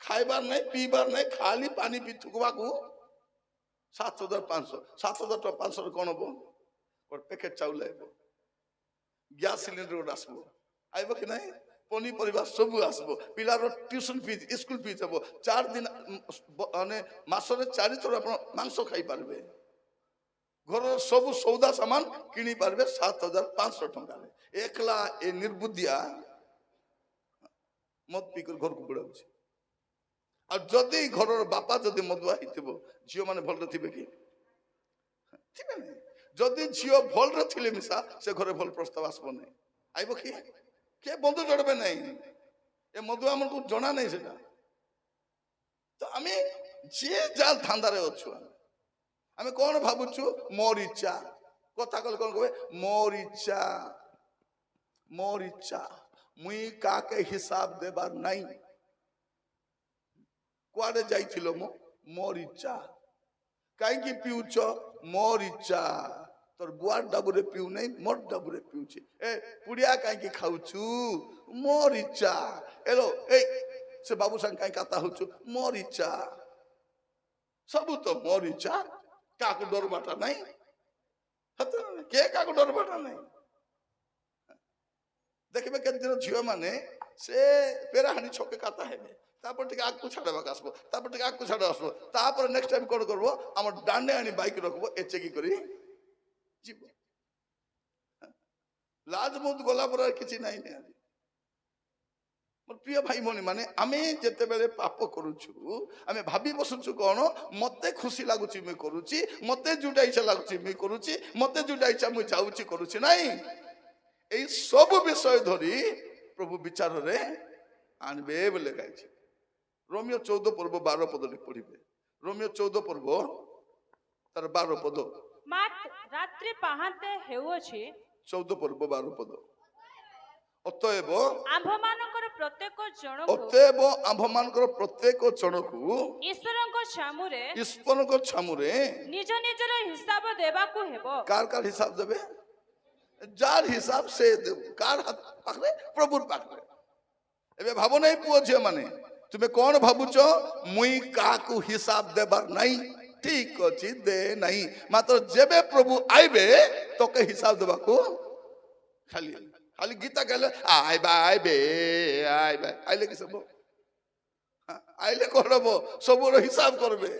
ଖାଇବାର ନାହିଁ, ପିଇବାର ନାହିଁ, ଖାଲି ପାଣି ପି ଥୁକବାକୁ 7500। 7500 କଣ ହବ? ଗୋଟେ ପ୍ୟାକେଟ ଚାଉଳ ଆଇବ, ଗ୍ୟାସ ସିଲିଣ୍ଡର ଗୋଟେ ଆସିବ, ଆଇବ କି ନାହିଁ? ପନିପରିବା ସବୁ ଆସିବ, ପିଲାର ଟ୍ୟୁସନ ଫିଜ୍, ସ୍କୁଲ ଫିଜ୍ ହବ। 4 ଦିନ ମାନେ ମାସରେ 4 ଥର ଆପଣ ମାଂସ ଖାଇପାରିବେ, ଘରର ସବୁ ସୌଦା ସାମାନ କିଣି ପାରିବେ 7500 ଟଙ୍କାରେ। একলা ଏ ନିର୍ବୁଦ୍ଧିଆ ମଦ ପିଇକରି ଘରକୁ ବୁଡ଼ାଉଛି। ଆଉ ଯଦି ଘରର ବାପା ଯଦି ମଦୁଆ ହେଇଥିବ, ଝିଅ ମାନେ ଭଲରେ ଥିବେ କି? ଥିବେ ନାହିଁ। ଯଦି ଝିଅ ଭଲରେ ଥିଲେ ମିଶା, ସେ ଘରେ ଭଲ ପ୍ରସ୍ତାବ ଆସିବ ନାହିଁ। ଆଇବ କି? କିଏ ବନ୍ଧୁ ଜଣବେ ନାହିଁ, ଏ ମଦୁଆ ଆମକୁ ଜଣା ନାହିଁ ସେଟା। ତ ଆମେ ଯିଏ ଯାହା ଧାନ୍ଦାରେ ଅଛୁ, ଆମେ କଣ ଭାବୁଛୁ? ମୋର ଇଚ୍ଛା। କଥା କଲେ କଣ କହେ? ମୋର ଇଚ୍ଛା, ମୋର ଇଚ୍ଛା, ମୁଇଁ କାକେ ହିସାବ ଦେବାର ନାହିଁ। କୁଆଡେ ଯାଇଥିଲ ମୋ? ମୋର ଇଚ୍ଛା। କାହିଁକି ପିଉଛ? ମୋର ଇଚ୍ଛା। তোর গুয়ার ডাবুরে পিউ নাই, মোর ডাবুরে পিউছি। এ পুড়িয়া কাইকি খাউছু? মোর ইচ্ছা। এলো এই সে বাবু সাঙ্গ কাই কাতা হচ্ছু? মোর ইচ্ছা। সবু তো মোর ইচ্ছা। কাকু ডরবাটা নাই, কে কাকু ডরবাটা নাই। ଦେଖିବେ କେତେଦିନ ଝିଅ ମାନେ ସେ ପେରାହାଣ୍ଡି ଛକେ କାତା ହେବେ, ତାପରେ ଟିକେ ଆଗକୁ ଛାଡ଼ିବାକୁ ଆସିବ, ତାପରେ ଟିକେ ଆଗକୁ ଛାଡ଼ ଆସିବ, ତାପରେ ନେକ୍ସଟ ଟାଇମ କଣ କରିବ? ଆମର ଡାଣ୍ଡେ ଆଣି ବାଇକ ରଖିବ, ଏଚେକି କରି ଯିବ। ଲାଜ ବହୁତ ଗଲା ପରେ କିଛି ନାହିଁ। ମୋର ପ୍ରିୟ ଭାଇ ଭଉଣୀ ମାନେ, ଆମେ ଯେତେବେଳେ ପାପ କରୁଛୁ, ଆମେ ଭାବି ବସୁଛୁ କଣ? ମତେ ଖୁସି ଲାଗୁଛି ମୁଁ କରୁଛି, ମତେ ଯୋଉଟା ଇଚ୍ଛା ଲାଗୁଛି ମୁଁ କରୁଛି, ମତେ ଯୋଉଟା ଇଚ୍ଛା ମୁଁ ଯାଉଛି କରୁଛି। ନାଇଁ, এই ସବୁ ବିଷୟ ଧରି ପ୍ରଭୁ ବିଚାରରେ ଆଣିବେ ବୋଲି ଲେଖାଇଛି। ରୋମିଓ 14 ପର୍ବ 12 ପଦରେ ପଢିବେ। ରୋମିଓ 14 ପର୍ବ ତାର 12 ପଦ। ରାତ୍ରି ପାହାନ୍ତେ ହେଉଅଛି, 14 ପର୍ବ 12 ପଦ। ଅତଏବ ଆମ୍ଭମାନଙ୍କର ପ୍ରତ୍ୟେକ ଜଣକୁ ଈଶ୍ୱରଙ୍କ ଛାମୁରେ ନିଜ ନିଜର ହିସାବ ଦେବାକୁ ହେବ। କାର କାର ହିସାବ ଦେବେ? যার হিসাব সে দেব। কার হাত পাখরে? প্রভুর পাখরে। এবে ভাবো নাই পুଅ ঝিଅ মানে, তুমি কোন ভাবুছ? মুই কাহাকু হিসাব দেবার নাই। ঠিক ଅଛି, দে নাই। মাত্র যেবে প্রভু আইবে, তোকে হিসাব দেবাকু খালি খালি গীতা গাইলে আইবা আইবে আইবা, আইলে কি সব? আইলে করব, সবুর হিসাব করবে,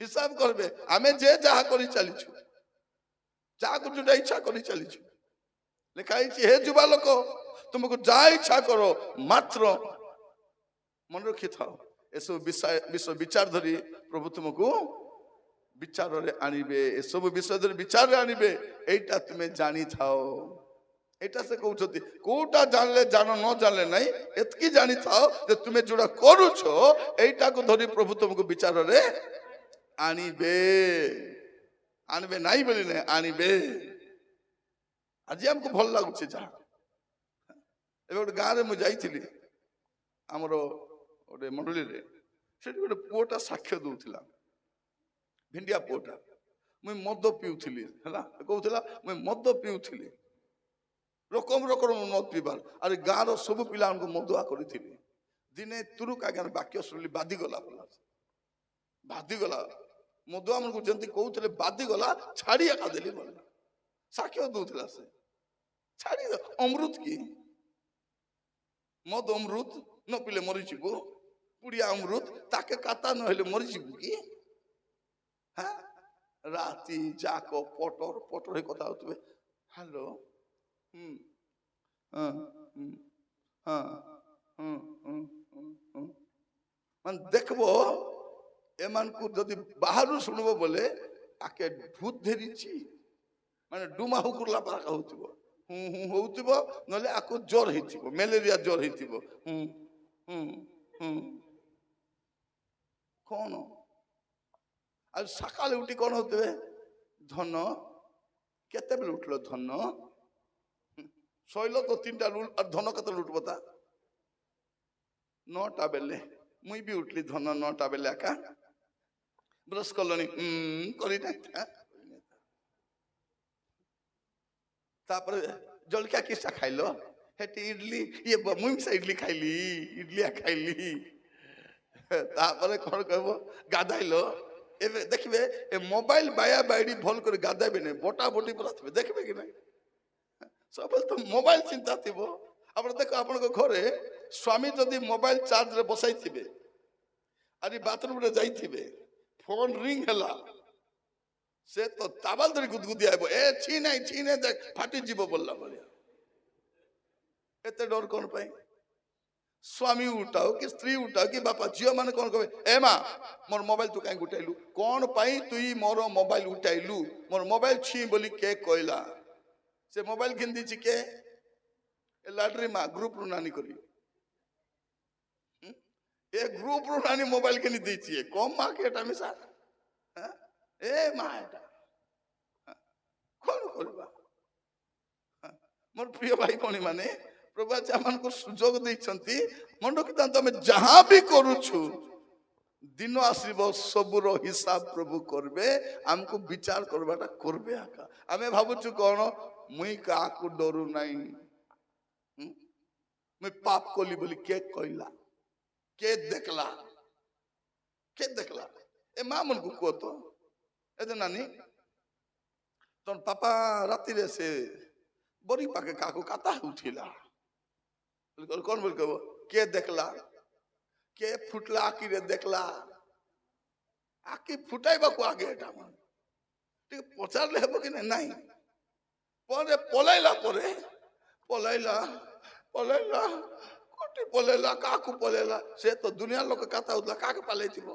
হিসাব করবে। আমি যে যাহা করি চালিছু, ଯାହାକୁ ଯୋଉଟା ଇଚ୍ଛା କରି ଚାଲିଛୁ। ଲେଖା ହେଇଛି, ହେ ଯୁବା ଲୋକ, ତୁମକୁ ଯାହା ଇଚ୍ଛା କର, ମାତ୍ର ମନେ ରଖିଥାଅ ଏସବୁ ବିଷୟ ବିଚାର ଧରି ପ୍ରଭୁ ତୁମକୁ ବିଚାରରେ ଆଣିବେ। ଏସବୁ ବିଷୟ ଧରି ବିଚାରରେ ଆଣିବେ, ଏଇଟା ତୁମେ ଜାଣିଥାଅ। ଏଇଟା ସେ କହୁଛନ୍ତି, କୋଉଟା ଜାଣିଲେ ଜାଣ, ନ ଜାଣିଲେ ନାହିଁ, ଏତିକି ଜାଣିଥାଅ ଯେ ତୁମେ ଯୋଉଟା କରୁଛ ଏଇଟାକୁ ଧରି ପ୍ରଭୁ ତୁମକୁ ବିଚାରରେ ଆଣିବେ। ଆଣିବେ ନାହିଁ ବୋଲି ନାହିଁ, ଆଣିବେ। ଆଜି ଆମକୁ ଭଲ ଲାଗୁଛି ଯାହା। ଏବେ ଗୋଟେ ଗାଁରେ ମୁଁ ଯାଇଥିଲି, ଆମର ଗୋଟେ ମଣ୍ଡଳୀରେ, ସେଠି ଗୋଟେ ପୁଅଟା ସାକ୍ଷ୍ୟ ଦଉଥିଲା, ଭେଣ୍ଡିଆ ପୁଅଟା। ମୁଇଁ ମଦ ପିଉଥିଲି ହେଲା, କହୁଥିଲା ମୁଇଁ ମଦ ପିଉଥିଲି, ରକମ ରକମ ମଦ ପିଇବାର। ଆରେ ଗାଁର ସବୁ ପିଲାମାନଙ୍କୁ ମଦୁଆ କରିଥିଲି। ଦିନେ ତୁରୁକ ଆଜ୍ଞା ବାକ୍ୟ ଶୁଣିଲି, ବାଧିଗଲା ବୋଲା, ବାଧିଗଲା। ମଦୁଆ ମାନଙ୍କୁ ଯେମିତି କହୁଥିଲେ ବାଧିଗଲା, ଛାଡି ଏକା ଦେଲି ବୋଲା। ସାକ୍ଷ୍ୟ ଦଉଥିଲା ସେ, ଛାଡି ଅମୃତ କି ମଦ, ଅମୃତ ନ ପିଲେ ମରିଯିବୁ, ପୁଡ଼ିଆ ଅମୃତ, ତାକେ କାତା ନହେଲେ ମରିଯିବୁ କି? হ্যাঁ, রাতি যাক পটর পটর হয়ে কথা হতে। হ্যালো, হুম, হ্যাঁ, হুম, হ্যাঁ, হুম, হুম, হুম, হুম। মানে দেখবো এমানকু যদি বাহারু শুনবো বলে আকে ভূত ধরিছি, মানে ডুমা হুকুরলা পাকা হଉଥିବ, হুঁ হুঁ হଉଥିବ, নলে আকু জ্বর হইଥିବ, ম্যালেরিয়া জ্বর হইଥିବ। হুঁ হুঁ হুঁ, কোন আর সকালে উঠি কোন হতে ধন, কেତେବେଳେ উঠল ধন, শৈল তো 3টা রুল, আর ধন কেତେବେଳେ উঠব তা 9টা বেলে। মুই বি উঠলি ধন 9টা বেলে একা, ব্রশ করলনি করি না। তারপরে জলখিয়া কিসা খাইল, হেটি ইডলি, ইয়ে মুই মিশা ইডলি খাইলি, ইডলি খাইলি। তারপরে কଣ কহব, গাধাইল। এবে দেখবে এ মোবাইল বায়া বাইডি ভাল করে গাধাইবে না, বটা বটি পুরা থিবে, দেখবে কি নাই? ସବୁବେଳେ ତ ମୋବାଇଲ ଚିନ୍ତା ଥିବ। ଆପଣ ଦେଖ, ଆପଣଙ୍କ ଘରେ ସ୍ୱାମୀ ଯଦି ମୋବାଇଲ ଚାର୍ଜରେ ବସାଇଥିବେ, ଆଜି ବାଥରୁମରେ ଯାଇଥିବେ, ଫୋନ ରିଙ୍ଗ ହେଲା, ସେ ତ ତାବାଲ ଧରି ଗୁଦଗୁଦିଆ ହେବ, ଏ ଛି ନାଇଁ ଛି ନାଇଁ, ଦେଖ ଫାଟିଯିବ ବୋଲିଲା ଭଳିଆ। ଏତେ ଡର କଣ ପାଇଁ? ସ୍ୱାମୀ ଉଠାଉ କି ସ୍ତ୍ରୀ ଉଠାଉ କି ବାପା, ଝିଅ ମାନେ କଣ କହିବେ, ଏ ମା ମୋର ମୋବାଇଲ ତୁ କାହିଁକି ଉଠାଇଲୁ? କଣ ପାଇଁ ତୁଇ ମୋର ମୋବାଇଲ ଉଠାଇଲୁ? ମୋର ମୋବାଇଲ ଛି ବୋଲି କେ କହିଲା? ସେ ମୋବାଇଲ କିଣି ଦେଇଛି କେ? ଏ ଲାଟରି ମା ଗ୍ରୁପ ରୁ ନାନୀ କରି, ଏ ଗ୍ରୁପ ରୁ ନାନୀ ମୋବାଇଲ କିଣି ଦେଇଛି, କମ ମା କେ ଏଟା ମିଶା। ଏ ମା ଏଟା କଣ କରିବା? ମୋର ପ୍ରିୟ ଭାଇ ଭଉଣୀ ମାନେ, ପ୍ରଭୁ ଆଜି ଆମମାନଙ୍କୁ ସୁଯୋଗ ଦେଇଛନ୍ତି। ମନେ ରଖିଥାନ୍ତୁ, ଆମେ ଯାହା ବି କରୁଛୁ ଦିନ ଆସିବ, ସବୁର ହିସାବ ପ୍ରଭୁ କରିବେ, ଆମକୁ ବିଚାର କରବାଟା କରିବେ ଆକା। ଆମେ ଭାବୁଛୁ କଣ, ମୁଇଁ କାହାକୁ ଡରୁ ନାହିଁ, ମୁଇଁ ପାପ କଲି ବୋଲି କେ କହିଲା, କେ ଦେଖଲା, କେ ଦେଖଲା? ଏ ମା ମାନଙ୍କୁ କୁହ ତ, ଏ ଯେ ନାନୀ ତୋର ପାପା ରାତିରେ ସେ ବରି ପାଖେ କାହାକୁ କାତା ହେଉଥିଲା, କଣ ବୋଲି କହିବ? କେ ଦେଖଲା? କେ ফুটলা আকিরে দেখলা? আকি ফুটাইବାକୁ আগে এটা ଟିକେ ପଚାରିଲେ ହେବ କି ନାହିଁ? ପରେ ପଳାଇଲା, ପରେ ପଳାଇଲା, ପଳାଇଲା, କୋଟି ପଳାଇଲା, କାହାକୁ ପଳାଇଲା? ସେ ତ ଦୁନିଆ ଲୋକ କାତା ହଉଥିଲା, କାହାକୁ ପାଲାଇଥିବ?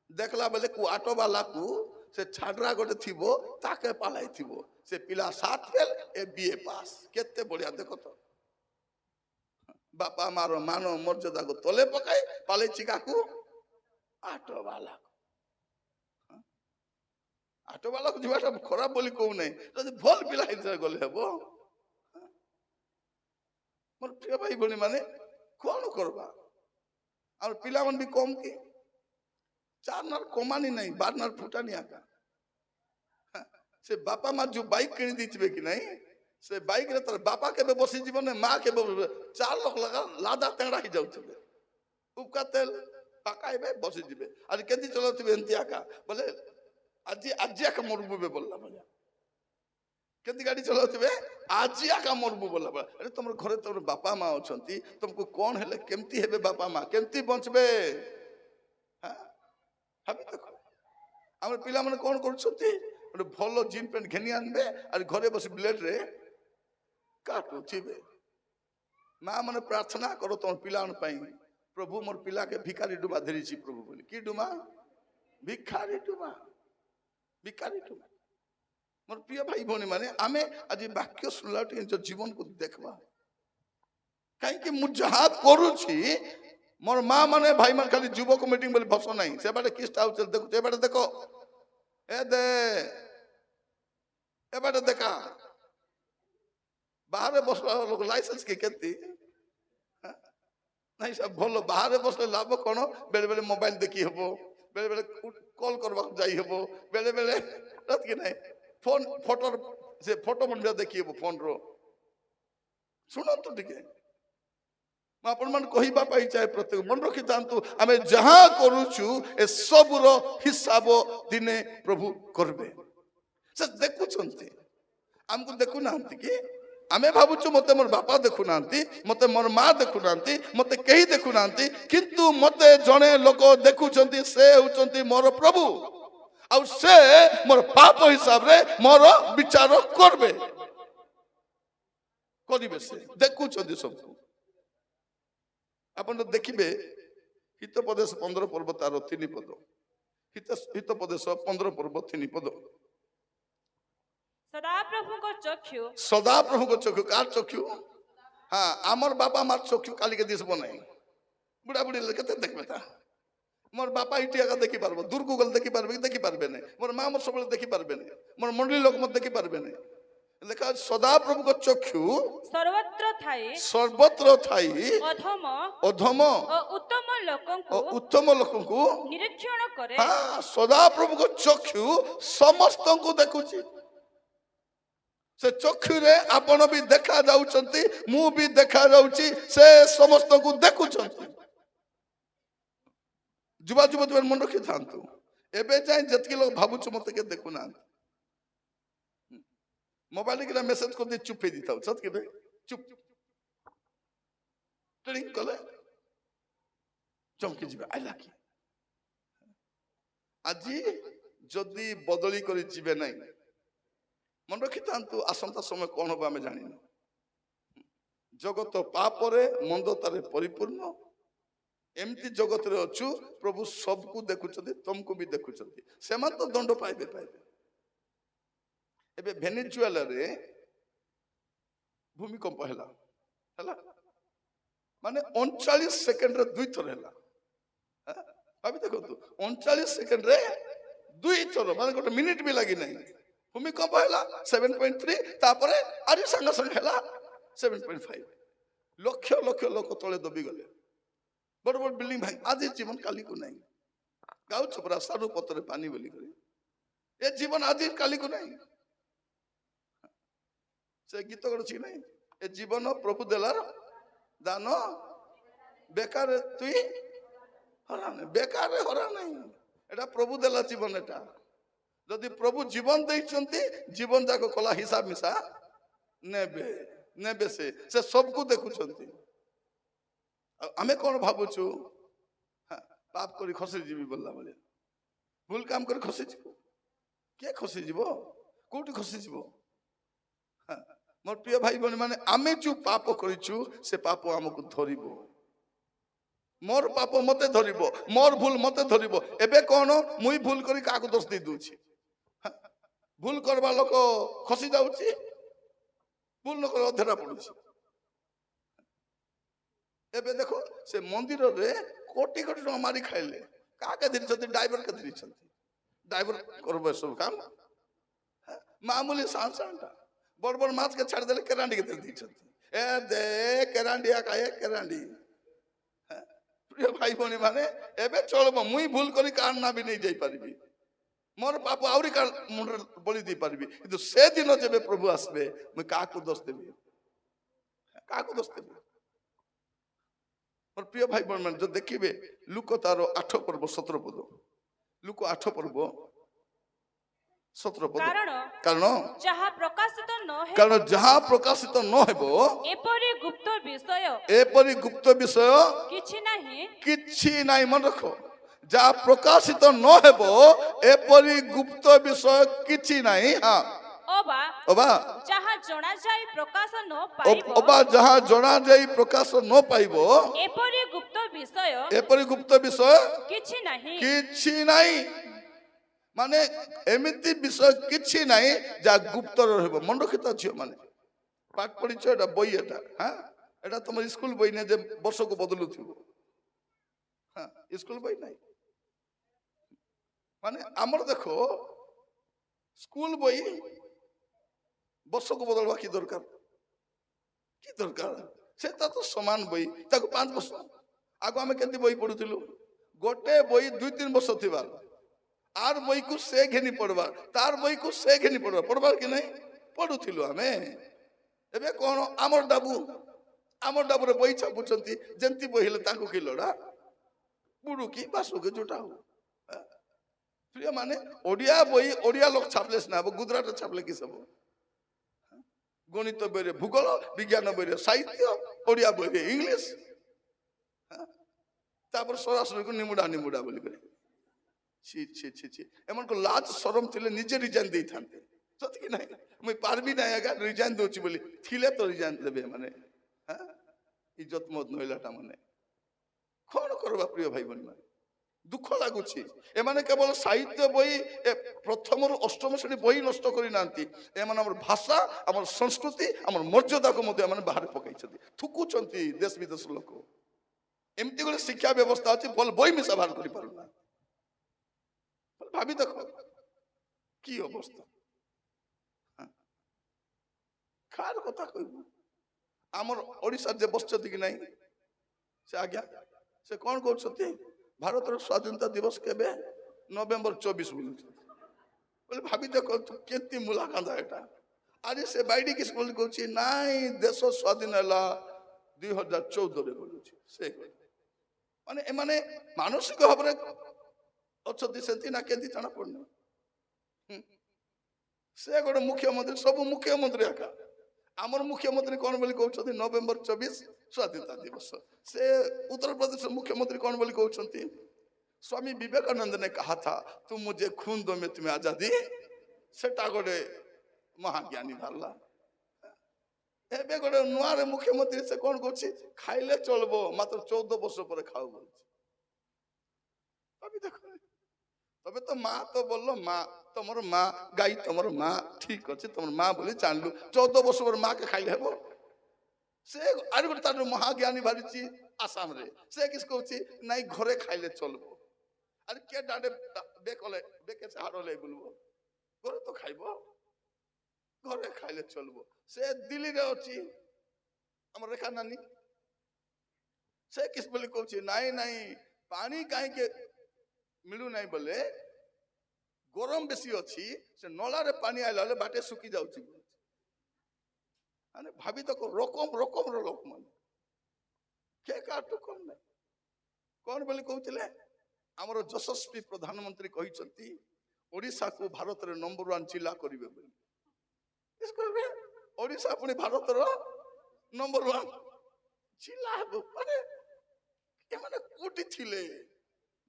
ଦେଖିଲା ବେଲେ କୁ ଆଟୋ ବାଲାକୁ, ସେ ଛାଡରା ଗୋଟେ ଥିବ, ତାକେ ପାଲାଇଥିବ। ସେ ପିଲା 7 ଫେଲ, ଏ BA ପାସ୍। କେତେ ବଢିଆ ଦେଖ ତ, ବାପା ମାର ମାନ ମର୍ଯ୍ୟାଦାକୁ ତଲେ ପକାଇ ପାଲେଇଛି କାକୁ? ଆଟୋ ବାଲାକୁ। ଆଟୋ ବାଲାକୁ ଯିବାଟା ଖରାପ ବୋଲି କହୁନାହିଁ, ଯଦି ଭଲ ପିଲା ହେଇଥିଲେ ଗଲେ ହେବ। ମୋର ପ୍ରିୟ ଭାଇ ଭଉଣୀ ମାନେ, କଣ କରବା? ଆମର ପିଲାମାନେ ବି କମ କି, 4 ନାର କମାନି ନାହିଁ, 12 ନାର ଫୁଟାନି ଆକା। ସେ ବାପା ମା ଯୋଉ ବାଇକ କିଣି ଦେଇଥିବେ କି ନାହିଁ, ସେ ବାଇକ ରେ ତାର ବାପା କେବେ ବସିଯିବ ନା, ମା କେବେ 4 ଲକ୍ଷ ଲଗା ଲାଦା ତେଙ୍ଗଡ଼ା ହେଇଯାଉଥିବେ, ଉପକା ତେଲ ପାକାଇବେ, ବସିଯିବେ। ଆଜି କେମିତି ଚଲାଉଥିବେ ଏମିତି ଆକା, ବୋଲେ ଆଜି ଆଜି ଆକା ମରବୁ ବୋଲଲା ଭଳିଆ। କେମିତି ଗାଡି ଚଲାଉଥିବେ, ଆଜି ଆକା ମରବୁ ବୋଲଲା ଭଳିଆ। ଆରେ ତମର ଘରେ ତମର ବାପା ମା ଅଛନ୍ତି, ତମକୁ କଣ ହେଲେ କେମିତି ହେବେ ବାପା ମା, କେମିତି ବଞ୍ଚବେ? ଭାବି ଦେଖ, ଆମର ପିଲାମାନେ କଣ କରୁଛନ୍ତି? ଗୋଟେ ଭଲ ଜିନ୍ ପ୍ୟାଣ୍ଟ ଘେନି ଆଣିବେ ଆଉ ଘରେ ବସି ବ୍ଲେଡରେ କାଟୁଥିବେ। ମା ମାନେ ପ୍ରାର୍ଥନା କର ତମ ପିଲାମାନଙ୍କ ପାଇଁ, ପ୍ରଭୁ ମୋର ପିଲାକେ ଭିକାରୀ ଡୁମା ଧରିଛି ପ୍ରଭୁ ବୋଲି। କି ଡୁମା? ଭିକାରୀ ଡୁମା, ଭିକାରୀ ଡୁମା। ମୋର ପ୍ରିୟ ଭାଇ ଭଉଣୀ ମାନେ, ଆମେ ଆଜି ବାକ୍ୟ ଶୁଣିଲା ଟିକେ ନିଜ ଜୀବନକୁ ଦେଖବା। କାହିଁକି ମୁଁ ଯାହା କରୁଛି, ମୋର ମା ମାନେ ଭାଇ ମାନେ ଖାଲି ଯୁବକ ମିଟିଂ ବୋଲି ବସ ନାହିଁ, ସେ ବାଟେ କିଷ୍ଟ ଆଉଚ ଦେଖୁଛ, ଏ ବାଟେ ଦେଖ, ଏ ଦେ ଏ ବାଟେ ଦେଖା, ବାହାରେ ବସଲା ଲୋକ ଲାଇସେନ୍ସ କି କେତେ ନାଇଁ ସବୁ ଭଲ। ବାହାରେ ବସିଲେ ଲାଭ କଣ? ବେଳେ ବେଳେ ମୋବାଇଲ ଦେଖି ହବ, ବେଳେ ବେଳେ କଲ୍ କରିବାକୁ ଯାଇ ହବ, ବେଳେ ବେଳେ କି ନାହିଁ ଫୋନ ଫଟୋ ସେ ଫଟୋ ମଧ୍ୟ ଦେଖି ହବ ଫୋନର। ଶୁଣନ୍ତୁ ଟିକେ, ମୁଁ ଆପଣମାନଙ୍କୁ କହିବା ପାଇଁ ଚାହେଁ, ପ୍ରତ୍ୟେକ ମନେ ରଖିଥାନ୍ତୁ, ଆମେ ଯାହା କରୁଛୁ ଏସବୁର ହିସାବ ଦିନେ ପ୍ରଭୁ କରିବେ। ସେ ଦେଖୁଛନ୍ତି, ଆମକୁ ଦେଖୁନାହାନ୍ତି କି? ଆମେ ଭାବୁଛୁ ମତେ ମୋର ବାପା ଦେଖୁନାହାନ୍ତି, ମତେ ମୋର ମା ଦେଖୁନାହାନ୍ତି, ମତେ କେହି ଦେଖୁନାହାନ୍ତି, କିନ୍ତୁ ମତେ ଜଣେ ଲୋକ ଦେଖୁଛନ୍ତି, ସେ ହଉଛନ୍ତି ମୋର ପ୍ରଭୁ। ଆଉ ସେ ମୋର ପାପ ହିସାବରେ ମୋର ବିଚାର କରିବେ, ସେ ଦେଖୁଛନ୍ତି ସବୁ। ଆପଣ ଦେଖିବେ ହିତୋପଦେଶ 15 ପର୍ବ ତାର 3 ପଦ, ହିତୋପଦେଶ 15 ପର୍ବ 3 ପଦ। ସଦାପ୍ରଭୁଙ୍କ ଚକ୍ଷୁ, ସଦାପ୍ରଭୁଙ୍କ ଚକ୍ଷୁ, କାହାର ଚକ୍ଷୁ? ହଁ, ଆମର ବାପା ମାର ଚକ୍ଷୁ କାଲିକେ ଦିଶବ ନାହିଁ। ବୁଢା ବୁଢୀ କେତେ ଦେଖବେ ତା? ମୋର ବାପା ଏଇଠି ଆଗ ଦେଖିପାରିବ, ଦୂରକୁ ଗଲେ ଦେଖିପାରିବେ କି ଦେଖିପାରିବେ ନାହିଁ। ମୋର ମା ମୋର ସବୁବେଳେ ଦେଖିପାରିବେ ନାହିଁ, ମୋର ମଣ୍ଡଳୀ ଲୋକ ମତେ ଦେଖିପାରିବେ ନାହିଁ। ଲେଖା ସଦାପ୍ରଭୁଙ୍କ ଚକ୍ଷୁ ସର୍ବତ୍ର ଥାଇ ଅଧମ ଅଧମ ଓ ଉତ୍ତମ ଲୋକଙ୍କୁ ନିରୀକ୍ଷଣ କରେ। ସଦାପ୍ରଭୁଙ୍କ ଚକ୍ଷୁ ସମସ୍ତଙ୍କୁ ଦେଖୁଛି। ସେ ଚକ୍ଷୁରେ ଆପଣ ବି ଦେଖା ଯାଉଛନ୍ତି, ମୁଁ ବି ଦେଖା ଯାଉଛି, ସେ ସମସ୍ତଙ୍କୁ ଦେଖୁଛନ୍ତି। ଯୁବା ଯୁବତୀ ମନେ ରଖିଥାନ୍ତୁ, ଏବେ ଯାଏ ଯେତିକି ଲୋକ ଭାବୁଛୁ ମତେ କିଏ ଦେଖୁନାହାନ୍ତି, ମୋବାଇଲ କିନା ମେସେଜ କରିଦେଇ ଚୁପ୍ ହେଇ ଦେଇଥାଉ, ସତକି ନାହିଁ? ଚୁପ୍ କଲେ ଚମକି ଯିବେ, ଆଇଲା କି? ଆଜି ଯଦି ବଦଳି କରି ଯିବେ ନାହିଁ, ମନେ ରଖିଥାନ୍ତୁ, ଆସନ୍ତା ସମୟ କଣ ହବ ଆମେ ଜାଣିନୁ। ଜଗତ ପାପରେ ମନ୍ଦତାରେ ପରିପୂର୍ଣ୍ଣ। ଏମିତି ଜଗତରେ ଅଛୁ, ପ୍ରଭୁ ସବୁକୁ ଦେଖୁଛନ୍ତି, ତମକୁ ବି ଦେଖୁଛନ୍ତି। ସେମାନେ ତ ଦଣ୍ଡ ପାଇବେ ପାଇବେ। ଏବେ ଭେନେଜୁଏଲାରେ ଭୂମିକମ୍ପ ହେଲା, ମାନେ 39 ସେକେଣ୍ଡରେ 2 ଥର ହେଲା। ଭାବି ଦେଖନ୍ତୁ, 39 ସେକେଣ୍ଡରେ 2 ଥର, ମାନେ ଗୋଟେ ମିନିଟ ବି ଲାଗି ନାହିଁ। ଭୂମିକମ୍ପ ହେଲା 7.3, ତାପରେ ଆଜି ସାଙ୍ଗେ ସାଙ୍ଗେ ହେଲା 7.5। ଲକ୍ଷ ଲକ୍ଷ ଲୋକ ତଳେ ଦବିଗଲେ, ବଡ ବଡ ବିଲ୍ଡିଂ ଭାଇ। ଆଜି ଜୀବନ କାଲିକୁ ନାହିଁ। ଗାଉଛ ପରା ସାରୁ ପତରେ ପାନି ବୋଲି କରି, ଏ ଜୀବନ ଆଜି କାଲିକୁ ନାହିଁ। ସେ ଗୀତ ଅଛି କି ନାହିଁ? ଏ ଜୀବନ ପ୍ରଭୁ ଦେଲାର ଦାନ, ବେକାର ତୁଇ ହରା ନାହିଁ, ବେକାର ହରା ନାହିଁ। ଏଟା ପ୍ରଭୁ ଦେଲା ଜୀବନ। ଏଟା ଯଦି ପ୍ରଭୁ ଜୀବନ ଦେଇଛନ୍ତି, ଜୀବନ ଯାକ କଲା ହିସାବ ମିଶା ନେବେ ନେବେ। ସେ ସବୁକୁ ଦେଖୁଛନ୍ତି। ଆଉ ଆମେ କଣ ଭାବୁଛୁ? ପାପ କରି ଖସି ଯିବି ବୋଲିଲା ଭଳିଆ, ଭୁଲ କାମ କରି ଖସିଯିବ। କିଏ ଖସିଯିବ? କୋଉଠି ଖସିଯିବ? ମୋର ପ୍ରିୟ ଭାଇ ଭଉଣୀ ମାନେ, ଆମେ ଯୋଉ ପାପ କରିଛୁ, ସେ ପାପ ଆମକୁ ଧରିବ। ମୋର ପାପ ମତେ ଧରିବ, ମୋର ଭୁଲ ମତେ ଧରିବ। ଏବେ କଣ, ମୁଇଁ ଭୁଲ କରି କାହାକୁ ଦୋଷ ଦେଇ ଦଉଛି। ଭୁଲ କରିବା ଲୋକ ଖସି ଯାଉଛି, ଭୁଲ ଲୋକ ଅଧେରା ପଡୁଛି। ଏବେ ଦେଖ, ସେ ମନ୍ଦିରରେ କୋଟି କୋଟି ଟଙ୍କା ମାରି ଖାଇଲେ, କାହାକେ ଧରିଛନ୍ତି? ଡ୍ରାଇଭର କେ ଧରିଛନ୍ତି। ଡ୍ରାଇଭର କରବ ସବୁ କାମ, ମାମୁଲି ସାଙ୍ଗଟା ବଡ ବଡ ମାଛ କେ ଛାଡ଼ିଦେଲେ, କେରାଣ୍ଡି କେ ଧରି ଦେଇଛନ୍ତି। ଏ ଦେ କେରାଣ୍ଡିଆ କାଏ କେରାଣ୍ଡି। ପ୍ରିୟ ଭାଇ ଭଉଣୀ ମାନେ, ଏବେ ଚଳବ, ମୁଇଁ ଭୁଲ କରି କାହାର ନା ବି ନେଇ ଯାଇପାରିବି, ମୋର ପାପ ଆହୁରି ମୁଣ୍ଡରେ ବଳି ଦେଇ ପାରିବି। କିନ୍ତୁ ସେଦିନ ଯେବେ ପ୍ରଭୁ ଆସିବେ, ମୁଇଁ କାହାକୁ ଦୋଷ ଦେବି? କାହାକୁ ଦୋଷ ଦେବି? ମୋର ପ୍ରିୟ ଭାଇ ଭଉଣୀ ମାନେ, ଯଦି ଦେଖିବେ ଲୁକ ତାର 8 ପର୍ବ 17 ପଦ, ଲୁକ 8 ପର୍ବ 17 ପଦ। କାରଣ ଯାହା ପ୍ରକାଶିତ ନ ହେବ, ଏପରି ଗୁପ୍ତ ବିଷୟ କିଛି ନାହିଁ। ମନେ ରଖ, যা প্রকাশিত নহব এপরি গুপ্ত বিষয় কিছু নাই। হ্যাঁ অবা অবা যাহা জনা যাই প্রকাশ ন পাইব অবা যাহা জনা যাই প্রকাশ ন পাইব এপরি গুপ্ত বিষয় এপরি গুপ্ত বিষয় কিছু নাহি। କିଛି ନାହିଁ। ମାନେ ଏମିତି ବିଷୟ କିଛି ନାହିଁ ଯାହା ଗୁପ୍ତ ରହିବ। ମନେ ରଖିତ ଝିଅ ମାନେ ପାଠ ପଢିଛ, ଏଟା ବହି, ଏଟା ହଁ ଏଟା ତମର ସ୍କୁଲ ବହି ନାହିଁ ଯେ ବର୍ଷକୁ ବଦଲୁଥିବ। ହଁ ସ୍କୁଲ ବହି ନାହିଁ। ମାନେ ଆମର ଦେଖ ସ୍କୁଲ ବହି ବର୍ଷକୁ ବଦଳବା କି ଦରକାର? କି ଦରକାର? ସେଟା ତ ସମାନ ବହି, ତାକୁ 5 ବର୍ଷ। ଆଗ ଆମେ କେମିତି ବହି ପଢୁଥିଲୁ? ଗୋଟେ ବହି 2-3 ବର୍ଷ ଥିବା, आर बई को से घेनी पड़वा, तार बई को से घेनी पड़वा, पड़वा कि नहीं पढ़ुथिलु आमे। एबे कोन आमर डाबू रे बई छापुचंती, जेंती बही हेले ताको कि लड़ा बुडू की बासु के जुटाऊ। प्रिय माने ओडिया बही ओडिया लोक छापले ना, गुजरात छापले कि सब गणित बही, भूगोल विज्ञान बही, साहित्य ओडिया बही, इंग्लिश तापर सरासरी को निमुडा निमुडा बोली करे। छि छि छि छि एमन को लाज शरम थिले निजे रिजाइन देई थांते। सत कि नहीं मुई पारबी ना आगा रिजाइन दोची बोली थिले तो रिजाइन देबे माने। हां इज्जत मत नइलाटा माने कोन करबा? प्रिय भाई बहन माने दुख लागुछि। एमाने केवल साहित्य बही प्रथम रु अष्टम श्रेणी बही नष्ट करि नांती। एमाने हमर भाषा, हमर संस्कृति, हमर मर्यादा को मते एमाने बाहर पकाई छथि, थुकुचंती देश विदेश लोक। एमती गले शिक्षा व्यवस्था अछि, बोल बही मिसा बाहर करि पारुना। भाभी देखो की अवस्था। खार कथा कहबू आमर ओडिसा जे बसचती कि नहीं से आज्ञा से कौन कहते भारत स्वाधीनता दिवस केबे नवेम्बर 24 बोले भाभी देखो तू केती मुलाकांदा एटा। आज से बाइडी किस बोल कहछि नाई देश स्वाधीन हला 2014 रे बोलुछि। से माने ए माने मानसिक भाबरे अच्छी सेंती ना केंती जाना पड़ना। से गोटे मुख्यमंत्री सब मुख्यमंत्री आका आमर मुख्यमंत्री कौन बोली कहते नवेम्बर 24 स्वाधीनता दिवस। से उत्तर प्रदेश मुख्यमंत्री कौन बोली कहते स्वामी विवेकानंद ने कहा था तुम मुझे खून दो मैं तुम्हें आजादी। सेटा गोटे महाज्ञानी भारला। एबे गोटे नुआ रे मुख्यमंत्री से कौन कहछि खाइले चलबो मात्र 14 वर्ष पर खाओ बोल। अभी देखो तबे तो माँ तो बोलो माँ तुमर माँ गाई तुमर माँ ठीक अच्छे तुम माँ बोली जानलु 14 वर्ष पर माँ के खाइले हेबो। से आर गोटे तार महाज्ञानी बारिछि आसाम रे से किस कहछि नाई घरे खाइले चलबो। अरे के डाडे बेकले बेके से हाडले बोलबो घरे तो खाइबो घरे खाइले चलबो। से दिल्ली रे अछि हमर रेखा नानी से किस बोली कहछि नाई नाई पानी काहे के मिलू नहीं बोले गरम बेसी अच्छी से नला रे पानी आइला ले बाटे सुखी जाउची। माने भाभी तो रकम रकम रो लोक मन के काटू कम नहीं कौन बोली कहउतिले हमर यशस्वी प्रधानमंत्री कहिसंती ओडिसा को भारत रे नंबर 1 जिला करिवे बोली। इस करबे ओडिसा पुनी भारत रो नंबर 1 जिला हेबो। माने ए माने कोटी थिले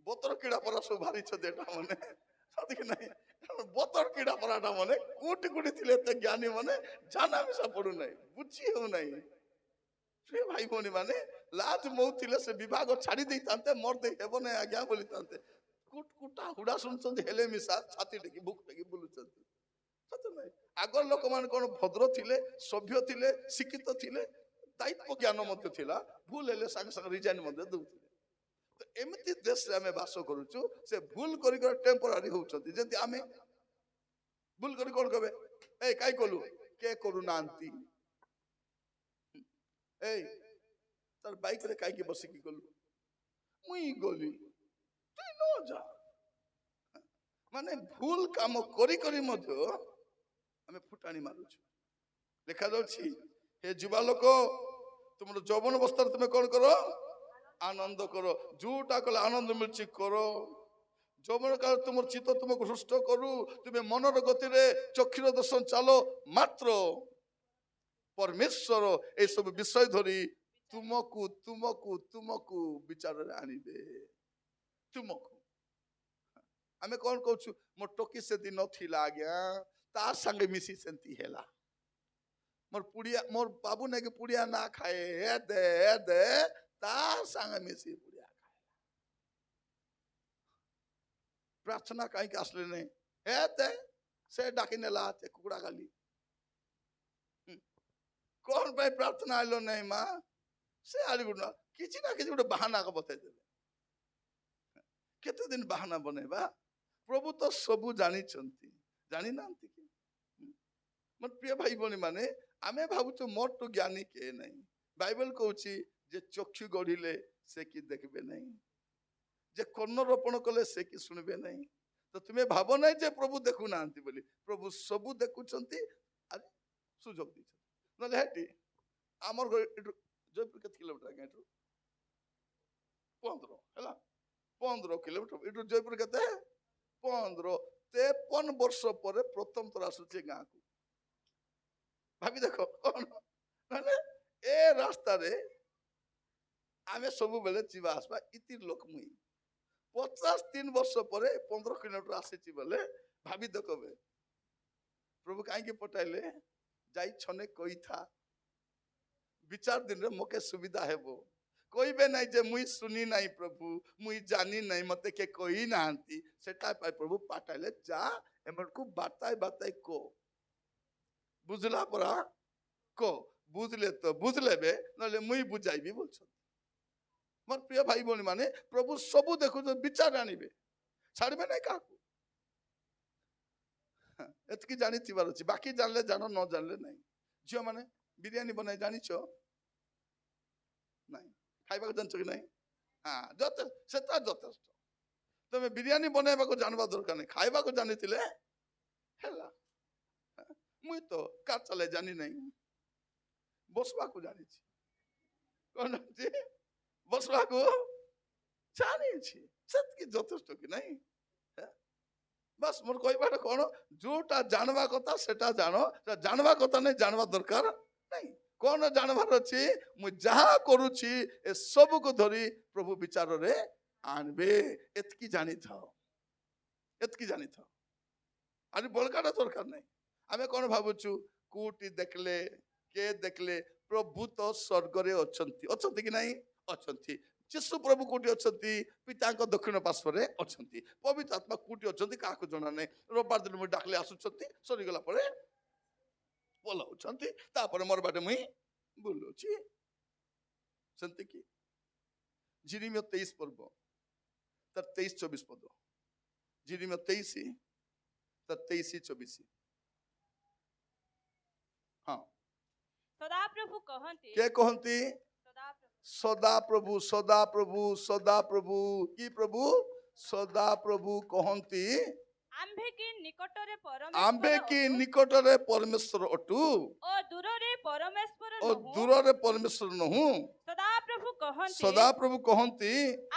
बोतर कीड़ा परा सब भारी छ देटा माने साथी कि नहीं बोतर कीड़ा पराटा माने कोटी कोटी थिले त ज्ञानी माने जाना मिसा पडु नहीं बुझी हो नहीं। से भाई भोनी माने लाज मौ थिले से विभाग छाड़ी देई तांते मोर दे हेबो नै आज्ञा बोली तांते कुट कुटा हुडा सुनछन हेले मिसा छाती टेकी बुक टेकी बुलुछन। सत नहीं आगर लोक मान कोन भद्र थिले सभ्य थिले शिक्षित थिले दायित्व ज्ञान मध्य थिला भूल हेले संग संग रिजाइन मध्य दउथिले। तो एमती देश रे हमें बास करूचु से भूल करी कर टेम्पररी होउछंती जंती आमे भूल करी कोन कहबे ए काई कोलु के करू नांती ए तार बाइक रे काई के बसी की कोलु मुई गली तू न जा। माने भूल काम करी करी मध्य हमें फुटाणी मारुछु। देखा जाउछि हे जुवा लोक तुमर जौवन अवस्था तुम कौन करो आनंद करो जोटा कले आनंद मिलछि करो। जौवन काल तुम चित्त तुमको हृष्ट करू तुम्हें मनर गति रे चक्षुर दर्शन चलो मात्र परमेश्वर ए सब विषय धरी तुमको तुमको तुमको विचार रे आनिबे तुमको आमे कौन कहू मो टोकी से दिन थिला आज्ञा ता संगे मिसी सेंती हेला मोर बाबू ने के पुड़िया ना खाए ए दे ता संगे मिसी पुड़िया खाए प्रार्थना कहीं आसले नहीं हे दे से डाकी नेला ते कुकुड़ा गाली कौन भाई प्रार्थना आलो नहीं माँ से आली गुना किसी ना किसी गोटे बाहाना को बता देवे केते दिन बाहाना बनेबा प्रभु तो सबू जानी जानी ना कि मोर प्रिय भाई बनी माने आमे भावुଛୁ मोर तो ज्ञानी के नहीं बाइबल कहूची जे चक्षु गढ़िले से कि देखबे नहीं जे कर्ण रोपण कले से कि सुनबे नहीं तो तुम्हें भाव नहीं जे प्रभु देखु नांती बोली प्रभु सबू देखुचंती अरे सुजोग दी नले हेटी आमर जयपुर केते किलोमीटर आगे एटू 15 हैला 15 किलोमीटर एटू जयपुर केते 15 53 वर्ष पर प्रथम थर आसुचे गाँ को भाभी देखो कौन माने ए रास्ता रे आमे सबु बेले जीवा आसबा इति लोक मुई 53 वर्ष पर 15 किलोमीटर आसी बोले भाभी देखो बे प्रभु कहीं पटाइले जाई छने कोई था विचार दिन रे मोके सुविधा है वो कोई बे नहीं जे मुई सुनी नहीं प्रभु मुई जानी नहीं मते के कोई नांती सेटा पाई प्रभु पाटाइले जा एमन को बाताई को बुझला परा को बुझले तो बुझले बे नले मुई बुझाइबी बोलछ मोर प्रिय भाई बोनी माने प्रभु सबू देखु तो विचार आनिबे छाड़बे नहीं काकू एतकी जानी थिबार अछि बाकी जानले जानो न जानले नहीं झियो माने बिरयानी बनाई जानिछो नहीं खाइबा जानछ कि नहीं हां जत सेता जथेष्ट तमे बिरयानी बनाइबा को जानबा दरकार नहीं खाइबा को जानिथिले हेला मुई तो कार चले जानी नहीं बसबा को जानी छी कोन छी बसबा को जानी छी सेतकी जथेष्ट कि नहीं बस मोर कहबाटा कौन जोटा जानवा कथा सेटा जानो जानवा कथा नहीं जानवा दरकार नहीं कौन जानवर अच्छी मु जहा करूची ए सब को धरी प्रभु विचार रे आनबे एतकी जानी था आज बड़काटा दरकार नहीं आमे कौन भावुछु कोटी देखले के देखले प्रभु तो स्वर्ग रे अछंती कि नहीं अछंती जीशु प्रभु कोटी अछंती पिता को दक्षिण पार्श्व रे अछंती पवित्र आत्मा कोटी अछंती काको जणा नहीं रविवार दिन मु डाकले आसुछंती सरी गला परे बोलाउछंती तापर मोर बाटे मुई बोलुछि संति की जिरिमिया 23 पर्व तर 23-24 पद जिरिमिया 23 तर 23-24 हाँ सदा प्रभु कहंती के कहंती सदा प्रभु की प्रभु सदा प्रभु कहंती आंभे की निकट रे परमेश्वर अटू ओ दूर रे परमेश्वर नहु सदा प्रभु कहंती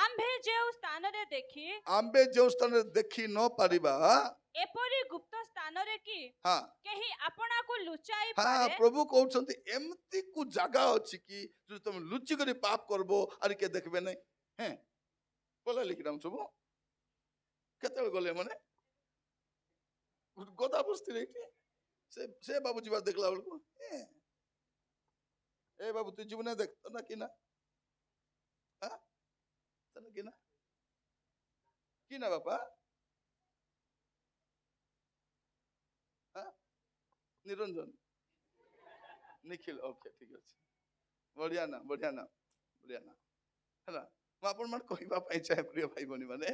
आंभे जो स्थान रे देखि न पारिबा एपरि गुप्त स्थान रे की हां केही आपना को लुचाई पारे हां प्रभु कहउछंती एमती को जगह अछि की जो तुम लुचि करी पाप करबो आर के देखबे नै हैं बोला लिखिराम सब केतल गले माने गोदा बस्ती रे से बाबू जीवा देखला बलको ए बाबू तू जीवन देख तो ना कि ना हां तो ना कि ना बापा निरंजन निखिल ओके ठीक अछि बढ़िया ना हैला म आपन मन कहबा पाई चाहे प्रिय भाई बनी माने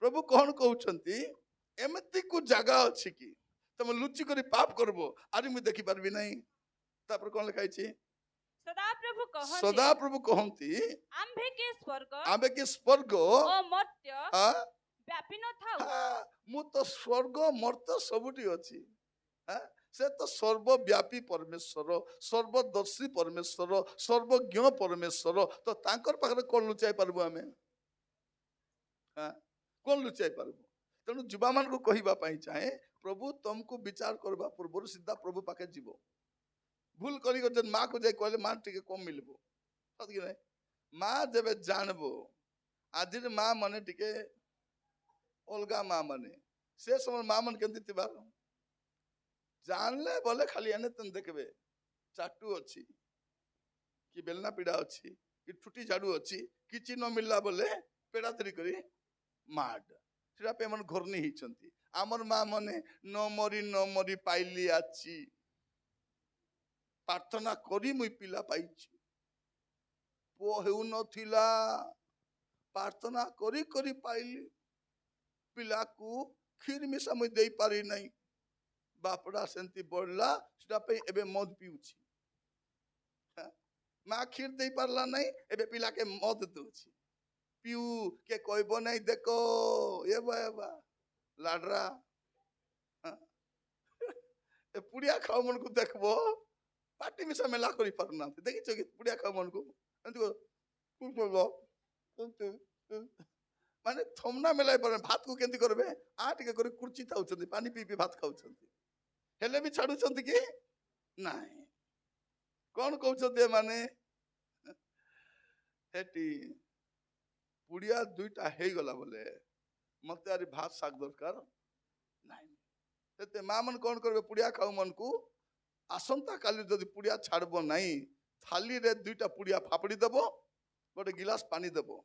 प्रभु कोन कहउछंती एमती को जगह अछि की तुम लुचि करी पाप करबो आरि मु देखि परबी नहीं तापर कोन लिखाई छी सदा प्रभु कहंती आंबे के स्वर्ग ओ मर्त्य व्यापी न थाउ मु तो स्वर्ग मर्त्य सबुटी अछि से तो सर्वव्यापी परमेश्वर सर्वदर्शी परमेश्वर सर्वज्ञ परमेश्वर तो तांकर पाखरे कोन लुचाई परबो हमें कोन लुचाई परबो तेणु युवा मान को कहबा पाई चाहे प्रभु तुमको विचार करबा पूर्व सीधा प्रभु पाके जीवो भूल करी जन माँ को जाए कहले माँ टिके कम मिलबो सत कि नहीं माँ जब जानबो आज माँ मने टिके अलगा माँ माने से समय माँ मन केंती थिबा जानले बोले खाली एने तन देखबे चाटू अच्छी कि बेलना पीड़ा अच्छी कि ठुटी झाड़ू अच्छी किछि न मिलला बोले पेड़ा तरी करी माड सेटा पे मन घरनी हिचंती आमर माँ मने न मरी पाइली आछि प्रार्थना करी मुई पिला पाइछि पुओ हेउ नथिला प्रार्थना करी करी पाइली पिला को खीर मिसा मुई देई पारि नहीं बापड़ा सेंती बढ़ला सेटा पे एबे मद पिउछि माँ खीर दे पारला नहीं एबे पिला के मद दूछि पिउ के कहबो नहीं देखो एबा लाडरा ए पुड़िया खाओ मन को देखबो पार्टी मिसा मेला करी पारना देखि छ कि पुड़िया खाओ मन को माने थमना मेलाई पर भात को केंती करबे आ टिके करी कुर्ची थाउछंती पानी पी पी भात खाउछंती हेले भी छाडुछंती कि नाही कौन कहउछंती माने हेटी पुड़िया दुईटा हे गला बोले मते आरी भात शाक दरकार नाही तेते माँ मन कौन करबे पुड़िया खाउ मन को आसंता काली जदि पुड़िया छाड़बो नहीं थाली रे दुईटा पुड़िया फापड़ी देबो गोटे गिलास पानी देबो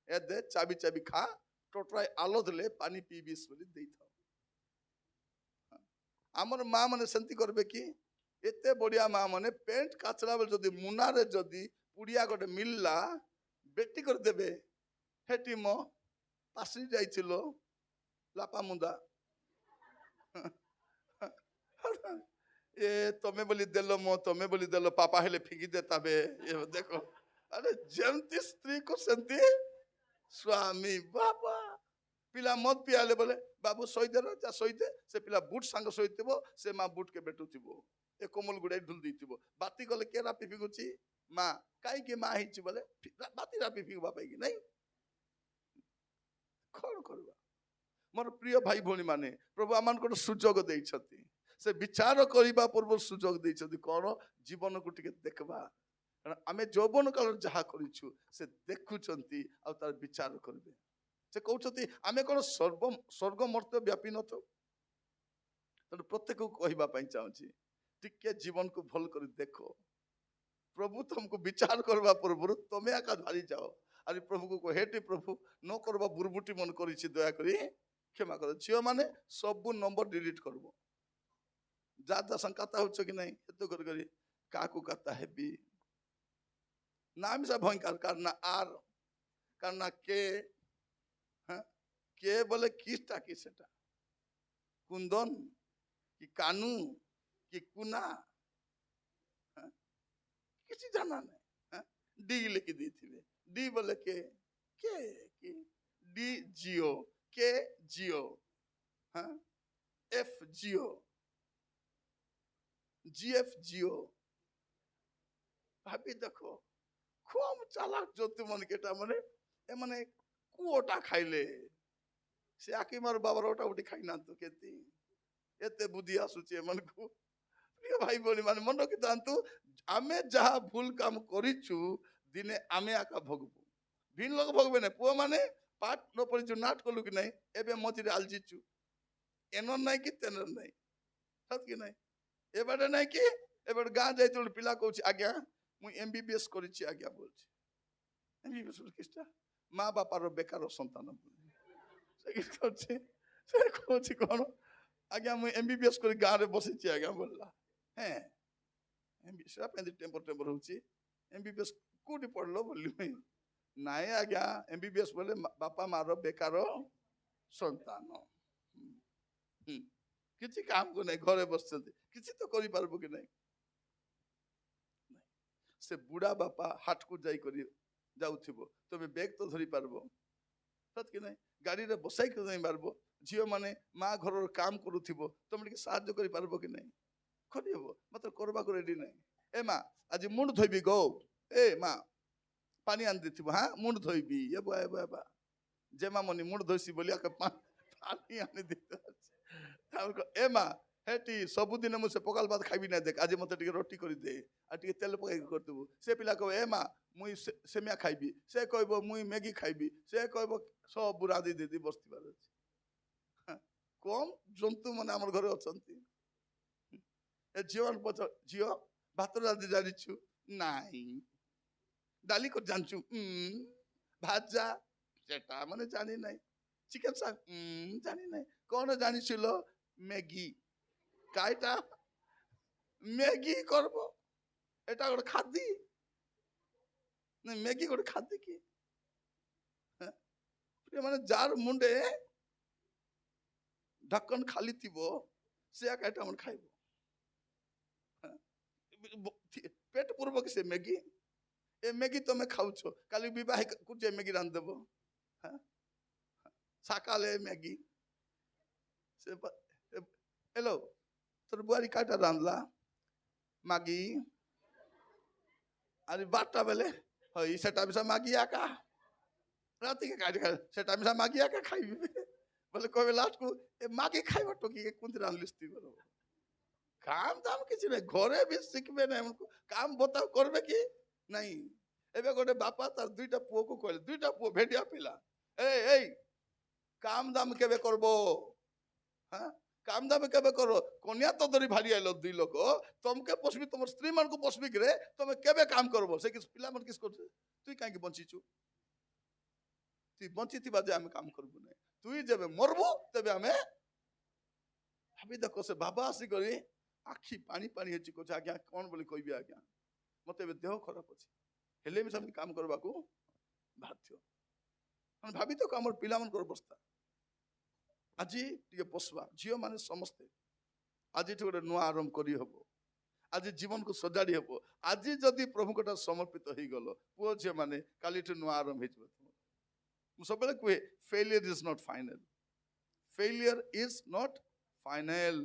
ए दे चाबी चाबी खा टोटराय आलो दले पानी पीबिस बोली देई थाओ आमर माँ माने सेंती करबे कि एते बढ़िया माँ माने पेंट काचरा बेल जदि मुना रे जदि पुड़िया गोटे मिलला बेटी कर देबे हेटी मो पासी जाइछिलो लापा मुंदा ए तमे बोली देलो मो तमे बोली देलो पापा हेले फिकी देता बे ये देखो अरे जेमती स्त्री को सेंती स्वामी बाबा पिला मत पियाले बोले बाबू सोईदे जा सोईदे से पिला बुट सांग सोईतिबो से माँ बुट के बेटुतिबो ए कोमल गुड़ाई ढुल दीतिबो बाती गले के रापी फिगुची माँ काई के माँ हिची बोले बाती रापी फिगु बापा की नहीं कौन करबा मोर प्रिय भाई भौणी माने प्रभु आमान को सुजोग देइछथि से विचार करिबा पूर्व सुजोग देइछथि कोन जीवन को टिके देखबा कारण आमे जौवन काल जहा करिछु से देखुचंती आ तार विचार करबे से कहउछथि आमे कोन स्वर्ग मर्त्य व्यापी न तो तने प्रत्येक को कहबा पई चाहूची टिके जीवन को भल कर देखो प्रभु तुमको विचार करबा पूर्व तमे आका धारी जाओ अरे प्रभु को कहेटी प्रभु न करबा बुरबुटी मन करिछि दया करी क्षमा कर झियो माने सब नंबर डिलीट करबो जा संकाता होछ कि नहीं एतो कर करी काकू काता हेबी नाम से भयंकर करना आर करना के हाँ के बोले किसटा की सेटा कुंदन कि कानू कि कुना हाँ? किसी जाना नहीं हाँ? डी लेके दी थी डी बोले के की डी जियो के जियो हाँ एफ जियो जीएफ जियो भाभी देखो खूब चालाक ज्योति मन केटा मने ए मने कुओटा खाइले से आकी मार बाबा रोटा उठी खाई ना तो केती एते बुद्धि आसुचे मन को प्रिय भाई बोली माने मन की दांतु आमे जहा भूल काम करिछु दिने आमे आका भोगबु भिन लोग भोगबे ने पुओ माने पाठ न पड़िछु नाट कलु कि नहीं एबे मतिरे आलजिछु एनो नहीं कि तेनो नहीं सत कि नहीं एबारे नहीं कि एबारे गाँ जाइतो पिला कहूछि आज्ञा मुई एमबीबीएस करिछि आज्ञा बोलछि एमबीबीएस किछटा माँ बापार बेकार संतान से कहूछि कोन आज्ञा मुई एमबीबीएस करी गाँ रे बसिछि आज्ञा बोलला हैं एमबीबीएस पेंदी टेम्पर टेम्पर होछि एमबीबीएस कोठी पढ़लो बोलली मुई नाई आज्ञा एमबीबीएस बोले बापा मार बेकार संतान किसी काम को नहीं घरे बस किसी तो करी पारबो कि नहीं से बुढ़ा बापा हाट को जाई करी जाउथिबो तबे बैग तो धरी पारबो सत कि नहीं गाड़ी रे बसाई के नहीं पारबो झियो माने माँ घर काम करूथिबो तुम टिके साहाय्य करी पारबो कि नहीं करिबो मतलब करबा को रेडी नहीं ए माँ आज मुंड धोइबी गो ए माँ पानी आन दिथिबो हां मुंड धोइबी एबा जेमा मनी मुंड धोइसी बोलिया के पानी आनी दिथ ए माँ हेटी सबुदिन मुझे पकाल भात खाइबी ना देख आज मत रोटी कर दे आ तेल पकाई करदेबू से पिला कह ए माँ मुई सेमिया खाइबी से कहब मुई मैगी खाइबी से कहब सब बुरादी दीदी बसती कम जंतु मैंने आम घर अच्छा झील पचार झील भात रांधि जानिछु नाई डाली कर जानचु भाजा सेटा माने जानी नहीं चिकन साग जानी नहीं कौन जानिछिलो मैगी काइटा मैगी करबो এটা গোটে খাদ্য না ম্যাগি গোটে খাদ্য কি মানে যার মুন্ডে ঢাকন খালি থিব সে এক আইটেম খাইব পেট পুরব কি সে ম্যাগি এ ম্যাগি তুমি খাওছ কালি বিবাহ করছে ম্যাগি রান্ধ দেব সকালে ম্যাগি সে হ্যালো তোর বুয়ারি কাটা রান্ধলা মাগি अरे 12टा बेले हई सेटा मिसा मागिया का राति के काट सेटा मिसा मागिया का खाइबे बोले कहबे लास्ट को ए मागी खाइबो टोकी के कुंत रानलिस्ती बोलो काम दाम किछि नै घरे भी सिखबे नै हमको काम बताओ करबे की नहीं एबे गोटे बापा तार दुईटा पुओ को कहले दुईटा पुओ भेडिया पिला ए काम दाम केबे करबो हां काम दाम केबे करो कन्या तो धरी भारी आइलो दुई लोक तुमके पोसबी तुम स्त्री मान को पोसबी करे तुम केबे काम करबो से किस पिला मन किस करछ तुई काहे की बंचिछु तुई बंचिति बाजे हम काम करबो नै तुई जेबे मरबो तबे हमें भाभी देखो से बाबा आसी करी आखी पानी पानी हेची को आज्ञा कोन बोली कहबी आज्ञा मते बे देह खराब अछि हेले मी सब काम करबा को बाध्य हम भाभी तो हमर पिला मन कर अवस्था आज टे पशवा झील माने समस्ते आज गोटे नुआ आरंभ करी हब आज जीवन को सजाड़ी हब आज जदि प्रभु कटा समर्पित हो गल पुओ झील माने काली नुआ आरंभ हो सब कहे failure is not final failure is not final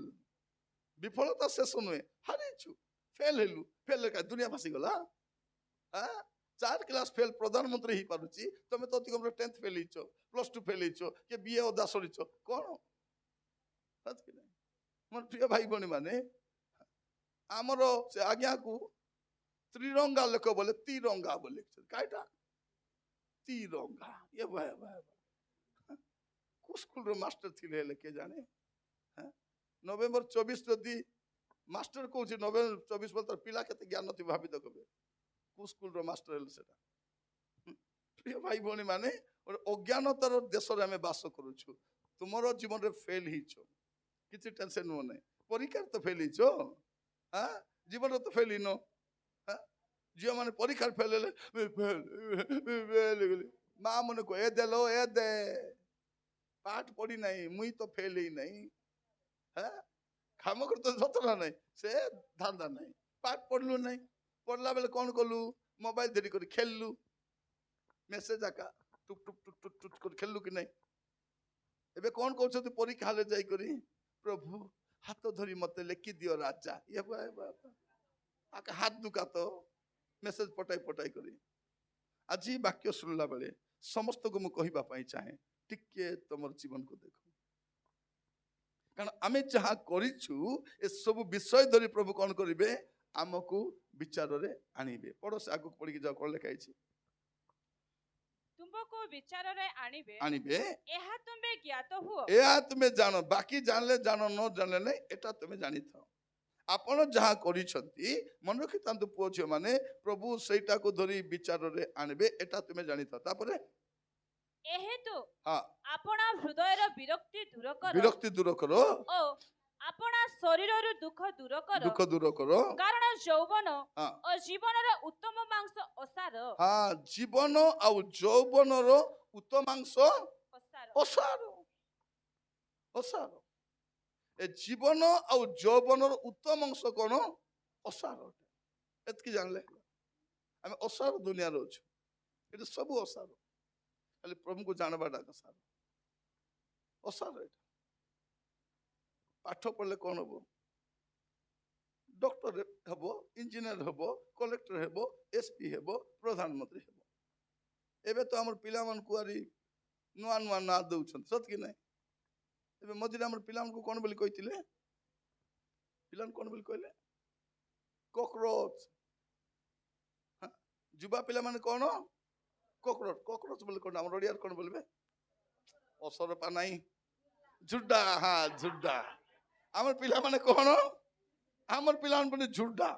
विफलता शेष नुहे हारिछु फेल हेलु फेल का दुनिया भासी गला 4 क्लास फेल प्रधानमंत्री ही पारुची तमे तो अतिकम 10th फेल हिचो +2 फेल हिचो के बीए ओदा सरिचो कोन सच कि नहीं मोर प्रिय भाई बणी माने हमरो से आज्ञा को त्रिरंगा लेख बोले तिरंगा बोले काइटा तिरंगा ये भाई भाई को स्कूल रो मास्टर थिले लेके जाने नवेम्बर 24 जदी मास्टर को नवेम्बर 24 बोल तर पिला केते ज्ञान नथि भाबी तो कबे को स्कूल रो मास्टर हेल सेटा प्रिय भाई बणी माने अज्ञानतार देश रे हमें बास करूछु तुमरो जीवन रे फेल हिचो किछि टेंशन हो नै परीक्षा तो फेल हिचो हां जीवन रे तो फेल हिनो हां जियो माने परीक्षा फेल ले फेल मां मन को ए देलो ए दे पाठ पढ़ी नहीं मुई तो फेल ही नहीं हां काम कर तो सतरा नहीं से धांदा नहीं पाठ पढ़लु नहीं पढ़ला बेले कौन कलु मोबाइल धरी कर खेललु मेसेज आका टुक टुक टुक टुक टुक कर खेललु कि नहीं एबे कौन कहछ तू परीक्षा ले जाई करी प्रभु हाथ धरी मते लेखि दियो राजा ये बाबा आका हाथ दुका तो मेसेज पटाई पटाई करी आज वाक्य सुनला बेले समस्त को मु कहिबा पई चाहे टिके तमर जीवन को देखो कारण आमे जहा करिछु ए सब विषय धरी प्रभु कौन करिवे आमको विचार रे आनिबे पड़ो से आगु पड़ी जाओ कोन लिखा है तुमको विचार रे आनिबे एहा तुमे ज्ञात हुओ एहा तुमे जानो बाकी जानले जानो न जानले नै एटा तुमे जानि थाओ आपण जहा करिसंती मन रखि तांतु पुओ छ माने प्रभु सेटा को धरी विचार रे आनिबे एटा तुमे जानि थाओ तापरे एहेतु हां आपण हृदय रो विरक्ति दूर करो ओ आपण शरीर रो दुख दूर करो कारण यौवन और जीवन रो उत्तम मांस ओसार हां जीवन आ यौवन रो उत्तम मांस ओसार ए जीवन आ यौवन रो उत्तम मांस कोन ओसार एतकी जानले हम ओसार दुनिया रो छ एटा सब ओसार खाली प्रभु को जानबा डाक सार ओसार एटा पाठ पढ़ले कौन हम डॉक्टर हम इंजीनियर हम कलेक्टर हम एसपी हम प्रधानमंत्री हम एबे तो हमर पिला मन कुआरी नुआ नुआ ना दउछन सत कि नहीं एबे मझिरे हमर पिला मन को कौन बोली कहितिले पिलान कौन बोली कहले कॉकरोच जुबा पिला माने कौन कॉकरोच कॉकरोच बोली कौन हमर ओडिया कौन बोलबे असर पा नहीं ଝୁଡା ହଁ ଝୁଡା ଆମର ପିଲାମାନେ କଣ ଆମର ପିଲାମାନେ ପୁଣି ଝୁଡା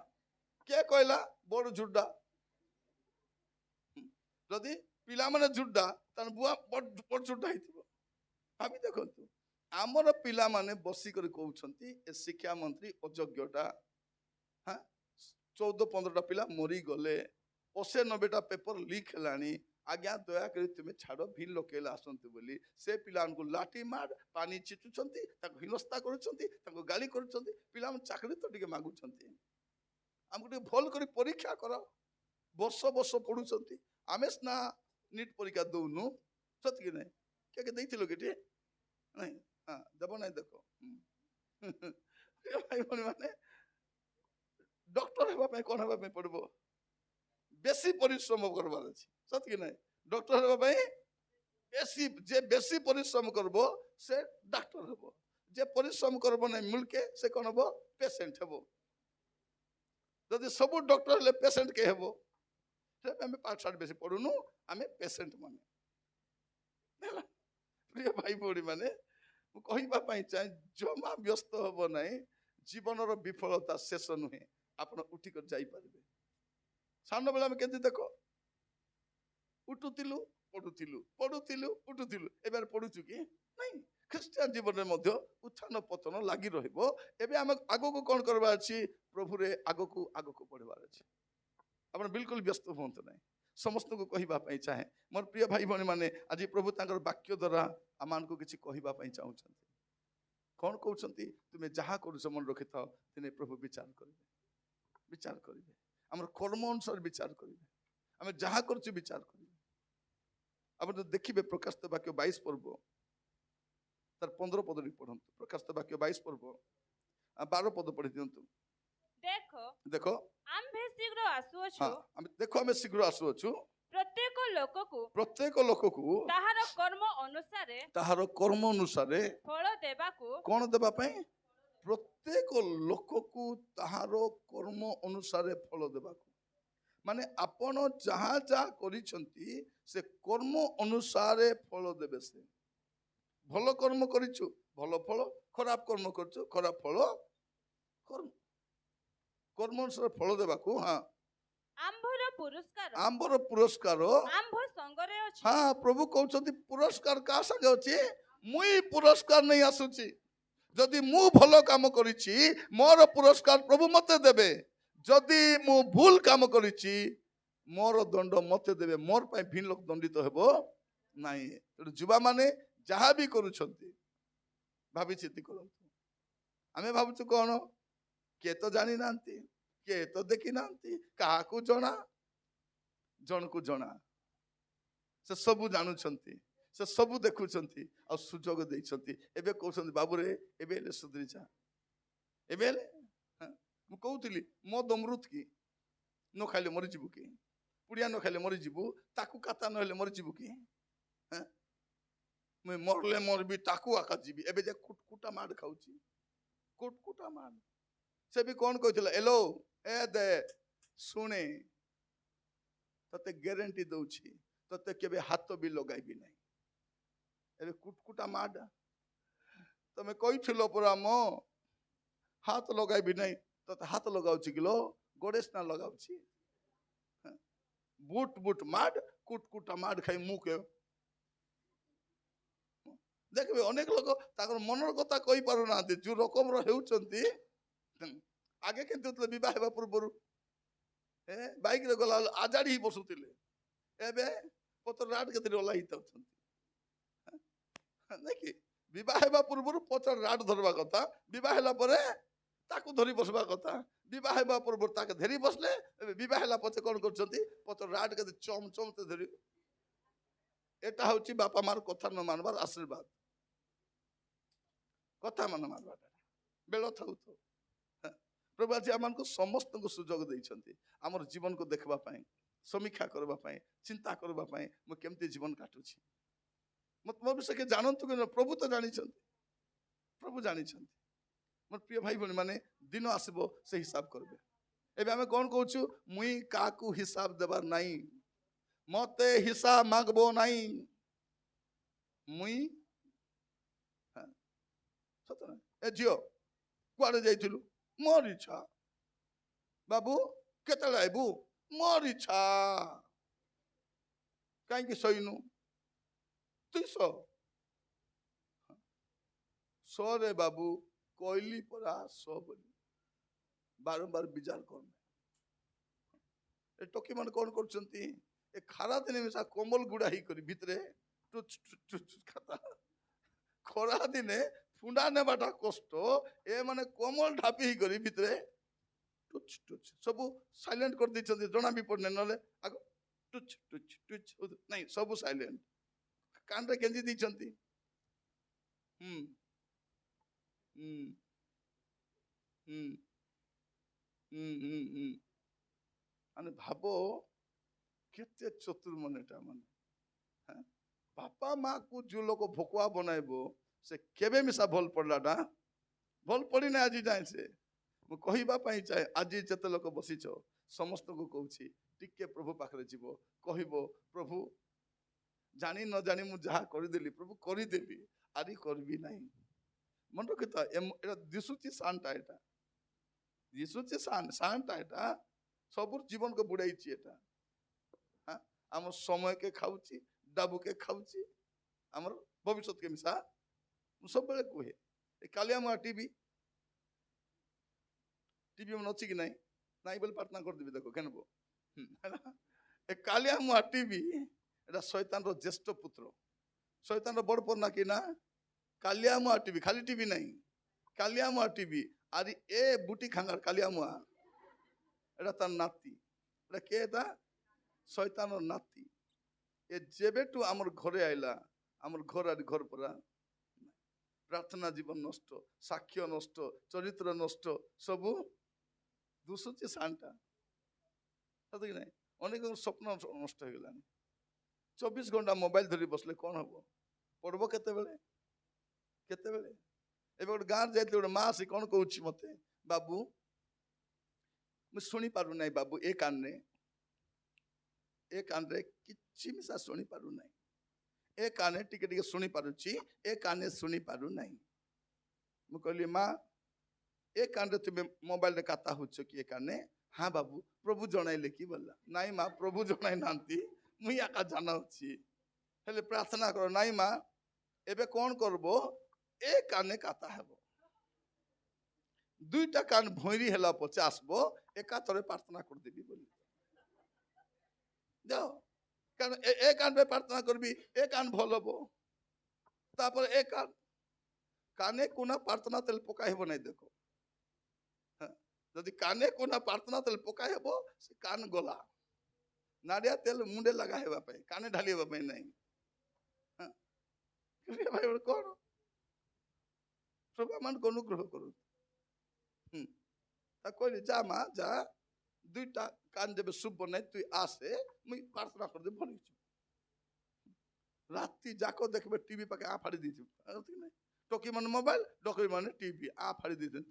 କିଏ କହିଲା ବଡ ଝୁଡା ଯଦି ପିଲାମାନେ ଝୁଡା ତାହେଲେ ବୁଆ ବଡ ଝୁଡା ହେଇଥିବ ଭାବି ଦେଖନ୍ତୁ ଆମର ପିଲାମାନେ ବସିକରି କହୁଛନ୍ତି ଏ ଶିକ୍ଷା ମନ୍ତ୍ରୀ ଅଯୋଗ୍ୟଟା 14-15ଟା ପିଲା ମରିଗଲେ 80-90ଟା ପେପର ଲିକ୍ ହେଲାଣି ଆଜ୍ଞା ଦୟାକରି ତୁମେ ଛାଡ଼ ଭିଡ଼ ଲୋକେଇଲେ ଆସନ୍ତୁ ବୋଲି ସେ ପିଲାମାନଙ୍କୁ ଲାଠି ମାଡ଼ ପାଣି ଛିଟୁଛନ୍ତି ତାଙ୍କୁ ହିନସ୍ତା କରୁଛନ୍ତି ତାଙ୍କୁ ଗାଳି କରୁଛନ୍ତି ପିଲାମାନେ ଚାକିରି ତ ଟିକେ ମାଗୁଛନ୍ତି ଆମକୁ ଟିକେ ଭଲ କରି ପରୀକ୍ଷା କର ବର୍ଷ ବର୍ଷ ପଢୁଛନ୍ତି ଆମେ ସିନା ନିଟ୍ ପରୀକ୍ଷା ଦଉନୁ ସତକି ନାଇଁ କିଏ ଦେଇଥିଲ କି ନାଇଁ ହଁ ଦେବ ନାଇଁ ଦେଖ ଭାଇ ଭଉଣୀ ମାନେ ଡକ୍ଟର ହେବା ପାଇଁ କଣ ହେବା ପାଇଁ ପଡିବ ବେଶୀ ପରିଶ୍ରମ କରବାର ଅଛି ସତକି ନାଇଁ ଡକ୍ଟର ହେବା ପାଇଁ ବେଶୀ ପରିଶ୍ରମ করব সে ডাক্তার হব যে পরিশ্রম করব না মুলকে সে কোন হব পেশেন্ট হব যদি সব ডক্টর হলে পেশেন্ট কে হব আমি পাঠ সাঠ বেশি পড়ুনু আমি পেশেন্ট মানে প্রিয় ভাই ভଉଣୀ ମାନେ ମୁଁ କହିବା ପାଇଁ ଚାହେଁ ଜମା ବ୍ୟସ୍ତ ହବ ନାହିଁ ଜୀବନର ବିଫଳତା ଶେଷ ନୁହେଁ ଆପଣ ଉଠିକରି ଯାଇପାରିବେ ସାନ ବେଳେ ଆମେ କେମିତି ଦେଖ ଉଠୁଥିଲୁ ପଢୁଥିଲୁ ଉଠୁଥିଲୁ ଏବେ ପଢୁଛୁ କି ନାଇଁ ଖ୍ରୀଷ୍ଟିଆନ ଜୀବନରେ ମଧ୍ୟ ଉତ୍ଥାନ ପତନ ଲାଗି ରହିବ ଏବେ ଆମେ ଆଗକୁ କଣ କରିବାର ଅଛି ପ୍ରଭୁରେ ଆଗକୁ ବଢିବାର ଅଛି ଆପଣ ବିଲକୁଲ ବ୍ୟସ୍ତ ହୁଅନ୍ତୁ ନାହିଁ ସମସ୍ତଙ୍କୁ କହିବା ପାଇଁ ଚାହେଁ ମୋର ପ୍ରିୟ ଭାଇ ଭଉଣୀ ମାନେ ଆଜି ପ୍ରଭୁ ତାଙ୍କର ବାକ୍ୟ ଦ୍ୱାରା ଆମମାନଙ୍କୁ କିଛି କହିବା ପାଇଁ ଚାହୁଁଛନ୍ତି କଣ କହୁଛନ୍ତି ତୁମେ ଯାହା କରୁଛ ମନେ ରଖିଥାଅ ଦିନେ ପ୍ରଭୁ ବିଚାର କରିବେ ଆମର କର୍ମ ଅନୁସାରେ ବିଚାର କରିବେ ଆମେ ଯାହା କରୁଛୁ ବିଚାର କରିବେ ଆପଣ ଦେଖିବେ ପ୍ରକାଶିତ ବାକ୍ୟ 22 ପର୍ବ ତାର 15 ପଦଟି ପଢନ୍ତୁ ପ୍ରକାଶିତ ବାକ୍ୟ 22 ପର୍ବ 12 ପଦ ପଢି ଦିଅନ୍ତୁ ଦେଖ ଆମ୍ଭେ ଶୀଘ୍ର ଆସୁଅଛୁ ଆମେ ଶୀଘ୍ର ଆସୁଅଛୁ ପ୍ରତ୍ୟେକ ଲୋକକୁ ତାହାର କର୍ମ ଅନୁସାରେ ଫଳ ଦେବାକୁ କଣ ଦେବା ପାଇଁ ପ୍ରତ୍ୟେକ ଲୋକକୁ ତାହାର କର୍ମ ଅନୁସାରେ ଫଳ ଦେବାକୁ ମାନେ ଆପଣ ଯାହା ଯାହା କରିଛନ୍ତି ସେ କର୍ମ ଅନୁସାରେ ଫଳ ଦେବେ ସେ ଭଲ କର୍ମ କରିଛୁ ଭଲ ଫଳ ଖରାପ କର୍ମ କରିଛୁ ଖରାପ ଫଳ କର୍ମ ଅନୁସାରେ ଫଳ ଦେବାକୁ ଆମ୍ଭର ପୁରସ୍କାର ଆମ୍ଭ ସଙ୍ଗରେ ଅଛି ପ୍ରଭୁ କହୁଛନ୍ତି ପୁରସ୍କାର କାହା ସାଙ୍ଗେ ଅଛି ମୁଇଁ ପୁରସ୍କାର ନେଇ ଆସୁଛି ଯଦି ମୁଁ ଭଲ କାମ କରିଛି ମୋର ପୁରସ୍କାର ପ୍ରଭୁ ମତେ ଦେବେ ଯଦି ମୁଁ ଭୁଲ କାମ କରିଛି ମୋର ଦଣ୍ଡ ମତେ ଦେବେ ମୋର ପାଇଁ ଭିନ୍ନ ଲୋକ ଦଣ୍ଡିତ ହେବ ନାହିଁ ତେଣୁ ଯୁବାମାନେ ଯାହା ବି କରୁଛନ୍ତି ଭାବି ଚିନ୍ତି କରନ୍ତୁ ଆମେ ଭାବୁଛୁ କଣ କିଏ ତ ଜାଣିନାହାନ୍ତି କିଏ ତ ଦେଖି ନାହାନ୍ତି କାହାକୁ ଜଣା ଜଣକୁ ଜଣା ସେ ସବୁ ଜାଣୁଛନ୍ତି ସେ ସବୁ ଦେଖୁଛନ୍ତି ଆଉ ସୁଯୋଗ ଦେଇଛନ୍ତି ଏବେ କହୁଛନ୍ତି ବାବୁରେ ଏବେ ହେଲେ ସୁଧୁରି ଯା ଏବେ ହେଲେ ମୁଁ କହୁଥିଲି ମୋ ଦମୃତ କି ନ ଖାଇଲେ ମରିଯିବୁ କି ପୁଡ଼ିଆ ନ ଖାଇଲେ ମରିଯିବୁ ତାକୁ କାତା ନହେଲେ ମରିଯିବୁ କି ମୁଇଁ ମରଲେ ମରବି ତାକୁ ଆକା ଯିବି ଏବେ ଯେ କୁଟକୁଟା ମାଡ଼ ଖାଉଛି କୁଟକୁଟା ମାଡ଼ ସେ ବି କଣ କହିଥିଲା ଏଲୋ ଏ ଦେ ଶୁଣେ ତତେ ଗ୍ୟାରେଣ୍ଟି ଦଉଛି ତତେ କେବେ ହାତ ବି ଲଗାଇବି ନାହିଁ ଏବେ କୁଟକୁଟା ମାଡ଼ ତମେ କହିଥିଲ ପରା ମୋ ହାତ ଲଗାଇବି ନାହିଁ ତତେ ହାତ ଲଗାଉଛି କିଲୋ ଗୋଡେ ସିନା ଲଗାଉଛି ବୁଟ ମାଡ଼ କୁଟକୁଟା ମାଡ଼ ଖାଇ ମୁଁ କେ ଦେଖିବେ ଅନେକ ଲୋକ ତାଙ୍କର ମନର କଥା କହିପାରୁନାହାନ୍ତି ଯୋଉ ରକମର ହେଉଛନ୍ତି ଆଗେ କେମିତି ବିବାହ ହେବା ପୂର୍ବରୁ ବାଇକରେ ଗଲା ଆଜାଡି ହିଁ ବସୁଥିଲେ ଏବେ ପତ୍ର ରାଟ କେତେ ଓଲା ହେଇଥାଉଛନ୍ତି ନାଇଁ କି ବିବାହ ହେବା ପୂର୍ବରୁ ପତ୍ର ରାଟ ଧରବା କଥା ବିବାହ ହେଲା ପରେ ତାକୁ ଧରି ବସବା କଥା ବିବାହ ହେବା ପୂର୍ବରୁ ତାকে ଧରି ବସଲେ ଏବେ ବିବାହ ହେଲା ପଛେ କଣ କରୁଛନ୍ତି ପତ୍ର ରାଟ କେତେ ଚମ ଧରି এটা হচ্ছে বাপা মার কথা ন মানবার আশীর্বাদ কথা ମାନ ମାରବାଟା ବେଳ ଥାଉ ତ ପ୍ରଭୁ ଆଜି ଆମମାନଙ୍କୁ ସମସ୍ତଙ୍କୁ ସୁଯୋଗ ଦେଇଛନ୍ତି ଆମର ଜୀବନକୁ ଦେଖିବା ପାଇଁ ସମୀକ୍ଷା କରିବା ପାଇଁ ଚିନ୍ତା କରିବା ପାଇଁ ମୁଁ କେମିତି ଜୀବନ କାଟୁଛି ମୋ ବିଷୟରେ ଜାଣନ୍ତୁ କି ପ୍ରଭୁ ତ ଜାଣିଛନ୍ତି ପ୍ରଭୁ ଜାଣିଛନ୍ତି ମୋର ପ୍ରିୟ ଭାଇ ଭଉଣୀ ମାନେ ଦିନ ଆସିବ ସେ ହିସାବ କରିବେ ଏବେ ଆମେ କଣ କହୁଛୁ ମୁଇଁ କାହାକୁ ହିସାବ ଦେବାର ନାହିଁ ମତେ ହିସାବ ମାଗବ ନାହିଁ ମୁଇଁ ଏ ଝିଅ କୁଆଡ଼େ ଯାଇଥିଲୁ? ମୋର ଇଚ୍ଛା। ବାବୁ କେତେବେଳେ ଆଇବୁ? ମୋର ଇଚ୍ଛା। କାହିଁକି ଶୋଇନୁ? ତୁଇ ସରେ ବାବୁ, କହିଲି ପରା ସ ବୋଲି। ବାରମ୍ବାର ବିଜାର କରନା। ଏ ଟୋକି ମାନେ କଣ କରୁଛନ୍ତି? ଏ ଖରା ଦିନେ ମିଶା କମଲ ଗୁଡା ହେଇକରି ଭିତରେ ଟୁଚ ଟୁଚ ଖାତା। ଖରା ଦିନେ ଫୁଣ୍ଡା ନେବାଟା କଷ୍ଟ, ଏ ମାନେ କମଲ ଢାପି ହେଇକରି ଭିତରେ ଟୁଚ ଟୁଚ ସବୁ ସାଇଲେଣ୍ଟ କରିଦେଇଛନ୍ତି, ଜଣା ବି ପଡୁନି। ନହେଲେ ଆଗ ଟୁଚ ଟୁଚ ଟୁଚ ନାଇଁ, ସବୁ ସାଇଲେଣ୍ଟ। କାନରେ ଗେଞ୍ଜି ଦେଇଛନ୍ତି। ହୁଁ ହୁଁ ହୁଁ ହୁଁ। ମାନେ ଭାବ କେତେ ଚତୁର ମନେଟା ମାନେ। ବାପା ମା କୁ ଯୋଉ ଲୋକ ଭୋକୁଆ ବନାଇବ, ସେ କେବେ ମିଶା ଭଲ ପଡିଲାଟା? ଭଲ ପଡିନା ଆଜି ଯାଏ। ସେ ମୁଁ କହିବା ପାଇଁ ଚାହେଁ, ଆଜି ଯେତେ ଲୋକ ବସିଛ ସମସ୍ତଙ୍କୁ କହୁଛି, ଟିକେ ପ୍ରଭୁ ପାଖରେ ଯିବ, କହିବ ପ୍ରଭୁ ଜାଣି ନ ଜାଣି ମୁଁ ଯାହା କରିଦେଲି ପ୍ରଭୁ କରିଦେଲି, ଆରି କରିବି ନାହିଁ। ମନେ ରଖିଥା, ଏଟା ଦିଶୁଛି ସାନଟା, ଏଟା ଦିଶୁଛି ସାନଟା, ଏଟା ସବୁ ଜୀବନକୁ ବୁଡାଇଛି। ଏଟା আমার সময়কে খাଉଛି, ডাবুকে খাଉଛି, আমার ভবিষ্যৎকে মিশা। ମୁଁ ସବୁବେଳେ କୁହେ, ଏ କାଲିଆ ମୁଆ ଟିଭି ଅଛି କି ନାହିଁ? ନାଇଁ ବୋଲି ପ୍ରାର୍ଥନା କରିଦେବି। ଦେଖ କେନବ ଏ କାଲିଆ ମୁଆ ଟିଭି, এটা শয়তানର জ্যেষ্ঠ পুত্র। শয়তানର বড় পুত্র না কি না? কালিয়া মুয়া টিভি, খালি টিভি নাই, কালিয়া মুয়া টিভি। আর এ বুটি খাঙ্গার কালিয়া মুয়া, এটা তার নাতি। এটা কে? এটা শয়তানর নাতি। এ যেবেটু আমার ঘরে আইলা, আমার ঘর আর ঘর পরা প্রার্থনা জীবন নষ্ট, সাক্ষ্য নষ্ট, চরিত্র নষ্ট, সবু দুশুচি সানটা। সত্যি নাই? অনেক স্বপ্ন নষ্ট হয়ে গেলানি। 24 ঘন্টা মোবাইল ধরি বসলে কোন হব? পড়ব কেতেবেলে? কেতেবেলে? ଏବେ ଗୋଟେ ଗାଁ ଯାଇଥିଲି, ଗୋଟେ ମା ଆସି କଣ କହୁଛି ମତେ, ବାବୁ ମୁଁ ଶୁଣି ପାରୁନାହିଁ ବାବୁ, ଏ କାନରେ କିଛି ମିଶା ଶୁଣି ପାରୁନାହିଁ। ଏ କାନେ ଟିକେ ଟିକେ ଶୁଣି ପାରୁଛି, ଏ କାନେ ଶୁଣି ପାରୁନାହିଁ। ମୁଁ କହିଲି ମା, ଏ କାନରେ ତୁମେ ମୋବାଇଲରେ କଥା ହଉଛ କି? ଏ କାନେ? ହଁ ବାବୁ, ପ୍ରଭୁ ଜଣାଇଲେ କି ବୋଲା? ନାଇଁ ମା, ପ୍ରଭୁ ଜଣାଇ ନାହାନ୍ତି, ମୁଇଁ ଏକା ଜାଣାଉଛି। ହେଲେ ପ୍ରାର୍ଥନା କର। ନାଇଁ ମା, ଏବେ କଣ କରବ? ଏ କାନେ କଥା ହେବ, দুইটা কান ভৈরি হেলা পচে আসবো, একা থরে প্রার্থনা করদেবি বলি যাও। কারণ এ কানে প্রার্থনা করবি, এ কান ভাল হব। তারপরে এ কানে কোনা প্রার্থনা তেল পকাই হব নাই। দেখো, যদি কানে কোনা প্রার্থনা তেল পকাই হব, সে কান গলা নাড়িয়া তেল মুন্ডে লাগা হেবা পাই, কানে ঢালি হেবা পাই নাই। ভাই কর, প্রভু আমাকে অনুগ্রহ করুন। তা কইলি যা মা যা, দুইটা কান দেবে শুভ নাই, তুই আসে, মুই প্রার্থনা করে ভাল হয়েছি। রাত্রি যাক দেখবে টিভি পাকে আ ফাড়ি দিয়েছি। টকি মানে মোবাইল, টকি মানে টিভি, আ ফাড়ি দিয়েছেন।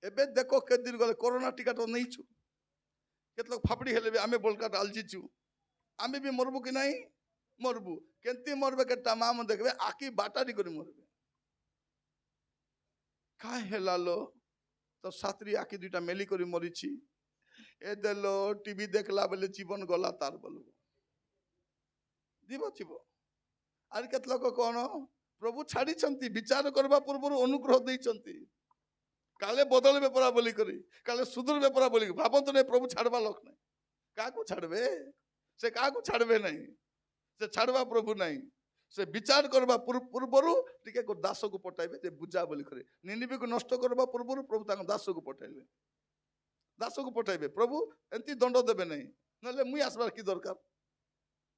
এবে দেখো কেতে দিন গলে করোনা টিকাটা নেইছু, কেতে লোক ফাপড়ি হেলে আমি বলকা ডালছিছু, আমি বি মরবু কি নাই? মরবু। কেমতি মরবে কেটা মা মনে দেখবে আকি বাটারি করে মরবে। কাই হেলালো তো সাতরি আকি দুইটা মেলি করে মরিছি। এ দেল টিভি দেখলা বলে জীবন গলা তার বলবো দিব জীব। আর কেতে লোক কোন প্রভু ছাড়িছন্তি, বিচার করবা পূর্বରୁ অনুগ্রহ ଦେଇଛନ୍ତି, কালে বদলবে পরা বলি করি, কালে সুধরবে পরা বলি। ভাবন্তু নাই প্রভু ছাড়বা লোক নাই। কাকু ছাড়বে? সে কাকু ছাড়বে নাই, সে ছাড়বা প্রভু নাই। সে বিচার করবা পূর্বରୁ ଟିକେ ଦାସକୁ ପଠାଇବେ ଯେ ବୁଝା ବୋଲି କରି। ନିନିବିକୁ ନଷ୍ଟ କରିବା ପୂର୍ବରୁ ପ୍ରଭୁ ତାଙ୍କ ଦାସକୁ ପଠାଇବେ, ଦାସକୁ ପଠାଇବେ। ପ୍ରଭୁ ଏମିତି ଦଣ୍ଡ ଦେବେ ନାହିଁ, ନହେଲେ ମୁଇଁ ଆସିବାର କି ଦରକାର?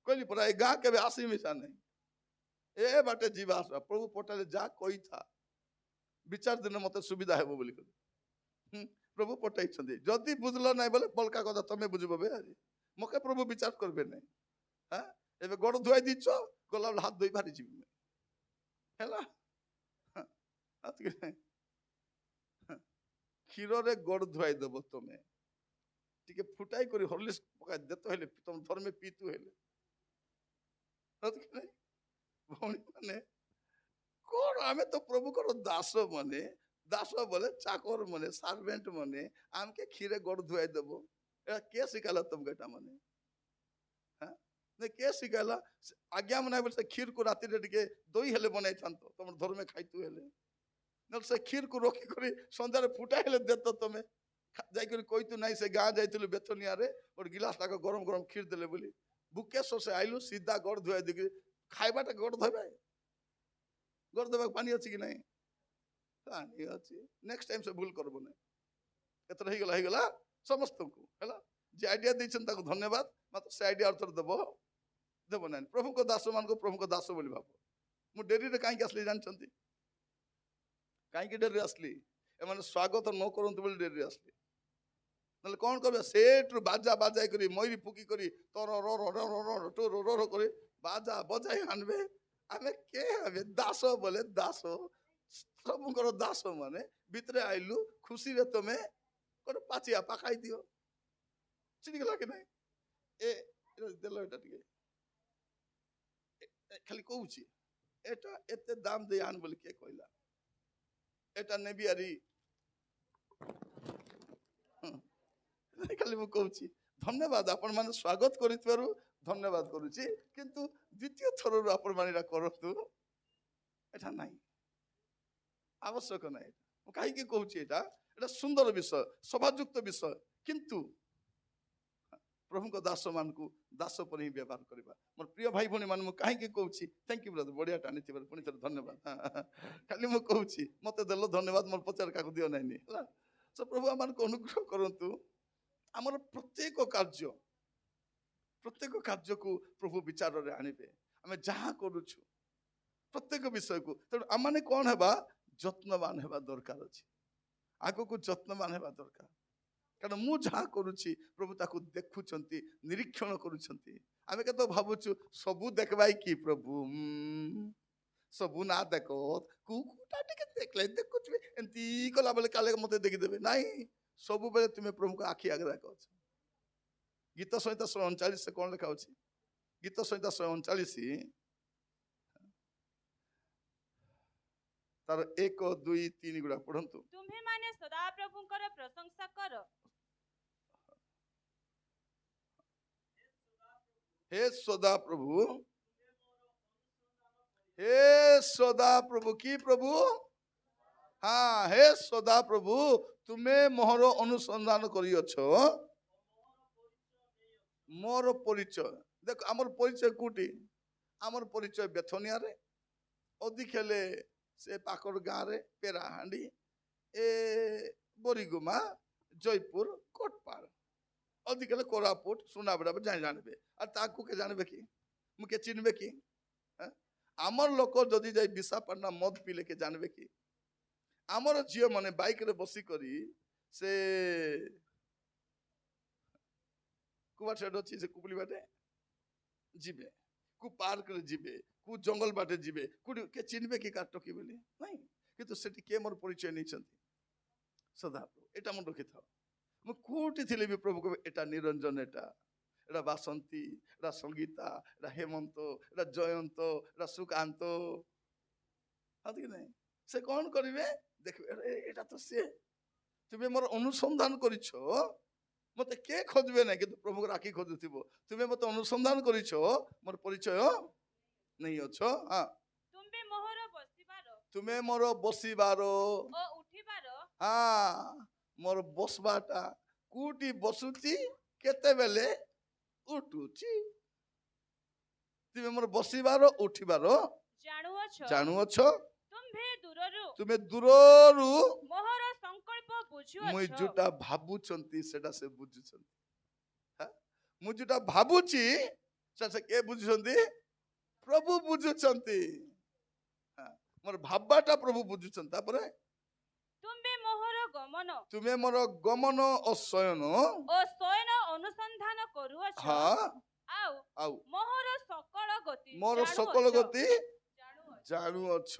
କହିଲି ପରା, ଏ ଗାଁ କେବେ ଆସି ମିଶା ନାହିଁ, ଏ ବାଟେ ଯିବା ଆସିବା। ପ୍ରଭୁ ପଠାଇଲେ ଯା କହିଥା, বিচার দিনে মতে সুবিধা ହେବ ବୋଲି କରି প্রভু পঠাইଛନ୍ତି। যদি বুঝল নাই বলে বলকা কথা তুমি বুঝব বে, আজ মকে প্রভু বিচার করবে নাই। হ্যাঁ, এবে গোড় ধুয়াই দিচ্ছ, গলা হাত ধুই বাড়ি যাবি হেলা। ক্ষীরে গোড় ধুয়াই দেব তুমি, টিকে ফুটাই করে হরলিক্স পকাই দেতে হইলে তুমি ধর্মে পিতু হইলে। ভৌণী মানে कौन आमे तो प्रभु को दास मने दास बोले चाकर मने सार्वेंट मने आमके खीरे गोड़ धुआई देबो एटा के सिखाला तुमके एटा मने हाँ ने के सिखाला आज्ञा मना बोले खीर को राति रे टिके दही हेले बनाई थांतो तुम धर में खाइतु हेले न से खीर को रोकी करी संध्या रे फुटा हेले देतो तमे जाई करी कोई तू नहीं से गां जाइतलु बेतनिया रे और गिलास लाग गरम गरम खीर देले बोली बुकेश्वर से आइलु सीधा गोड़ धुआई दिके खाइबाटा गोड़ धोइबा गोड़ देबा पानी अछि कि नहीं पानी अछि नेक्स्ट टाइम से भूल करबो नहीं एत रही गला समस्त को हैला जे आइडिया दैछन ताको धन्यवाद मात्र से आइडिया अर्थ देबो नहीं प्रभु को दास मान को प्रभु को दास बोली भाबो मु डेरी रे काई आसली जानछंती काई के डेरी आसली ए माने स्वागत न करंतु बोली डेरी आसली नले कोन करबे सेठ बाजा बाजा करी मयरी फुकी करी तोर रो रो रो रो रो टो रो रो करी बाजा बजाई आनबे आमे के हबे दास बोले दास प्रभुଙ୍କର दास माने भितरे आइलु खुशी रे तमे कोन पाचिया पाखाई दियो चिनी गला के नहीं ए देलो एटा टिके खाली कहूची एटा एते दाम दे आन बोल के कहला एटा नेबियारी खाली मु कहूची धन्यवाद आपण माने स्वागत करितबारु धन्यवाद करूची किंतु द्वितीय थर रु आपण माने करतु एटा नहीं आवश्यक नहीं कहीं कहूँ एटा सुंदर विषय सभायुक्त विषय किंतु प्रभु को दास मान को दास पर ही व्यवहार करवा मोर प्रिय भाई भनी मान कहीं कहूँ थैंक यू ब्रदर बढ़िया टाणी थी पुणी थोड़ा धन्यवाद खाली मुझे कहूँ मत देल धन्यवाद मोर पचार क्या दियो नहीं सो प्रभु आम को अनुग्रह करूँ आमर प्रत्येक कार्य को प्रभु विचार रे आनिबे आम जहाँ करुछु प्रत्येक विषय को तेणु आम मैंने कौन है যত্নবান হেবা দরকার আছে আগକୁ যত্নবান হেবা দরকার কারণ মু যাহা করুছি প্রভু তাকু দেখুছন্তি নিরীক্ষণ করুছন্তি আমি কত ভাবুছু সবু দেখবাই কি প্রভু সবু না দেখো কুকুটা টিকে দেখলে দেখুছবে এন্তি কলা বলে কালে মতে দেখি দেবে নাই সবু বেলে তুমি প্রভুকে আখি আগে রাখো গীত সংহিতা 139 से কোন লেখা আছে গীত সংহিতা 139 तार 1 2 3 गुड़ा पढ़ंतु तुम्हे माने सदा प्रभुंकर प्रशंसा करो हे सदा प्रभु की प्रभु हाँ हे सदा प्रभु तुम्हें मोहर अनुसंधान करियछो मोर परिचय देख आमर परिचय कोटी आमर परिचय बेथनिया रे अधिक हेले से पाकर गाँव रे पेराहांडी ए बोरीगुमा जयपुर कोटपाड़ अधिक कोरापुट सुनाबड़ा जानबे और ताकू के जानबे कि मुके चिन्हबे कि आमर लोक जदि जाई विशाखापट्टनम मद पीले के जानबे कि आमर झील माने बाइक रे बसी करी से कुआ छेड़ अच्छी से कुपली बाटे जीवे कु पार्क रे जीवे कु जंगल बाटे जीवे कु के चिन्हबे कि काटकी बोली नहीं किंतु सेठी के मोर परिचय नहीं छथि सदा एटा मन रखि था मु कोठी थिले भी प्रभु को एटा निरंजन एटा बासंती एटा संगीता एटा हेमंत एटा जयंत एटा सुकांत हाथी नहीं से कौन करिवे देखबे एटा तो से तुमे मोर अनुसंधान करिछो मते के खोजबे नहीं किंतु प्रभु को राखी खोजुथिबो तुमे मते अनुसंधान करिछो मोर परिचय नहीं अच्छो हाँ तुम्हें मोर बसिबारो ओ उठिबारो हाँ मोर बसबाटा कूटी बसुची केते बेले उठुची तुम्हें मोर बसिबारो उठिबारो जानुअछो तुम्हें दूररु मोहर संकल्प बुझुअछो मुई जोटा भाबुचंती सेटा से बुझुचंती हां मु जोटा भाबुची सेटा से के बुझुचंती प्रभु बुझुचंती हां मोर भाबाटा प्रभु बुझुचंती तापरे तुम्हें मोर गमन और शयन अनुसंधान करूअछ हां आउ मोर सकल गति जानुअछ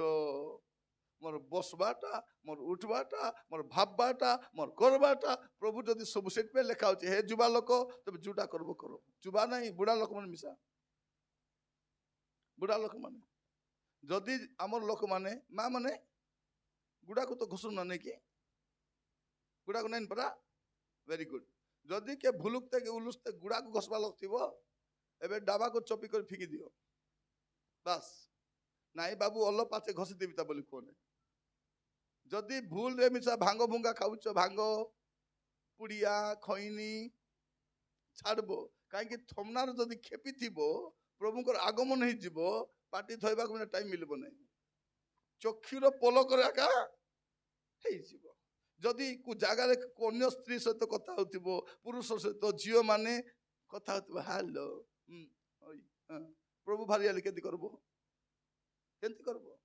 मोर बसबाटा मोर उठबाटा मोर भाबबाटा मोर करबाटा प्रभु जदि सब सेट पे लिखा होचे हे जुबा लोक तब जुटा करबो करो जुबा नहीं बुढ़ा लोक मन मिसा बुढ़ा लोक माने जदि आमर लोक माने माँ माने गुड़ा को तो घुसुन नहीं कि गुड़ा को नहीं परा वेरी गुड जदि के भुलुकते के उलुसते गुड़ा को घसवा लगथिबो एबे डाबा को चपी कर फिकी दियो बस नाई बाबू अल्ल पाचे घसी देबी ता बोली कोने जदि भूल रे मिसा भांग भुंगा खाउछ भांग पुड़िया खैनी छाड़बो कहीं थमनार जदि खेपी थिबो प्रभुकर आगमन हो जीवो पार्टी थोइबा को टाइम मिलबो नहीं चक्षुर पलक एका हो जीवो जदि को जगार अन्य स्त्री सहित कथा होतिबो पुरुष सहित झील माने कथा होतिबो हेलो प्रभु भारी केती करबो केती करबो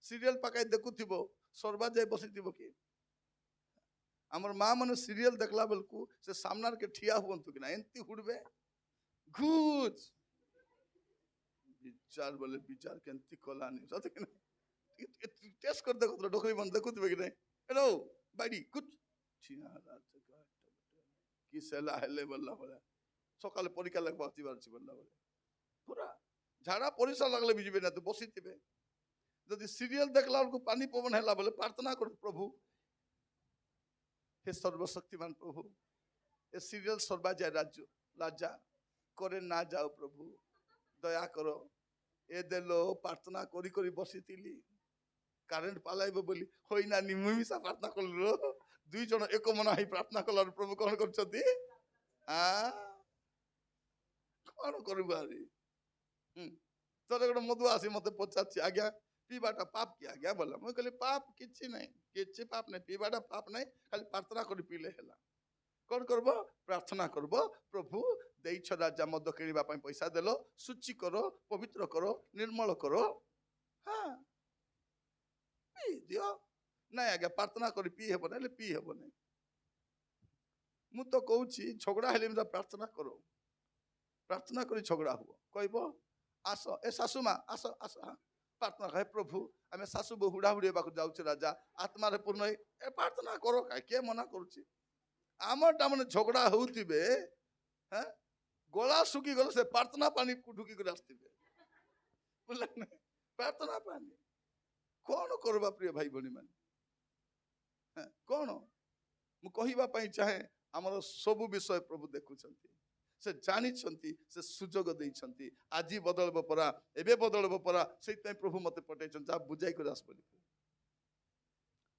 सीरियल पकाई देखुथिबो सरबा जाय बसिथिबो कि आमर माँ मन सीरियल देखला बेलकू से सामनार के ठिया हुअंतु कि ना एंती हुड़बे घूच विचार बोले विचार केंती कलानी सत कि ना टेस्ट कर देखो तो डोकरी बन देखुथिबे कि नहीं हेलो बाड़ी कुछ छिया रात की सेला हेले बल्ला बोला सकाले परीक्षा लगबा आतिबार छि बल्ला बोले पूरा झाड़ा परिसा लगले बिजिबे ना तो बसिथिबे जदि सीरियल देखला को पानी पवन हैला बोले प्रार्थना कर प्रभु हे सर्वशक्तिमान प्रभु ए सीरियल सर्वा जाय राज्य लाजा करे ना जाओ प्रभु दया करो ए देलो प्रार्थना करी करी बसितिली कारेंट पालाइबो बोली होई ना निमिषा प्रार्थना करलो दुई जन एक मन ही प्रार्थना कलार प्रभु कोन करछथि आ कोन करबारी तोरे गोटे मधु आसी मते पचाछि आज्ञा पीबाटा पाप किया गया बोला मैं कहली पाप किछि नहीं किछि पाप नहीं पीबाटा पाप नहीं खाली प्रार्थना कर पीले हैला कौन करबो प्रार्थना करबो प्रभु देइछ राजा मद किनिबा पई पैसा देलो शुचि करो पवित्र करो निर्मल करो हां पी दियो नहीं आगे प्रार्थना कर पी हेबो नहीं पी हेबो नहीं मु तो कहूची झगड़ा हेले प्रार्थना करो प्रार्थना करी झगड़ा हुआ कहबो आस ए सासु माँ आस आस प्रार्थना कहे प्रभु आम शाशु बहु हुड़ा हुड़ा जाऊँ राजा आत्मा पूर्ण ए प्रार्थना करो किए मना करुच्ची आमटा मैंने झगड़ा होते गला सुखी गल से प्रार्थना पानी ढुकी कर आसते प्रार्थना पानी कौन करवा प्रिय भाई भनी मान कौन मुझे चाहे आमर सबू विषय प्रभु देखुं से जानी से सुजोग देइछंती आजी बदलबो परा एबे बदलबो परा सेतै प्रभु मते पठै जा बुझाई कर आस बोली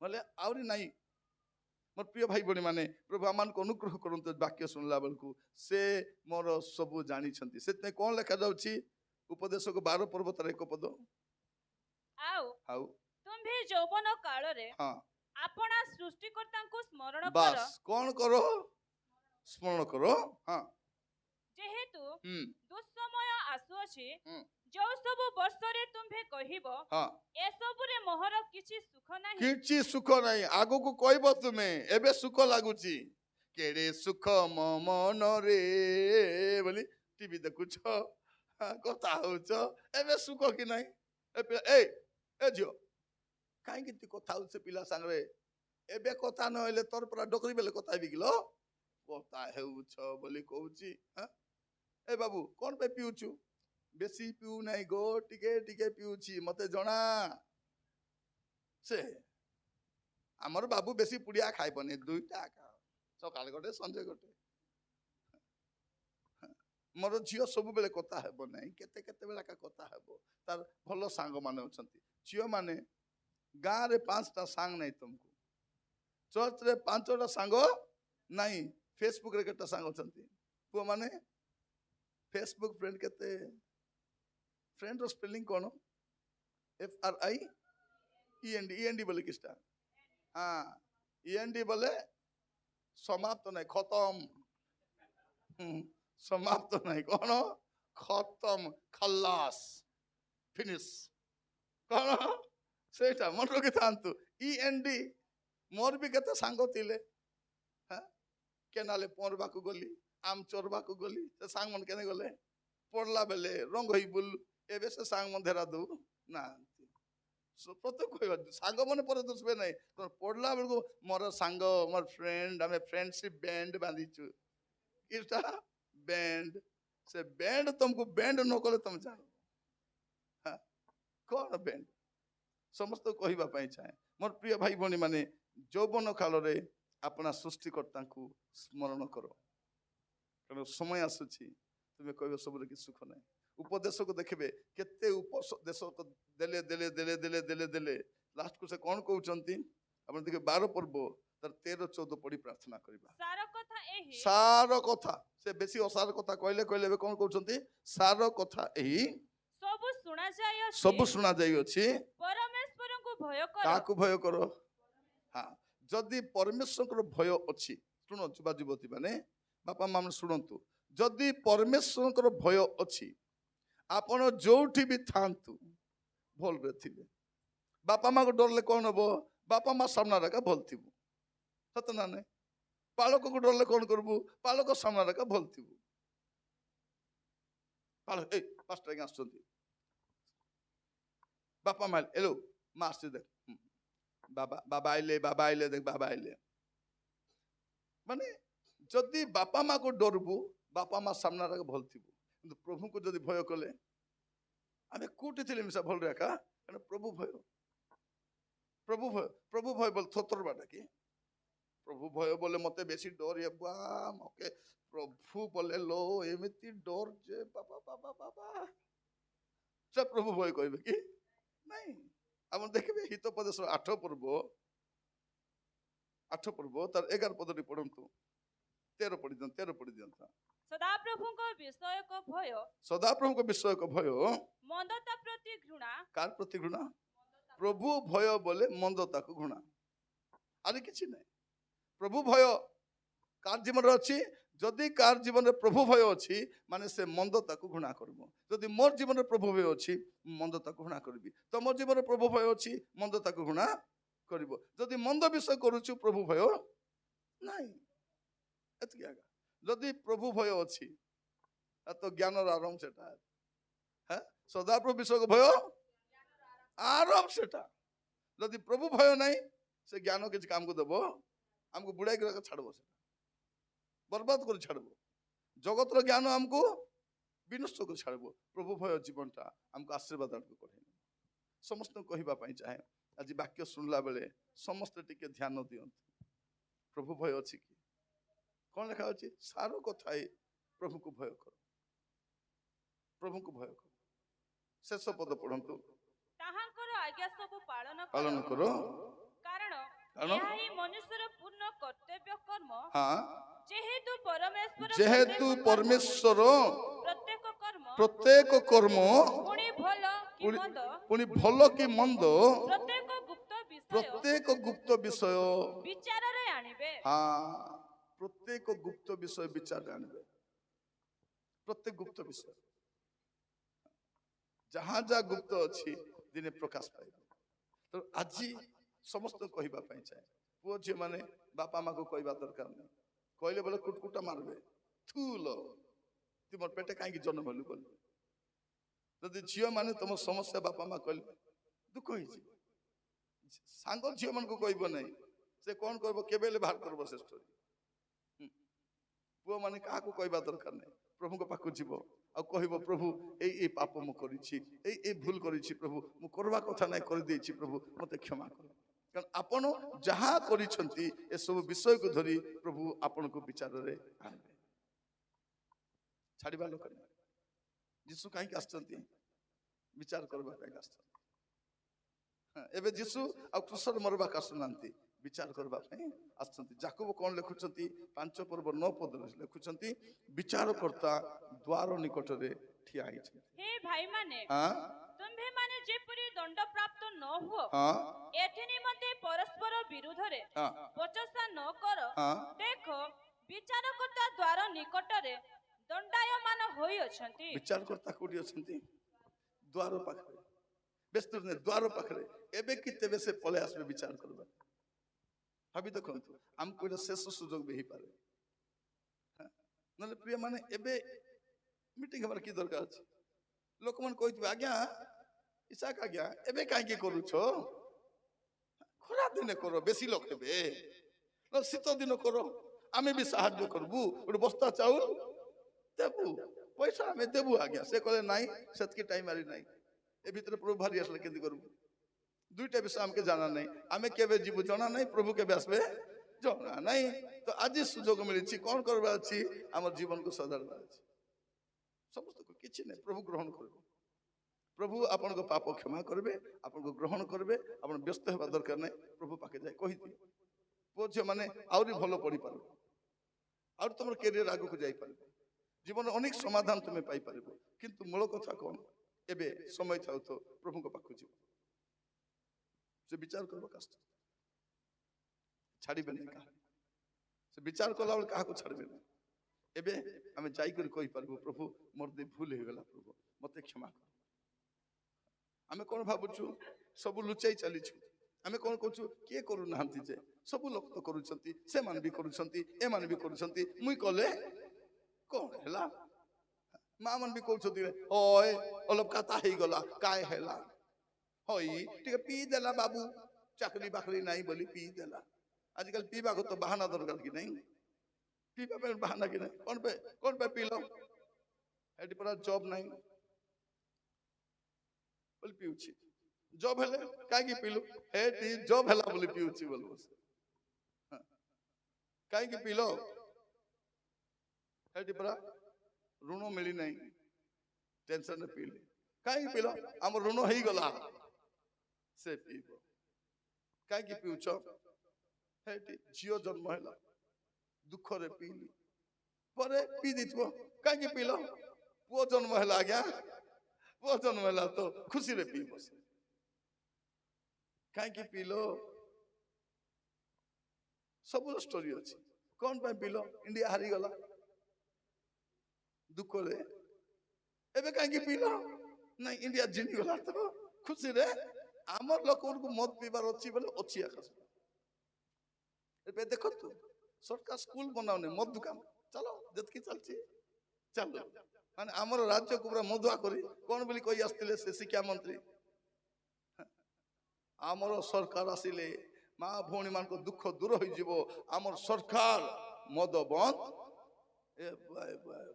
बोले आउरी नाही मोर प्रिय भाई बणी माने प्रभु आमान को अनुग्रह करंतु वाक्य सुनला बेलकू से मोर सबु जानी छंती सेतै कोन लेखा जाउची उपदेश को 12 पर्वत रे एक पद आउ तुम भी यौवन काल रे हां आपना सृष्टिकर्ता को स्मरण करो बस कौन करो स्मरण करो हां जेहेतु दुस्समय आसुअछि जो सब वर्ष रे तुम्हे कहिबो ए सब रे मोहर किछि सुख नाही आगो को कहबो तुमे एबे सुख लागुची केड़े सुख मन रे बोली टीवी देखुछ कथा होछ एबे सुख कि नाही ए जियो काई किति कथा होछ पिला संग रे एबे कथा न होले तोर पर डोकरी बेले कथा बिगलो कथा हेउछ बोली कहूची ए बाबू कौन पे पीउछु बेसी पीऊ नहीं गो टिके टिके पीउछि मते जणा से हमर बाबू बेसी पुड़िया खाइबने दुईटा खा सकाल गोटे संजे गोटे मोर झियो सब बेले कथा हेबो नहीं केते केते बेला का कथा हेबो तार भलो सांग माने अछंती झियो माने गाँ रे 5टा सांग नहीं तुमको चर्च रे 5टा सांग नहीं फेसबुक रे केटा सांग अछंती पु माने फेसबुक फ्रेंड केते फ्रेंड रो स्पेलिंग कोन FRIEND बोले किसटा हाँ END बोले समाप्त नहीं खत्म समाप्त नहीं कौन खत्म खल्लास फिनिश कौन सेटा मन रखी था END मोर भी केते सांग थिले केनाले पौरबा को गली आम चोरबा को गली से सांग मन केने गले पड़ला बेले रंग होई बुल एबे से सांग मन धेरा दू ना प्रत्येक कहबा सांग मन पर दुसबे नहीं तो पड़ला बेल को मोर सांग मोर फ्रेंड हमें फ्रेंडशिप बैंड बांधीचु इटा बैंड से बैंड तुमको बैंड न कले तुम जानो कौन बेंड समस्त कहवा चाहे मोर प्रिय भाई भौणी माने यौवन काल रे अपना सृष्टिकर्ता को स्मरण कर कारण समय आसुची तुम्हें कह सब कि सुख ना उपदेश को देखिए केते उपदेश को देले देले देले देले देले देले लास्ट को से कौन कहते आप देखिए 12 पर्व तर 13-14 पढ़ी प्रार्थना करबा सार कथा से बेसी असार कथा कहले कहले कौन कहते सार कथा यही सब सुना जाई अछि परमेश्वर को भय करो काकू भय करो हाँ जदि परमेश्वर भय अच्छी शुण युवा युवती माने बापा माँ शुणु जदि परमेश्वर भय अच्छी आपण जोठी भी थांतु भल रे थिबे बापा माँ को डरले कौन हम बापा माँ सामना रखा भल थी सत ना नहीं पालक को डरले कौन करबू पालक सामना रखा भल थी पालक ए पास्टर आसुँच बापा माँ एलो माँ आस देख बाबा बाबा आइले देख बाबा आइले माने जदि बापा माँ को डरबू बापा माँ सामना रखा भल थी प्रभु को जदि भय कले आम कौटी थी मिसा भल रखा प्रभु भय बोल थोतर बाटा कि प्रभु भय बोले मते बेसी डर ये मके प्रभु बोले लो एमती डर जे बाबा बाबा बाबा से प्रभु भय कहबे कि नहीं आप देखिए हितोपदेश 8 पर्व तार 11 पद पढ़ंतु 13 पढ़ी दियंता सदाप्रभु को विषय को भय मंदता प्रति घृणा कार प्रति घृणा प्रभु भय बोले मंदता को घृणा आरे किछि नहीं प्रभु भय कार जीवन अच्छी जदि कार जीवन प्रभु भय अच्छी माने से मंदता को घृणा करबो जदि मोर जीवन प्रभु भय अच्छी मंदता को घृणा करबी तो मोर जीवन प्रभु भय अच्छी मंदता को घृणा करबो जदि मंद विषय करूछु प्रभु भय नहीं एतकी आगा जदि प्रभु भय अच्छी तो ज्ञान आरंभ सेटा है सदाप्रभु विषय को भय आरंभ सेटा जदि प्रभु भय नहीं से ज्ञान किसी काम को देव आमको बुड़ाई कर छाड़ब से बर्बाद कर छाड़ब जगतर ज्ञान आमको विनष्ट कर छाड़ब प्रभु भय जीवनटा आमको आशीर्वाद आड़क कढ़े समस्त कहवाई चाहे आज वाक्य शुणला बेले समस्ते टिके ध्यान दियंतु प्रभु भय अच्छी कि कौन लिखा अच्छी सारो कथा प्रभु को भय कर प्रभु को भय कर शेष पद पढ़ंतु आज्ञा सब पालन करो कारण यह ही मनुष्यर पूर्ण कर्तव्य कर्म जेहेतु परमेश्वर प्रत्येक कर्म पुनी भल कि मंद प्रत्येक गुप्त विषय विचार रे आनिबे हाँ प्रत्येक गुप्त विषय विचार आनिबे प्रत्येक गुप्त विषय जहाँ जहाँ गुप्त अच्छी दिने प्रकाश पाए तो आज समस्त कहवा चाहे पुओ झी मैंने बापा माँ को कहवा दरकार नहीं कहले बोले कुटकुटा मारबे थूल तुम पेटे कहीं जन्म हेलु बोल जदि झील मैंने तुम समस्या बापा माँ कहले दुख हो सांग झील मान को कहब नहीं से कौन कर केबेले बाहर करब से स्टोरी पुओ मैंने क्या कहवा दरकार नहीं प्रभु को पाखु जीव आ कहब प्रभु ए पाप मु करिछि ए भूल करिछि प्रभु मु करबा कथा नहीं कर देछि प्रभु मते क्षमा कर कारण आपण जहाँ करिछंती ए सब विषय को धरी प्रभु आपण को विचार रे आनबे छाड़ीबा लोक जीसु काहे आछंती विचार करबा काहे आछंती एबे जीसु आ क्रूसर मरबा का सुनांती विचार करबा आछंती जाकब कौन लिखुछंती 5 पर्व 9 पद लिखुछंती विचार करता द्वार निकट रे ठिया आइछ हे भाई माने तुम्हे माने जेपरि दंड प्राप्त न हो एथि निमते परस्पर विरुद्ध रे बचसा न कर देखो विचार करता द्वार निकट रे दंडायमान होई अछंती विचार करता कोठी अछंती द्वार पाखरे बेस्तुर ने द्वार पाखरे एबे कि तेबे से पले आसबे विचार करबा भाभी देखो आमको एटा शेष सुजोग भी पारे नले प्रिय माने एबे मीटिंग हमार की दरकार अछि लोक मन कहथिबे आज्ञा इसाक आज्ञा एबे काहे की करू छो खरा दिन करो बेसी लोक हेबे न शीत दिन करो आमे भी सहाय्य करबू ओटे बस्ता चाउल देबू पैसा आमे देबू आज्ञा से कहले नाही सेतकी टाइम आरी नाही ए भितर प्रभु भारी आसले केंदी करू दुईटा विषय हमके जाना नहीं आमे केबे जीव जाना नहीं प्रभु केबे आसबे जाना नहीं तो आज सुजोग मिली कौन करबा अछि हमर जीवन को सदारबा अछि समस्त को किछि नहीं प्रभु ग्रहण करबे प्रभु आपन को पाप क्षमा करबे आपन को ग्रहण करबे आपन व्यस्त हेबा दरकार नहीं प्रभु पाके जाय कहि दियो पुओ झियो माने आउरी भलो पढ़ी पारो और तुम कैरियर आगु को जाई पारबो जीवन अनेक समाधान तुम पाई पारबो किंतु मूल कथा कौन एबे समय थाउ तो प्रभु को पाखु जीव से विचार करबो कष्ट छाड़ीबे नहीं कहा से विचार कला कहा को छाड़बे नहीं एबे आमे जाई कर कहि पारबो प्रभु मोर दे भूल हे गेला प्रभु मते क्षमा कर आमे कोन भाबुछु सब लुचाई चली छु आमे कोन कहछु के करू नाहंती जे सब लोक तो करूछंती से मान भी करूछंती ए मान भी करूछंती मुई कले कोन हैला मां मन भी कहछंती ओए अलप काता हे गला काय हैला होई टिके पी देला बाबू चाकरी बाकरी नहीं बोली पी देला आजकल पीबा को तो बहाना दरकार की नहीं पीबा पे बहाना की नहीं कौन पे पी लो एटी पर जॉब नहीं बोल पीउची जॉब हेले काहे की पीलु एटी जॉब हेला बोली पीउची बोल बस काहे की पीलो एटी पर ऋण मिली नहीं टेंशन ने पीले काहे की पीलो हम ऋण हेई गला से पीबो काहे की पीउछ हेटी जियो जन्म हैला दुख रे पीली परे पी दिथबो काहे की पीलो पुओ जन्म हैला गया पुओ जन्म हैला तो खुशी रे पीबो काहे की पीलो सब स्टोरी अछि कौन पे पीलो इंडिया हारी गला दुख रे एबे काहे की पीलो नहीं इंडिया जिनी गला तो खुशी रे आमर लोक को मत पीबार अछि बोले अछि आकाश एबे देखो तू सरकार स्कूल बनाउने मद दुकान चलो जतकी चलची चलो माने हमर राज्य को पूरा मधुआ करी कोन बोली कोई आस्तिले से शिक्षा मंत्री हमर सरकार आसिले मां भौणी मान को दुख दूर होई जीवो हमर सरकार मद बंद ए बाय बाय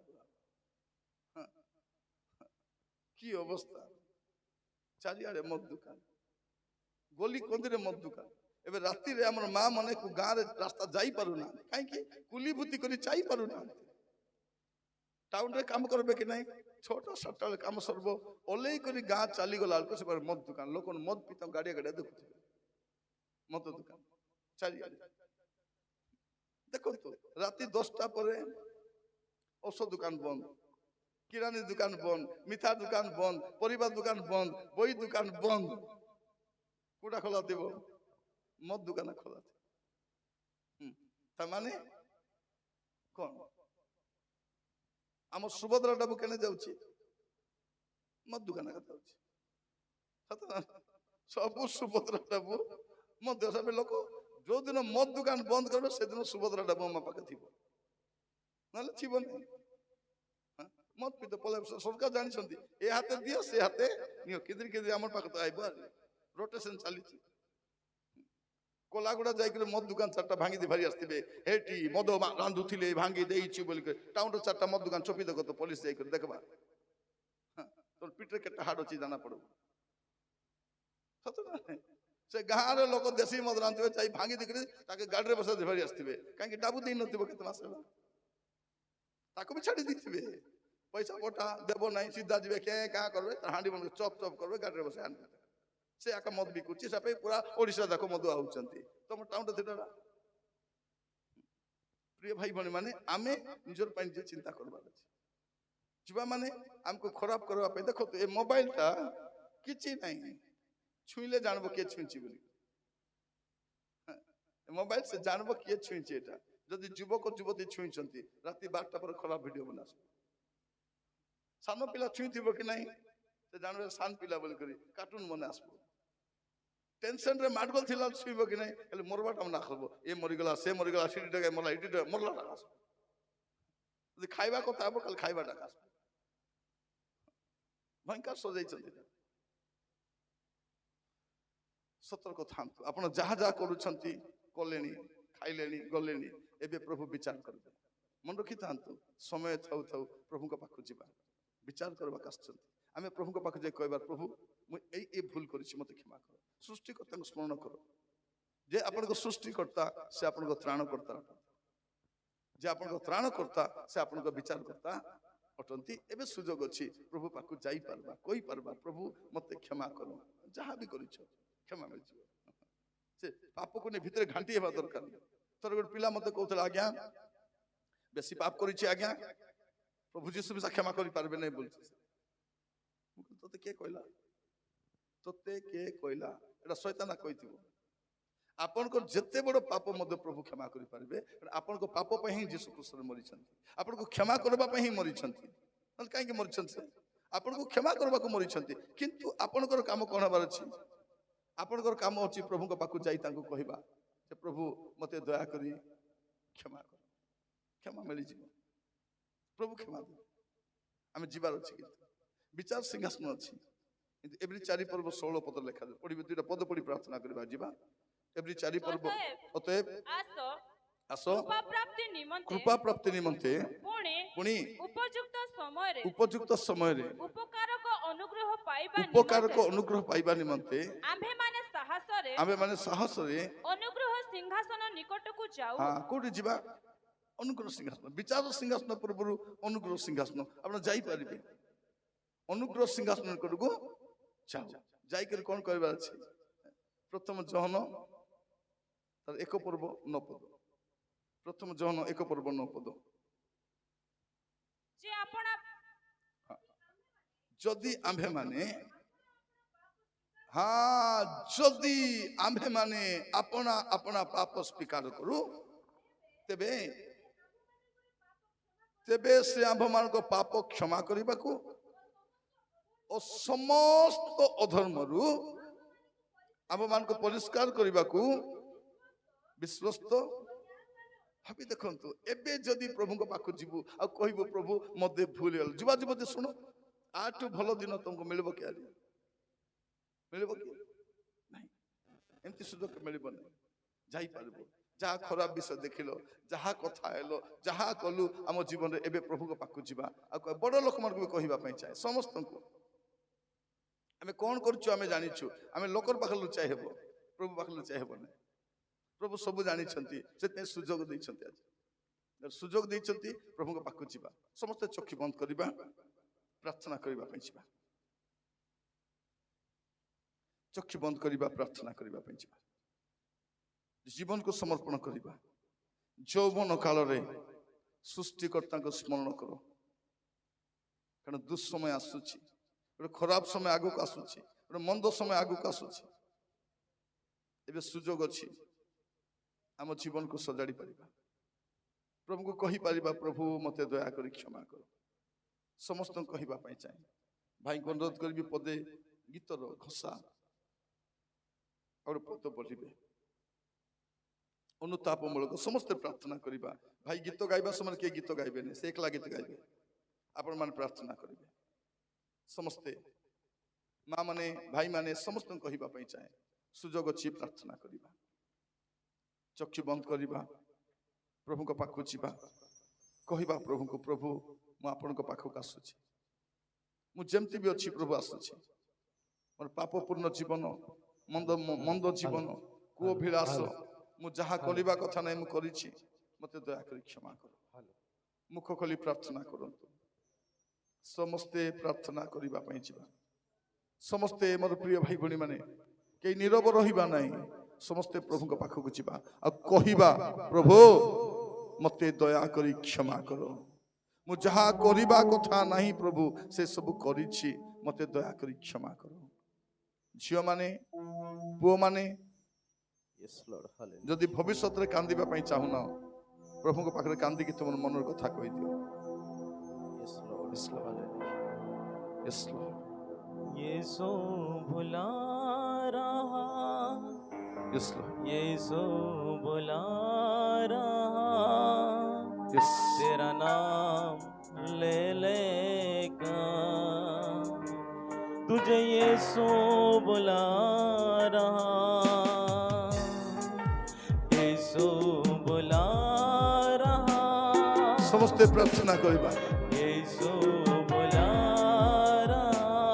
की अवस्था चारियारे मद दुकान गोली कंदरे मद दुकान एबे राती रे हमर मां मने को गां रे रास्ता जाई पारु ना काहे की कुली भूति करी चाई पारु ना टाउन रे काम करबे कि नहीं छोटा सटल काम सरबो ओलेई करी गां चाली गला को से पर मद दुकान लोकन मद पीता गाड़ी गाड़ी देखुथिबे मद दुकान चारियारे देखो तो राती 10टा परे औषध दुकान बंद किरानी दुकान बंद मिठा दुकान बंद परिवार दुकान बंद बही दुकान बंद कोटा खोला देव मद दुकान खोला माने कौन आम सुभद्रा डाबू केने जाउची मद दुकान सब सुभद्रा डाबू मद सब लोक जो दिन मद दुकान बंद करबे से दिन सुभद्रा डाबू हम पाके थिबो नले थिबो नहीं मत पीते पले सरकार जानी छंती ए हाथे दियो से हाथे नियो किदर किदर हमर पाके तो आइबो रोटेशन चली कोलागुड़ा जाइक मद दुकान चारटा भांगी दे भारी आसतिबे हेटी मद रांधुथिले भांगी देइछि बोल के टाउन रे चारटा मद दुकान चोपी देखो तो पुलिस जाइक देखबा तोर पिटरे केटा हाड अछि जाना पड़ो सत ना से गां रे लोक देसी मद रांधुवे चाहि भांगी दिकरी ताके गाड़ी रे बसा दे भारी आसतिबे काहे कि डाबू देइ नथिबो केते मास ताको भी छाड़ी दिथिबे पैसा कोटा देबो नहीं सीधा जीवे के का करबे हांडी मन चप चप करबे गाड़ी रे बसा आनबे से आका मद बिकुची सपे पूरा ओडिसा जाको मद आउचंती तुम टाउन रे थिटा प्रिय भाई बने माने आमे निजर पाइन जे चिंता करबा अछि जीवा माने हमको खराब करबा पे देखो तो ए मोबाइल ता किछि नहीं छुइले जानबो के छुइची बोली मोबाइल से जानबो के छुइची एटा जदि युवक युवती छुइचंती राती 12टा पर खराब वीडियो बनास सानो पिला छुइथिबो कि नहीं से जानबे सान पिला बोल करी कार्टून मने आसबो टेंशन रे माडगल थिला छुइबो कि नहीं एले मरबाटा ना खबो ए मरिगला से मरिगला सिटी डगे मला इटी मरला टाकास जदि खाइबा को ताबो कल खाइबा टाकास भयंकर सजाई चलती सतर्क थांतु आपण जहा जहा करूछंती कोलेनी खाइलेनी गलेनी एबे प्रभु विचार करबे मन रखी थांतु समय थाउ थाउ प्रभु का पाखु जीवा विचार करबा कष्ट आमे प्रभु को पाखे जाई कहबा प्रभु मु ए भूल करिछि मते क्षमा कर सृष्टिकर्ता को स्मरण करो जे आपण को सृष्टिकर्ता से आपण को त्राण करता जे आपण को त्राण करता से आपण को विचार करता अटंती एबे सुजोग अछि प्रभु पाखु जाई परबा कोई परबा प्रभु मते क्षमा करो जहां भी करिछो क्षमा मिल जिवो से पाप को ने भीतर घांटी हेबा दरकार तोर गोट पिला मते कहतला आज्ञा बेसी पाप करिछि आज्ञा प्रभु जीसु भी क्षमा करि पारबे नै बोलछि तोते के कहला एटा शैतान कहिथिबो आपन को जत्ते बड़ पाप मध्य प्रभु क्षमा करि पारबे आपन को पाप पे ही जीसु क्रूस मरी छथि आपन को क्षमा करबा पे ही मरी छथि न काहे के मरी छथि आपन को क्षमा करबा को मरी छथि किंतु आपन को काम कोन हबार अछि आपन को काम अछि प्रभु को पाकु जाई तांको कहबा जे प्रभु मते दया करी क्षमा कर क्षमा मिली जीव प्रभु क्षमा दे आमे जीवार अछि किंतु विचार सिंहासन अछि किंतु एवरी 4 पर्व 16 पद लिखा दे पढिबे दुईटा पद पढि प्रार्थना करबा जीवा एवरी 4 पर्व अतएव आसो कृपा प्राप्ति निमंते पुणी उपयुक्त समय रे उपकार को अनुग्रह पाइबा निमंते आमे माने साहस रे अनुग्रह सिंहासन निकट को जाऊ हां कोठी जीवा अनुग्रह सिंहासन विचार सिंहासन पूर्व अनुग्रह सिंहासन आपण जाई परिबे अनुग्रह सिंहासन निकट को जाऊ जाई कर कोन करबा अछि प्रथम जहन तर एक पर्व 9 पद प्रथम जहन एक पर्व 9 पद जे आपण जदि आम्भे माने हाँ जदि आम्भे माने अपना अपना पाप स्वीकार करू तेबे तेबे से आम्भ मान को पाप क्षमा करबा को और समस्त अधर्म रु आम्भ मान को परिष्कार करबा को विश्वस्त भाभी देखंतु एबे जदि प्रभु को पाखु जीवु आ कहबो प्रभु मते भूल गेल जीवा जीवते सुनो आठु भलो दिन तुमको मिलबो के आली मिलबो के नहीं एमती सुदक मिलबो नहीं जाई पारबो जहा खराब विषय देखिलो जहा कथा हेलो जहा कलु हम जीवन रे एबे प्रभु को पाखु जीवा आ बड़ लोक मन को कहबा पई चाहे समस्त को हमें कोन करछु हमें जानिछु हमें लोकर पाखलु चाहे हेबो प्रभु पाखलु चाहे हेबो नहीं प्रभु सब जानी छंती सेते सुजोग दै छंती आज सुजोग दै छंती प्रभु को पाखु जीवा समस्त चक्षु बंद करबा प्रार्थना करबा पई जीवा चक्षु बंद करबा प्रार्थना करबा पई जीवा जीवन को समर्पण करबा यौवन काल रे सृष्टिकर्ता को स्मरण करो कारण दुस्समय आसुची खराब समय आगु को आसुची मंद समय आगु को आसुची एबे सुजोग अछि आम जीवन को सजाड़ी पारिबा प्रभु को कहि पारिबा प्रभु मते दया करी क्षमा करो समस्त कहबा पई चाहे भाई को अनुरोध करबी पदे गीतर घोषा और पद पढ़िबे अनुताप मूलक समस्त प्रार्थना करिबा भाई गीत गाइबा समय के गीत गाइबे ने से एकला गीत गाइबे आपण मान प्रार्थना करिबे समस्ते मां माने भाई माने समस्त कहबा पई चाहे सुजोग अछि प्रार्थना करिबा चक्षु बंद करिबा प्रभु को पाखु जीवा कहबा प्रभु को प्रभु मु आपण को पाखु आसुची मु जेमती भी अछि प्रभु आसुची मोर पापपूर्ण जीवन मंद मंद जीवन को विलास मु जहा कलिबा कथा नै मु करिछि मते दया करी क्षमा करो मुख खोली प्रार्थना करंतु समस्ते प्रार्थना करिबा पई जीवा समस्ते मोर प्रिय भाई भणी माने के नीरव रहिबा नै समस्ते प्रभु को पाखु जीवा आ कहिबा प्रभु मते दया करी क्षमा करो मु जहा करिबा कथा नाही प्रभु से सब करिछि मते दया करी क्षमा करो झियो माने पुओ माने यस लॉर्ड हालेलुया जदि भविष्यत रे कांदिबा पई चाहुना प्रभु को पाखरे कांदी कि तुम मनर कथा कहि दियो yes lord yes lord yes lord Yeshu बुला रहा यस लॉर्ड यीशु बुला रहा यस तेरा नाम ले लेगा तुझे यीशु बुला रहा यीशु बुला रहा समस्ते प्रार्थना करिबा यीशु बुला रहा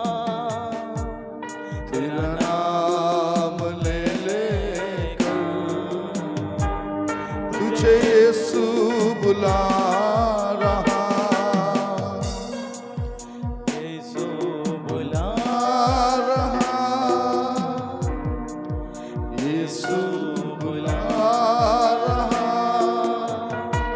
यीशु बुला